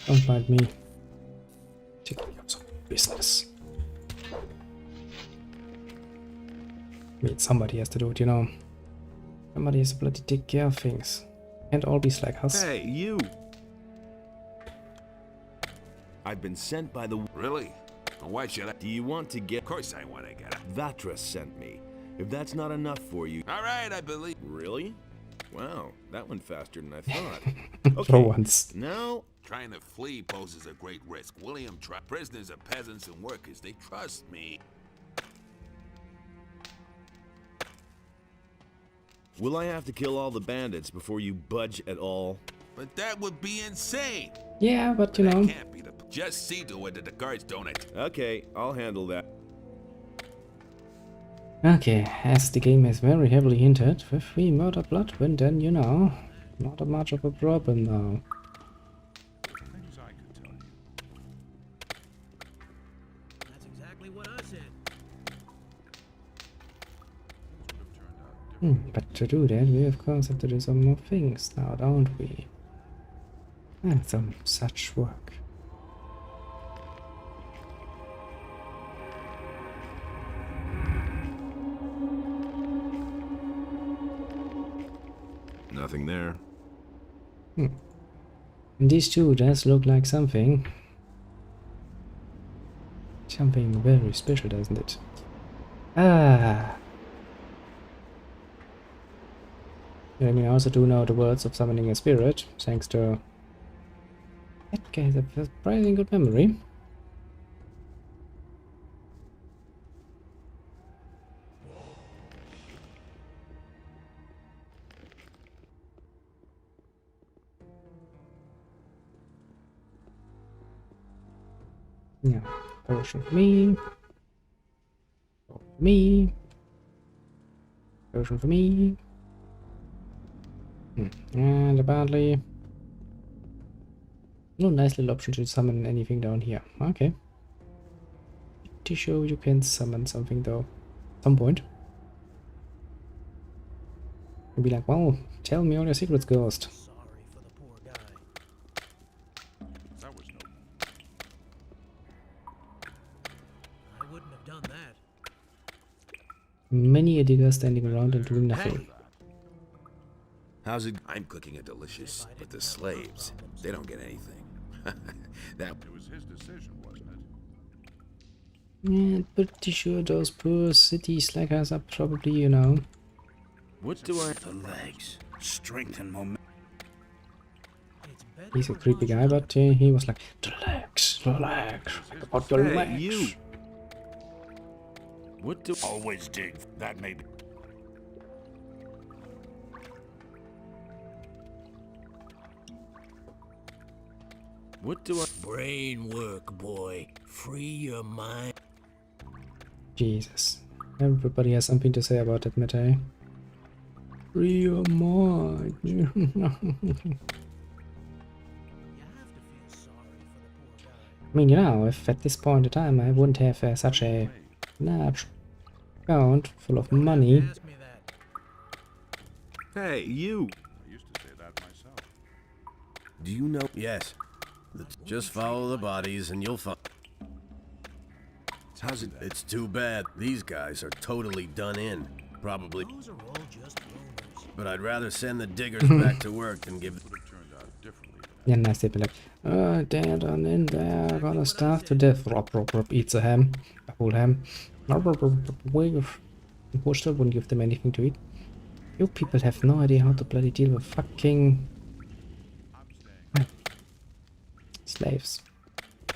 Don't mind me. Taking up some business. I mean, somebody has to do it, you know. Somebody has to bloody take care of things. Can't all be like us. Hey, you! I've been sent by the... Really? Why should I? Do you want to get... Of course I want to get it. Vatra sent me. If that's not enough for you... All right, I believe... Really? Wow, that went faster than I thought. Okay. For once. Now... Trying to flee poses a great risk. William, prisoners are peasants and workers. They trust me. Will I have to kill all the bandits before you budge at all? But that would be insane. Yeah, but you know... That can't be the... Just see to it that the guards don't... Okay, I'll handle that. Okay, as the game is very heavily hinted, if we murder Bloodwind, then, you know, not a much of a problem now. Things I could tell you. That's exactly what I said. But to do that, we of course have to do some more things now, don't we? And some such work. Nothing there. And these two does look like something. Something very special, doesn't it? Ah. I mean, I also do know the words of summoning a spirit, thanks to... That guy has a surprisingly good memory. Yeah, potion for me. Potion for me. And apparently... no nice little option to summon anything down here. Okay. To show you can summon something though. some point. And be like, well, tell me all your secrets, Ghost. That was no. I wouldn't have done that. Many a digger standing around and doing nothing. Hey. How's it? I'm cooking a delicious, but the slaves, they don't get anything. That was his decision, wasn't it? Yeah, pretty sure those poor city slackers are probably, you know. What do I... The legs. Strength and momentum. He's a creepy guy, but he was like, the legs, think about your legs. Hey, you. What do... Always dig. That may be... What do I... Brain work, boy. Free your mind. Jesus. Everybody has something to say about that matter. Free your mind. I mean, you know, if at this point in time I wouldn't have such a large account full of money. Hey, you. I used to say that myself. Do you know... Yes. Just follow the bodies and you'll find... How's it? It's too bad. These guys are totally done in. Probably. Those are all just rumors. But I'd rather send the diggers back to work than give... Would have turned out differently. Yeah, nice to be like, oh, they're done in there, gonna starve to death. Rob, eats a ham. A whole ham. We still wouldn't give them anything to eat. You people have no idea how to bloody deal with fucking... slaves. Do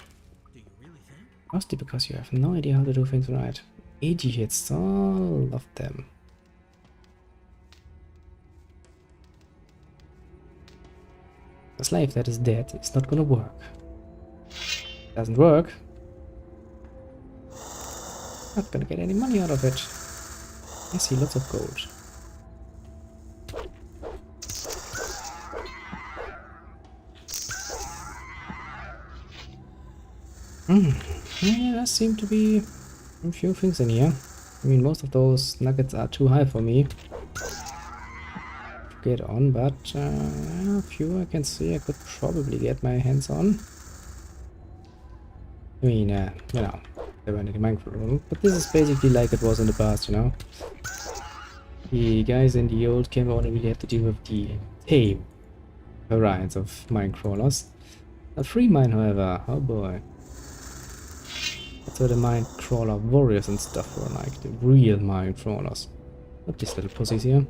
you really think? Mostly because you have no idea how to do things right. Idiots, all of them. A slave that is dead is not gonna work. Doesn't work. Not gonna get any money out of it. I see lots of gold. Yeah, there seem to be a few things in here. I mean, most of those nuggets are too high for me to get on, but a few I can see I could probably get my hands on. I mean, you know, they weren't in the Minecraft, but this is basically like it was in the past, you know. The guys in the old game only really have to deal with the tame variants of mine crawlers. A free mine, however, oh boy. That's where the mine crawler warriors and stuff were like, the real mine crawlers. Not these little pussies here.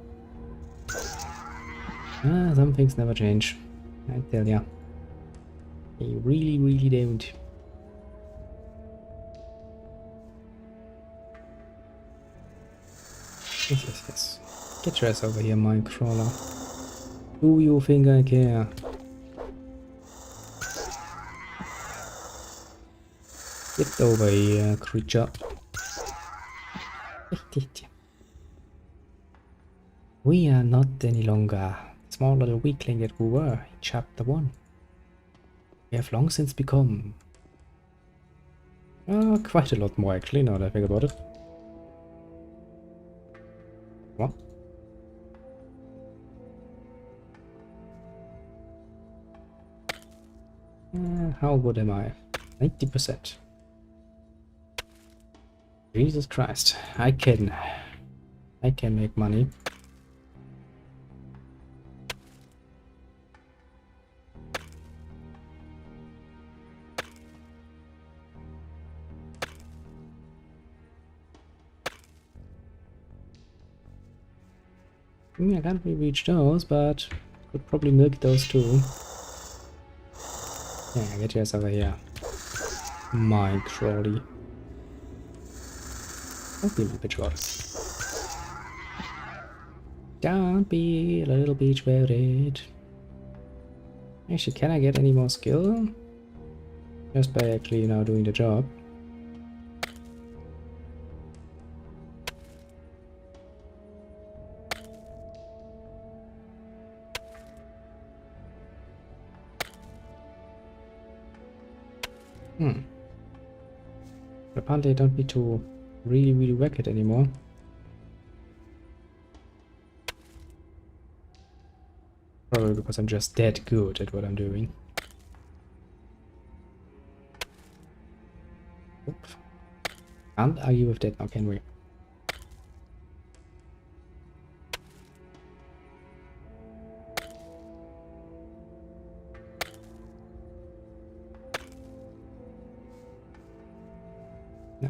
Ah, some things never change, I tell ya. They really, really don't. Yes. Get your ass over here, mine crawler. Do you think I care? Get over here, creature. We are not any longer the small little weakling that we were in chapter 1. We have long since become quite a lot more actually, now that I think about it. What? How good am I? 90%. Jesus Christ, I can make money. I mean, I can't really reach those, but could probably milk those too. Yeah, get yours over here. My Crowley. Don't be a little bitch about it. Don't be a little bitch about it. Actually, can I get any more skill? Just by actually now doing the job. Apparently I don't need to really whack it anymore. Probably because I'm just that good at what I'm doing. Oop. Can't argue with that now, can we? No.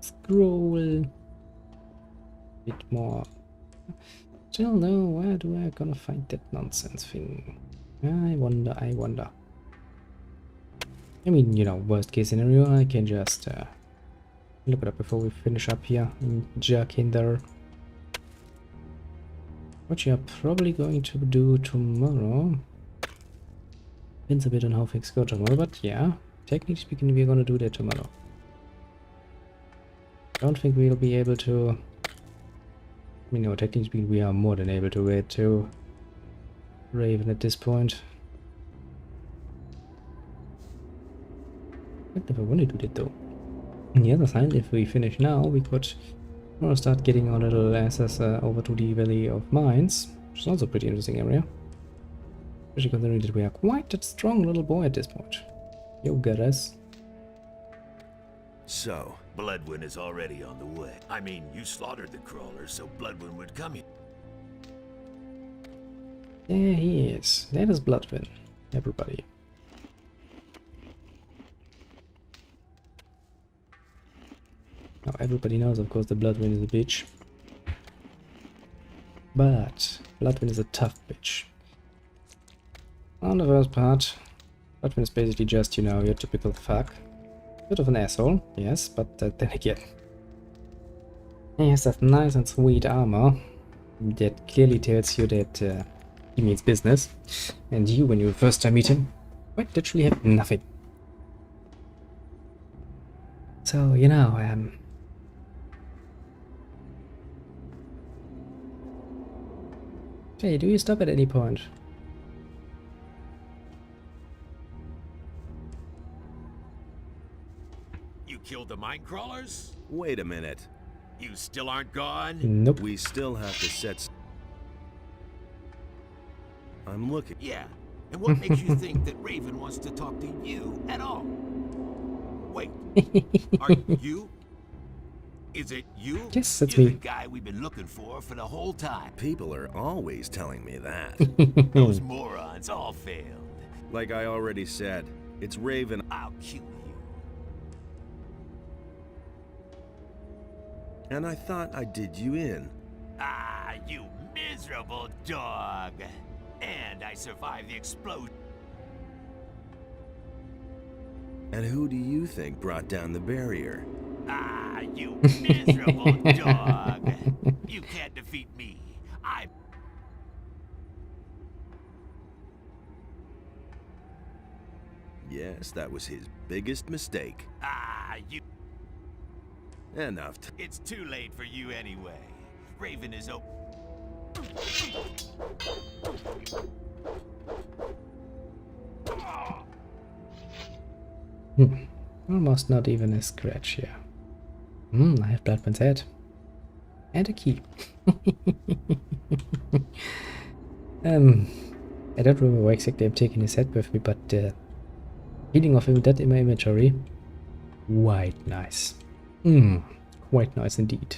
Scroll. Bit more. Still no, where do I gonna find that nonsense thing? I wonder. I mean, you know, worst case scenario, I can just look it up before we finish up here in Jakinder. Which you're probably going to do tomorrow. Depends a bit on how things go tomorrow, but yeah, technically speaking, we're gonna do that tomorrow. Don't think we'll be able to. I mean, no, technically speaking, we are more than able to get to Raven at this point. I never want to do that though. On the other side, if we finish now, we could start getting our little asses over to the Valley of Mines, which is also a pretty interesting area. Especially considering that we are quite a strong little boy at this point. Yo, get us. So, Bloodwind is already on the way. I mean, you slaughtered the crawlers, so Bloodwind would come here. There he is. That is Bloodwind, everybody. Now everybody knows, of course, that Bloodwind is a bitch. But Bloodwind is a tough bitch. On the first part, Bloodwind is basically just, you know, your typical fuck. Bit of an asshole, yes, but then again. He has that nice and sweet armor that clearly tells you that he means business. And you, when you first time meet him, quite literally have nothing. So, you know, hey, do you stop at any point? You killed the mine crawlers? Wait a minute. You still aren't gone? Nope. We still have to set... I'm looking. Yeah. And what makes you think that Raven wants to talk to you at all? Wait. Are you? Is it you? Yes, that's You're me. the guy we've been looking for the whole time. People are always telling me that. Those morons all failed. Like I already said, it's Raven. I'll kill you. And I thought I did you in. Ah, you miserable dog. And I survived the explosion. And who do you think brought down the barrier? Ah, you miserable dog. You can't defeat me. Yes, that was his biggest mistake. Ah, you... Enough. It's too late for you anyway. Raven is open. Almost not even a scratch here. I have Bloodwind's head. And a key. I don't remember where exactly I'm taking his head with me, but feeling of him that in my inventory, quite nice. Quite nice indeed.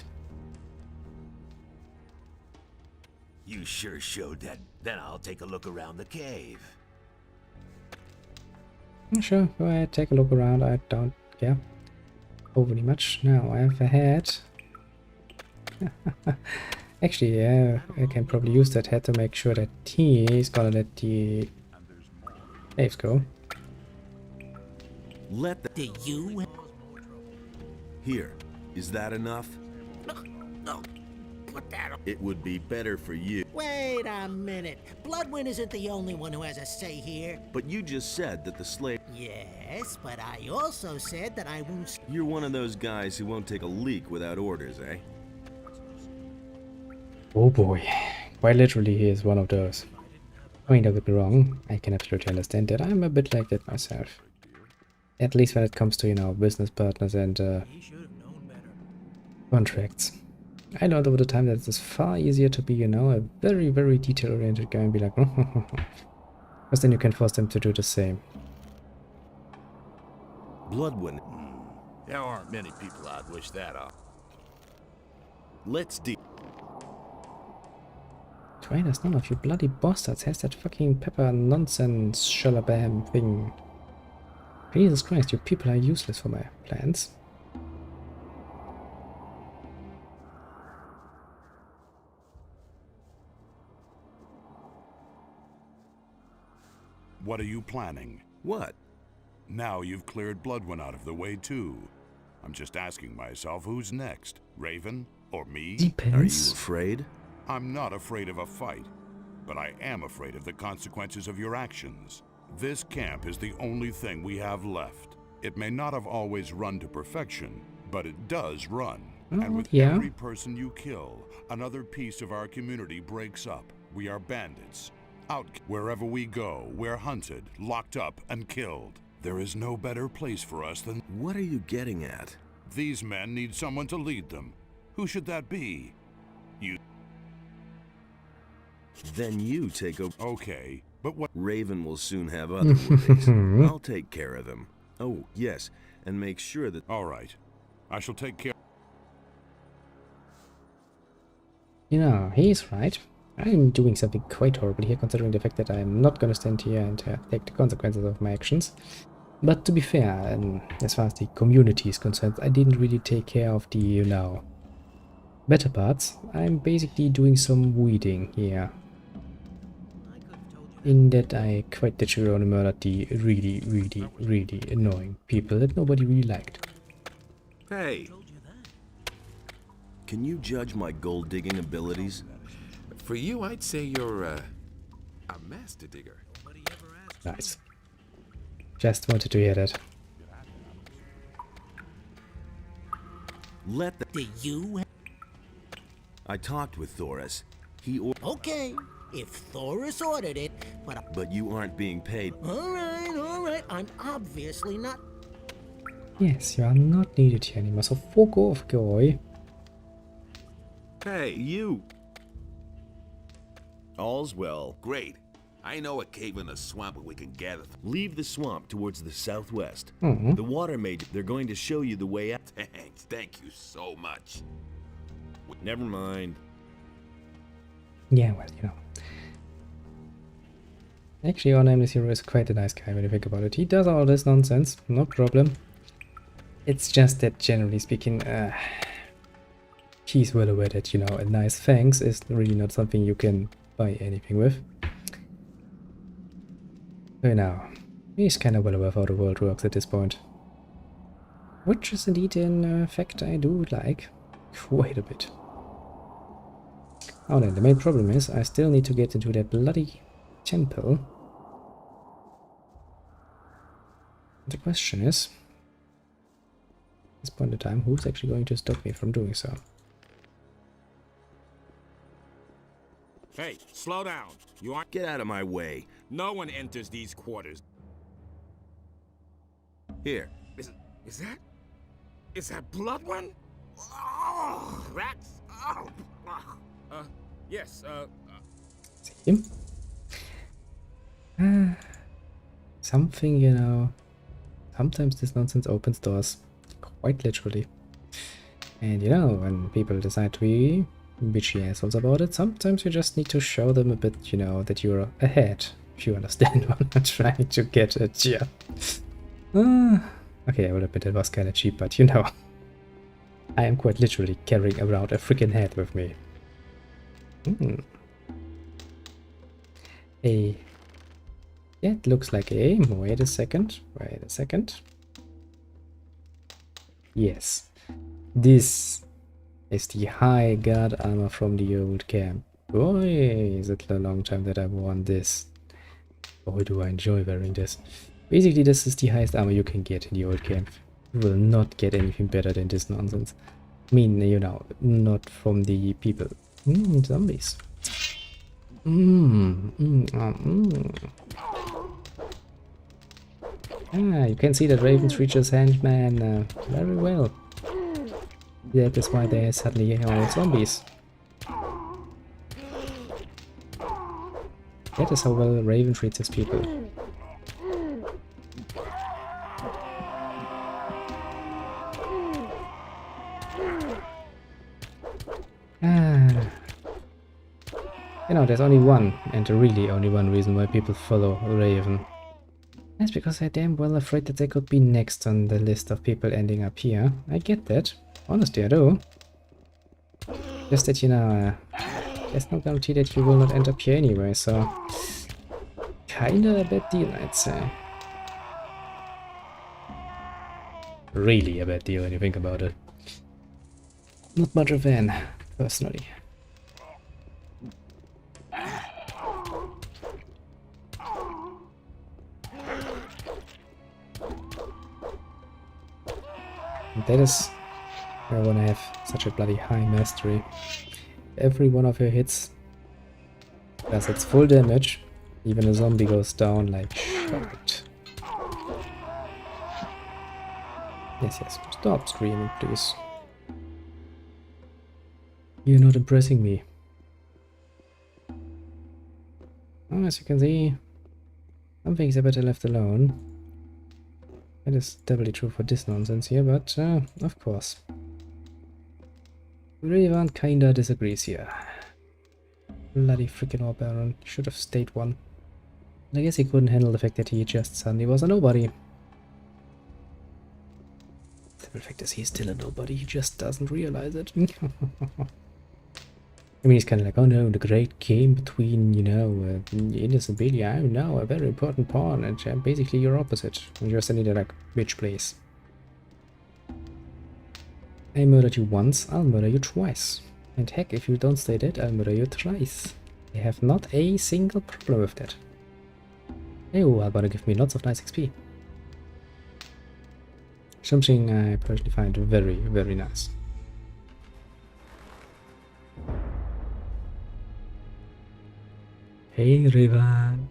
You sure showed that. Then I'll take a look around the cave. Sure, go ahead, take a look around. I don't care overly much. Now I have a hat. Actually, yeah, I can probably use that hat to make sure that he's gonna let the caves go. Let the... Do you? Here, is that enough? No, put that on. It would be better for you. Wait a minute. Bloodwind isn't the only one who has a say here. But you just said that the slave... Yes, but I also said that I won't... You're one of those guys who won't take a leak without orders, eh? Oh boy, quite literally he is one of those. I mean, don't get me wrong, I can absolutely understand that. I'm a bit like that myself. At least when it comes to, you know, business partners and contracts. I learned over the time that it's far easier to be, you know, a very, very detail-oriented guy and be like, because then you can force them to do the same. Bloodwind. There aren't many people I'd wish that on. Let's deal. Trainers, none of you bloody bastards has that fucking pepper nonsense shalabam thing. Jesus Christ, you people are useless for my plans. What are you planning? What? Now you've cleared Bloodwind out of the way too. I'm just asking myself, who's next? Raven or me? Depends. Are you afraid? I'm not afraid of a fight, but I am afraid of the consequences of your actions. This camp is the only thing we have left. It may not have always run to perfection, but it does run. And with every person you kill, another piece of our community breaks up. We are bandits. Out wherever we go, we're hunted, locked up, and killed. There is no better place for us than... What are you getting at? These men need someone to lead them. Who should that be? You. Then you take over. Okay, but what... Raven will soon have other worries. I'll take care of them. Oh, yes, and make sure that... All right. I shall take care... You know, he's right. I'm doing something quite horrible here, considering the fact that I'm not gonna stand here and take the consequences of my actions. But to be fair, as far as the community is concerned, I didn't really take care of the, you know, better parts. I'm basically doing some weeding here. In that I quite literally only murdered the really, really, really annoying people that nobody really liked. Hey! Can you judge my gold digging abilities? For you, I'd say you're a master digger. Nice. Just wanted to hear that. Let the... Do you... I talked with Thoris. He Okay, if Thoris ordered it, but you aren't being paid. All right, I'm obviously not... Yes, you are not needed here anymore, so fuck off, guy. Hey, you! All's well. Great. I know a cave in the swamp where we can gather. Leave the swamp towards the southwest. Mm-hmm. The water mage, they're going to show you the way out. Thanks. Thank you so much. Never mind. Yeah, well, you know. Actually, our nameless hero is quite a nice guy when you think about it. He does all this nonsense, no problem. It's just that, generally speaking, he's well aware that, you know, a nice thanks is really not something you can buy anything with. So now, he's kind of well aware of how the world works at this point. Which is indeed in fact I do like quite a bit. Oh, then the main problem is I still need to get into that bloody temple. The question is, at this point in time, who's actually going to stop me from doing so? Hey, slow down. You aren't... Get out of my way. No one enters these quarters. Here. Is that Bloodwind? Oh, rats. Oh. Yes, See? Something, you know, sometimes this nonsense opens doors, quite literally. And you know, when people decide to be bitchy assholes about it, sometimes you just need to show them a bit, you know, that you're ahead, if you understand what I'm trying to get at, yeah. Okay, I will admit it was kinda cheap, but you know, I am quite literally carrying around a freaking head with me. Yeah, it looks like a... Wait a second. Yes. This is the high guard armor from the old camp. Boy, is it a long time that I've worn this. Boy, do I enjoy wearing this. Basically, this is the highest armor you can get in the old camp. You will not get anything better than this nonsense. I mean, you know, not from the people. Zombies. Ah, you can see that Raven reaches hand man very well. That is why they suddenly all zombies. That is how well Raven treats his people. Ah. You know, there's only one, and really only one reason why people follow Raven. That's because they're damn well afraid that they could be next on the list of people ending up here. I get that. Honestly, I do. Just that, you know, there's no guarantee that you will not end up here anyway, so... Kinda a bad deal, I'd say. Really a bad deal when you think about it. Not much of a fan, personally. And that is where I want to have such a bloody high mastery. Every one of your hits does its full damage. Even a zombie goes down like shot. Yes, yes, stop screaming, please. You're not impressing me. Oh, as you can see, some things are better left alone. That is doubly true for this nonsense here, but of course. Revan kinda disagrees here. Bloody freaking War Baron. Should have stayed one. And I guess he couldn't handle the fact that he just suddenly was a nobody. The fact is he's still a nobody, he just doesn't realize it. I mean, he's kind of like, oh no, the great game between, you know, innocent Billy, I'm now a very important pawn, and I'm basically your opposite. And you're standing there like, bitch, please. I murdered you once, I'll murder you twice. And heck, if you don't stay dead, I'll murder you thrice. I have not a single problem with that. Oh, I'm gonna give me lots of nice XP. Something I personally find very, very nice. Hey, Revan.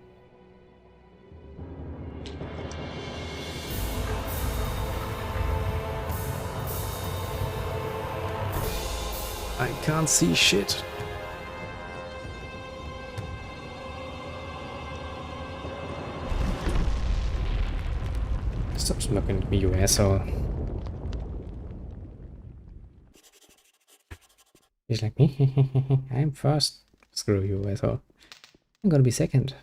I can't see shit. Stop looking at me, you asshole. He's like, I'm first. Screw you, asshole. I'm gonna be second.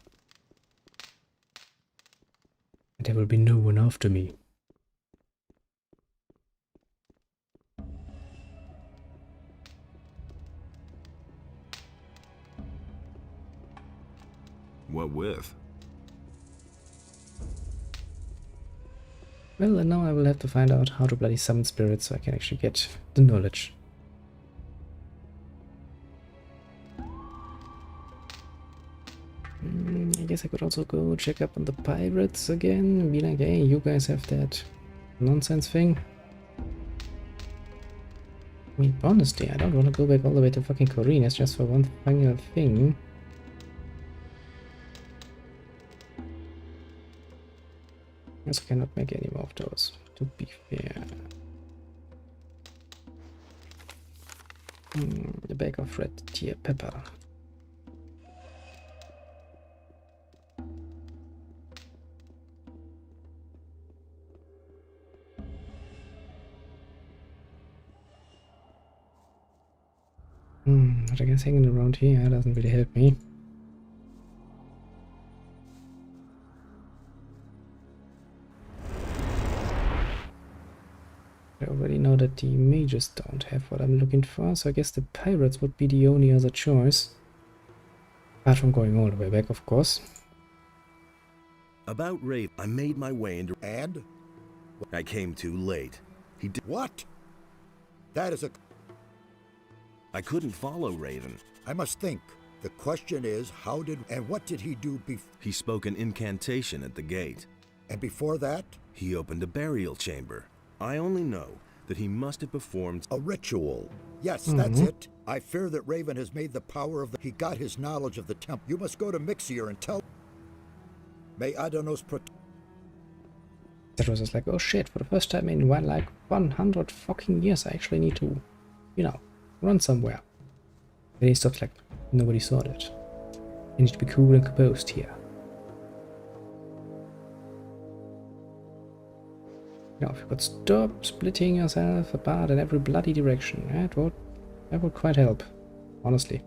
And there will be no one after me. What with? Well, and now I will have to find out how to bloody summon spirits so I can actually get the knowledge. I guess I could also go check up on the pirates again and be like, hey, you guys have that nonsense thing. I mean, honestly, I don't want to go back all the way to fucking Corrinus just for one final thing. I also cannot make any more of those, to be fair. The bag of red tier pepper. But I guess hanging around here doesn't really help me. I already know that the mages don't have what I'm looking for, so I guess the pirates would be the only other choice. Apart from going all the way back, of course. About Raven, I made my way into... And? I came too late. He did... What? That is a... I couldn't follow Raven. I must think. The question is, how did... And what did he do before... He spoke an incantation at the gate. And before that? He opened a burial chamber. I only know that he must have performed... A ritual. Yes, that's it. I fear that Raven has made the power of the... He got his knowledge of the temple. You must go to Mixier and tell... May Adonos protect... That was just like, oh shit, for the first time in like 100 fucking years, I actually need to, you know, run somewhere. Then he stopped like, nobody saw that. You need to be cool and composed here. Now, if you could stop splitting yourself apart in every bloody direction, that would quite help, honestly.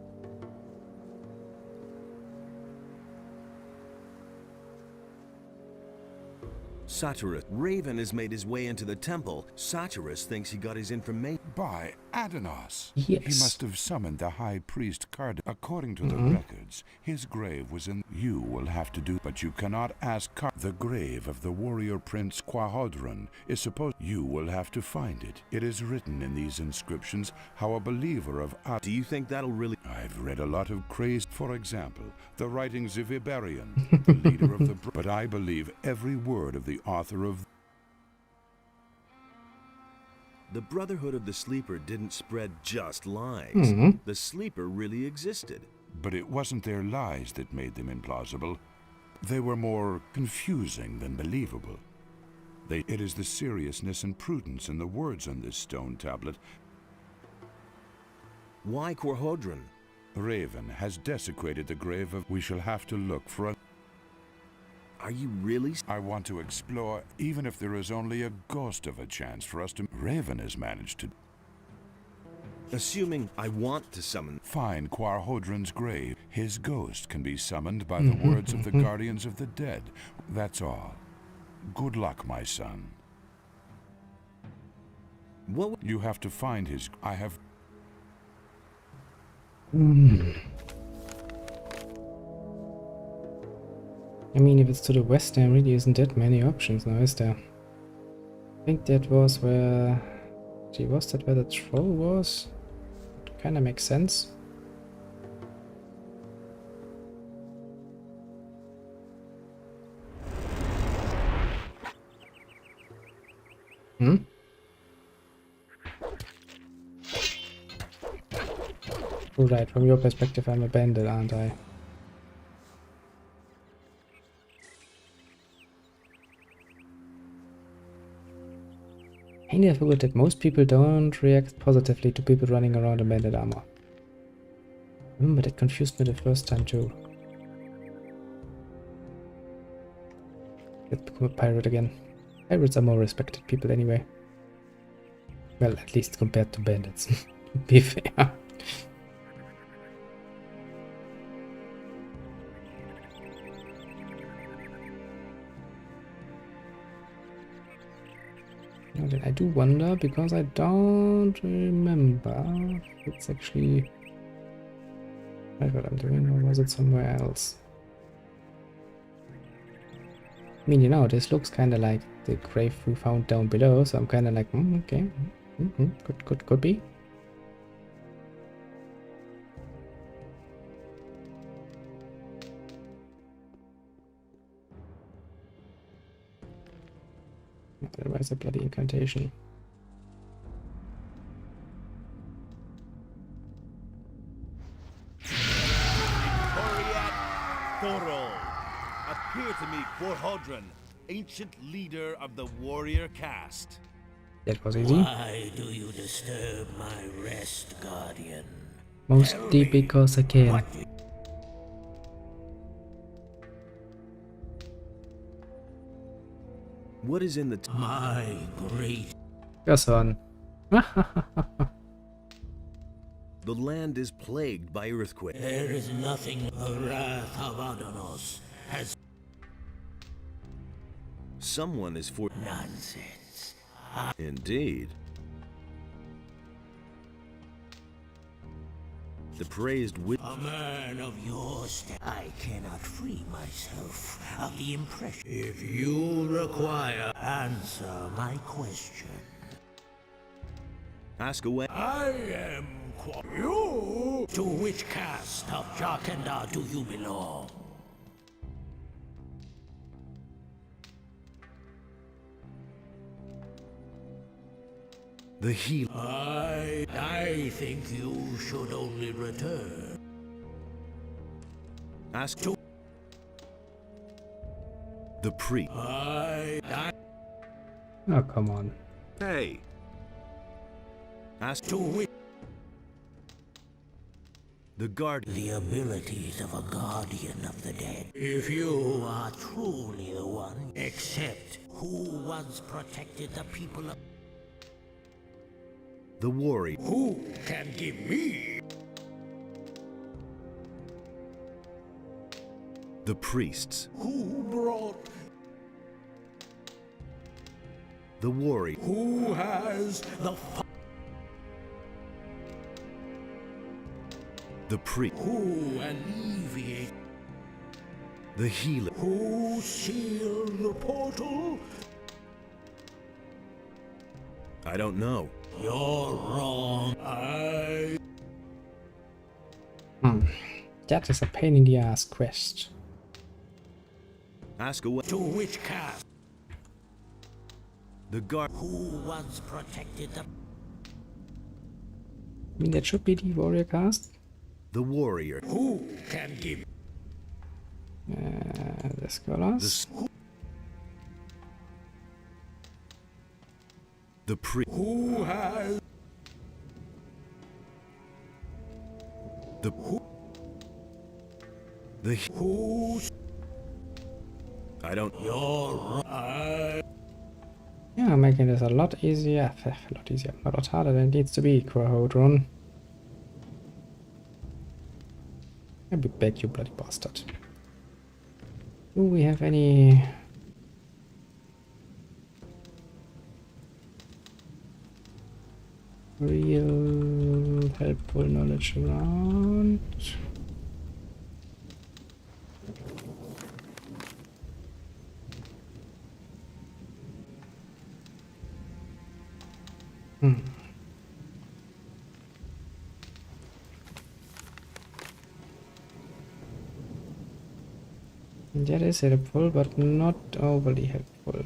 Satyrus. Raven has made his way into the temple. Satyrus thinks he got his information. By Adonos. Yes. He must have summoned the high priest Card. According to the records, his grave was in. You will have to do, but you cannot ask The grave of the warrior prince Quahodron is supposed. You will have to find it. It is written in these inscriptions how a believer of. Do you think that'll really? I've read a lot of crazy. For example, the writings of Iberion, the leader of the. But I believe every word of the author of. The Brotherhood of the Sleeper didn't spread just lies. The Sleeper really existed. But it wasn't their lies that made them implausible. They were more confusing than believable. It is the seriousness and prudence in the words on this stone tablet. Why Quahodron? Raven has desecrated the grave of. We shall have to look for a. Are you really? I want to explore, even if there is only a ghost of a chance for us to. Raven has managed to. Assuming I want to summon. Find Quahodron's grave. His ghost can be summoned by the words of the guardians of the dead. That's all. Good luck, my son. What? You have to find his. I have. I mean, if it's to the west, there really isn't that many options now, is there? I think that was where... Gee, was that where the troll was? Kinda makes sense. Right, from your perspective, I'm a bandit, aren't I? I never forgot that most people don't react positively to people running around in bandit armor. But that confused me the first time too. Let's become a pirate again. Pirates are more respected people anyway. Well, at least compared to bandits, to be fair. Then I do wonder, because I don't remember if it's actually right what I'm doing, or was it somewhere else? I mean, you know, this looks kind of like the grave we found down below, so I'm kind of like, okay, could be. Otherwise, a bloody incantation. Thorol, appear to me Quahodron, ancient leader of the warrior caste. That was easy. Why do you disturb my rest, Guardian? Mostly because I can. What is in the my great? Yes, on. The land is plagued by earthquakes. There is nothing. The wrath of Adonos has. Someone is for nonsense. Indeed. The praised a man of your I cannot free myself of the impression. If you require, answer my question. Ask away. I am you. To which caste of Jarkenda do you belong? The healer. I think you should only return. Ask to the priest. Oh, come on. Hey. Ask to it. The guard. The abilities of a guardian of the dead. If you are truly the one, except who once protected the people of... The warrior. Who can give me... The priests. Who brought... The warrior. Who has the... The priest. Who alleviate... The healer. Who sealed the portal? I don't know. You're wrong. That is a pain in the ass quest. Ask away. To which cast? The guard. Who once protected the... I mean, that should be the warrior cast. The warrior. Who can give... The scholars. The priest. Who has... The... The... Who... I don't... You're... Yeah, making this a lot easier. A lot easier. A lot harder than it needs to be, Quahodron. I'll be back, you bloody bastard. Do we have any... real helpful knowledge around? That is helpful, but not overly helpful.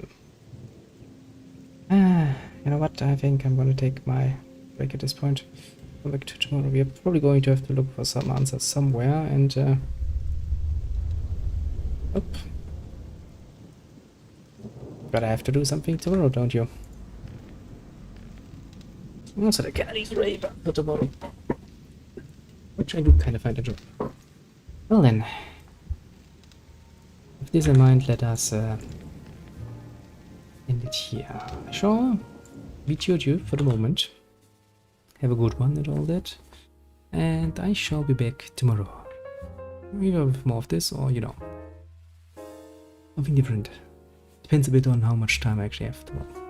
You know what? I think I'm gonna take my break at this point. Go back to tomorrow. We are probably going to have to look for some answers somewhere, and but I have to do something tomorrow, don't you? Also, the Canadian Raver for tomorrow, which I do kind of find a job. Well then. With this in mind, let us end it here. Sure, videoed you for the moment. Have a good one and all that. And I shall be back tomorrow. Either with more of this or, you know, something different. Depends a bit on how much time I actually have tomorrow.